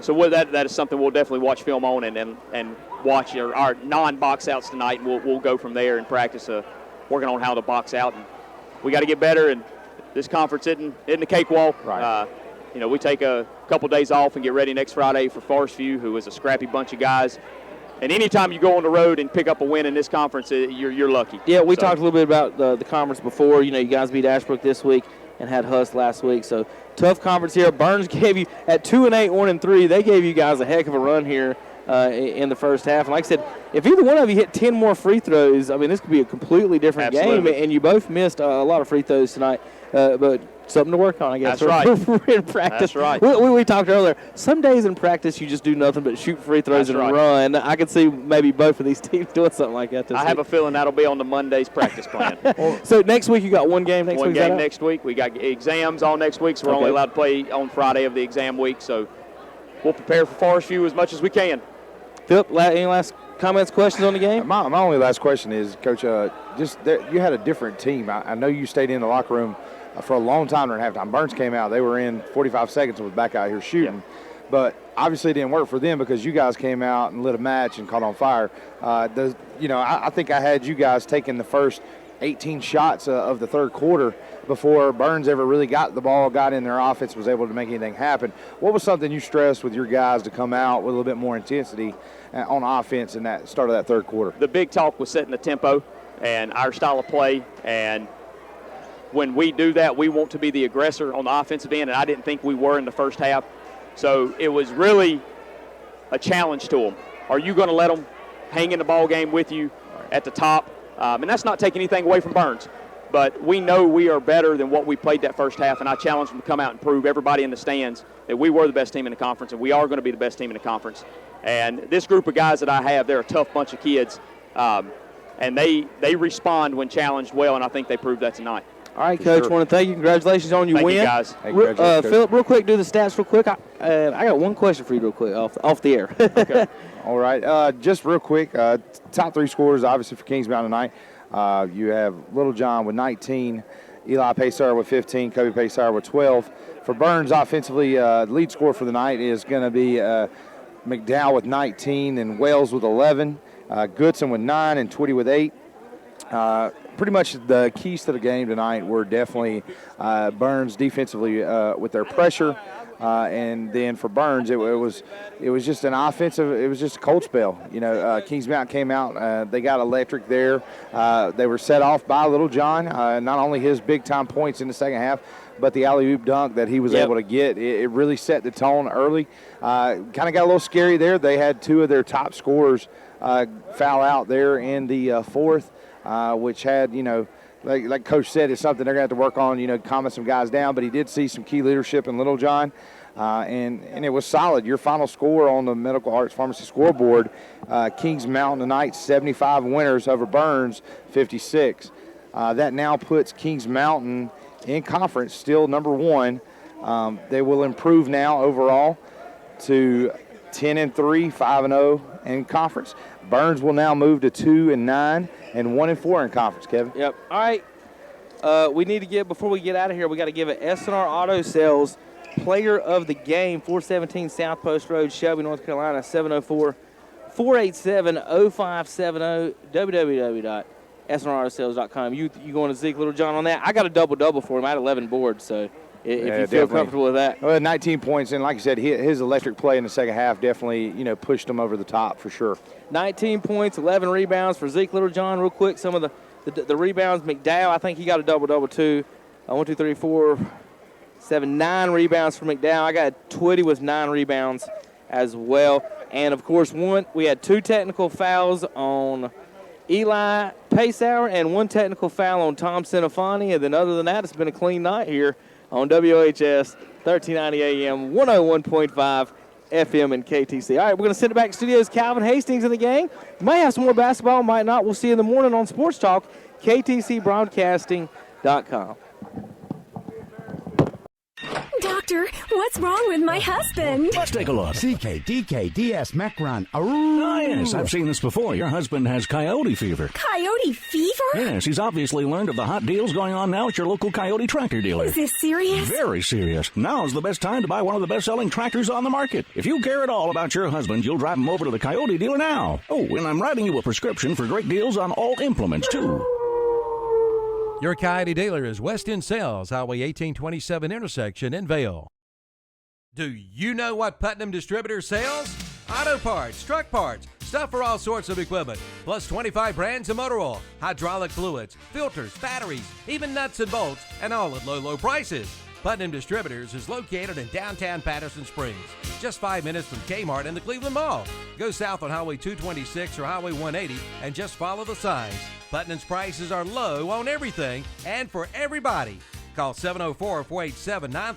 So that is something we'll definitely watch film on and watch our non-box outs tonight, and we'll go from there and practice working on how to box out. And we got to get better, and this conference isn't a cakewalk. Right. We take a couple days off and get ready next Friday for Forest View, who is a scrappy bunch of guys. And anytime you go on the road and pick up a win in this conference, you're lucky. Yeah, we talked a little bit about the conference before. You guys beat Ashbrook this week and had Huss last week. So tough conference here. Burns gave you at 2-8, 1-3. They gave you guys a heck of a run here in the first half. And like I said, if either one of you hit 10 more free throws, this could be a completely different game. And you both missed a lot of free throws tonight. But something to work on, I guess. That's right. In practice. That's right. We talked earlier. Some days in practice you just do nothing but shoot free throws and run. I could see maybe both of these teams doing something like that this week. I have a feeling that'll be on the Monday's practice plan. So next week you got one game next week? One game next week. We got exams all next week, so we're only allowed to play on Friday of the exam week. So we'll prepare for Forest View as much as we can. Philip, any last comments, questions on the game? My only last question is, Coach, you had a different team. I know you stayed in the locker room for a long time during halftime. Burns came out. They were in 45 seconds and was back out here shooting. Yeah. But obviously it didn't work for them because you guys came out and lit a match and caught on fire. I think I had you guys taking the first 18 shots of the third quarter before Burns ever really got the ball, got in their offense, was able to make anything happen. What was something you stressed with your guys to come out with a little bit more intensity on offense in that start of that third quarter? The big talk was setting the tempo and our style of play, and when we do that, we want to be the aggressor on the offensive end, and I didn't think we were in the first half. So it was really a challenge to them. Are you going to let them hang in the ball game with you at the top? And that's not taking anything away from Burns. But we know we are better than what we played that first half, and I challenge them to come out and prove everybody in the stands that we were the best team in the conference, and we are going to be the best team in the conference. And this group of guys that I have, they're a tough bunch of kids, and they respond when challenged well, and I think they proved that tonight. All right, Coach, I want to thank you. Congratulations on your win. Thank you, guys. Hey, Philip, real quick, do the stats real quick. I got one question for you real quick off the air. Okay. All right. Just real quick, top 3 scorers, obviously, for Kings Mountain tonight. You have Little John with 19, Eli Paysar with 15, Kobe Paysar with 12. For Burns, offensively, the lead scorer for the night is going to be McDowell with 19 and Wells with 11, Goodson with 9 and Twitty with 8. Pretty much the keys to the game tonight were definitely Burns defensively with their pressure, and then for Burns it was just an offensive. It was just a cold spell. You know, Kings Mountain came out. They got electric there. They were set off by Little John. Not only his big time points in the second half, but the alley-oop dunk that he was able to get. It really set the tone early. Kind of got a little scary there. They had 2 of their top scorers foul out there in the fourth. Which had, you know, like Coach said, it's something they're going to have to work on, you know, calming some guys down. But he did see some key leadership in Little John, and it was solid. Your final score on the Medical Arts Pharmacy scoreboard, Kings Mountain tonight, 75 winners over Burns, 56. That now puts Kings Mountain in conference, still number 1. They will improve now overall to 10-3, 5-0 in conference. Burns will now move to 2-9 and 1-4 in conference, Kevin. Yep. All right. We need to get, before we get out of here, we got to give it SNR Auto Sales Player of the Game, 417 South Post Road, Shelby, North Carolina, 704-487-0570, www.snrautosales.com. You going to Zeke Littlejohn on that? I got a double-double for him. I had 11 boards, so if you feel comfortable with that. Well, 19 points, and like I said, his electric play in the second half definitely, you know, pushed him over the top for sure. 19 points, 11 rebounds for Zeke Littlejohn. Real quick, some of the rebounds. McDowell, I think he got a double-double too. 1, 2, 3, 4, 7, 9 rebounds for McDowell. I got Twitty with 9 rebounds as well. And, of course, we had 2 technical fouls on Eli Paysauer and 1 technical foul on Tom Sinafani. And then other than that, it's been a clean night here on WHS 1390 AM, 101.5 FM and KTC. All right, we're going to send it back to studios. Calvin Hastings and the gang. Might have some more basketball, might not. We'll see you in the morning on Sports Talk, KTCBroadcasting.com. Doctor, what's wrong with my husband? Let's take a look. CK, DK, DS, Macron. Ah, yes, I've seen this before. Your husband has coyote fever. Coyote fever? Yes, he's obviously learned of the hot deals going on now at your local Coyote tractor dealer. Is this serious? Very serious. Now's the best time to buy one of the best-selling tractors on the market. If you care at all about your husband, you'll drive him over to the Coyote dealer now. Oh, and I'm writing you a prescription for great deals on all implements, too. Your Coyote dealer is West End Sales, Highway 1827 intersection in Vail. Do you know what Putnam Distributor sells? Auto parts, truck parts, stuff for all sorts of equipment, plus 25 brands of motor oil, hydraulic fluids, filters, batteries, even nuts and bolts, and all at low, low prices. Putnam Distributors is located in downtown Patterson Springs, just 5 minutes from Kmart and the Cleveland Mall. Go south on Highway 226 or Highway 180 and just follow the signs. Putnam's prices are low on everything and for everybody. Call 704-487-9300.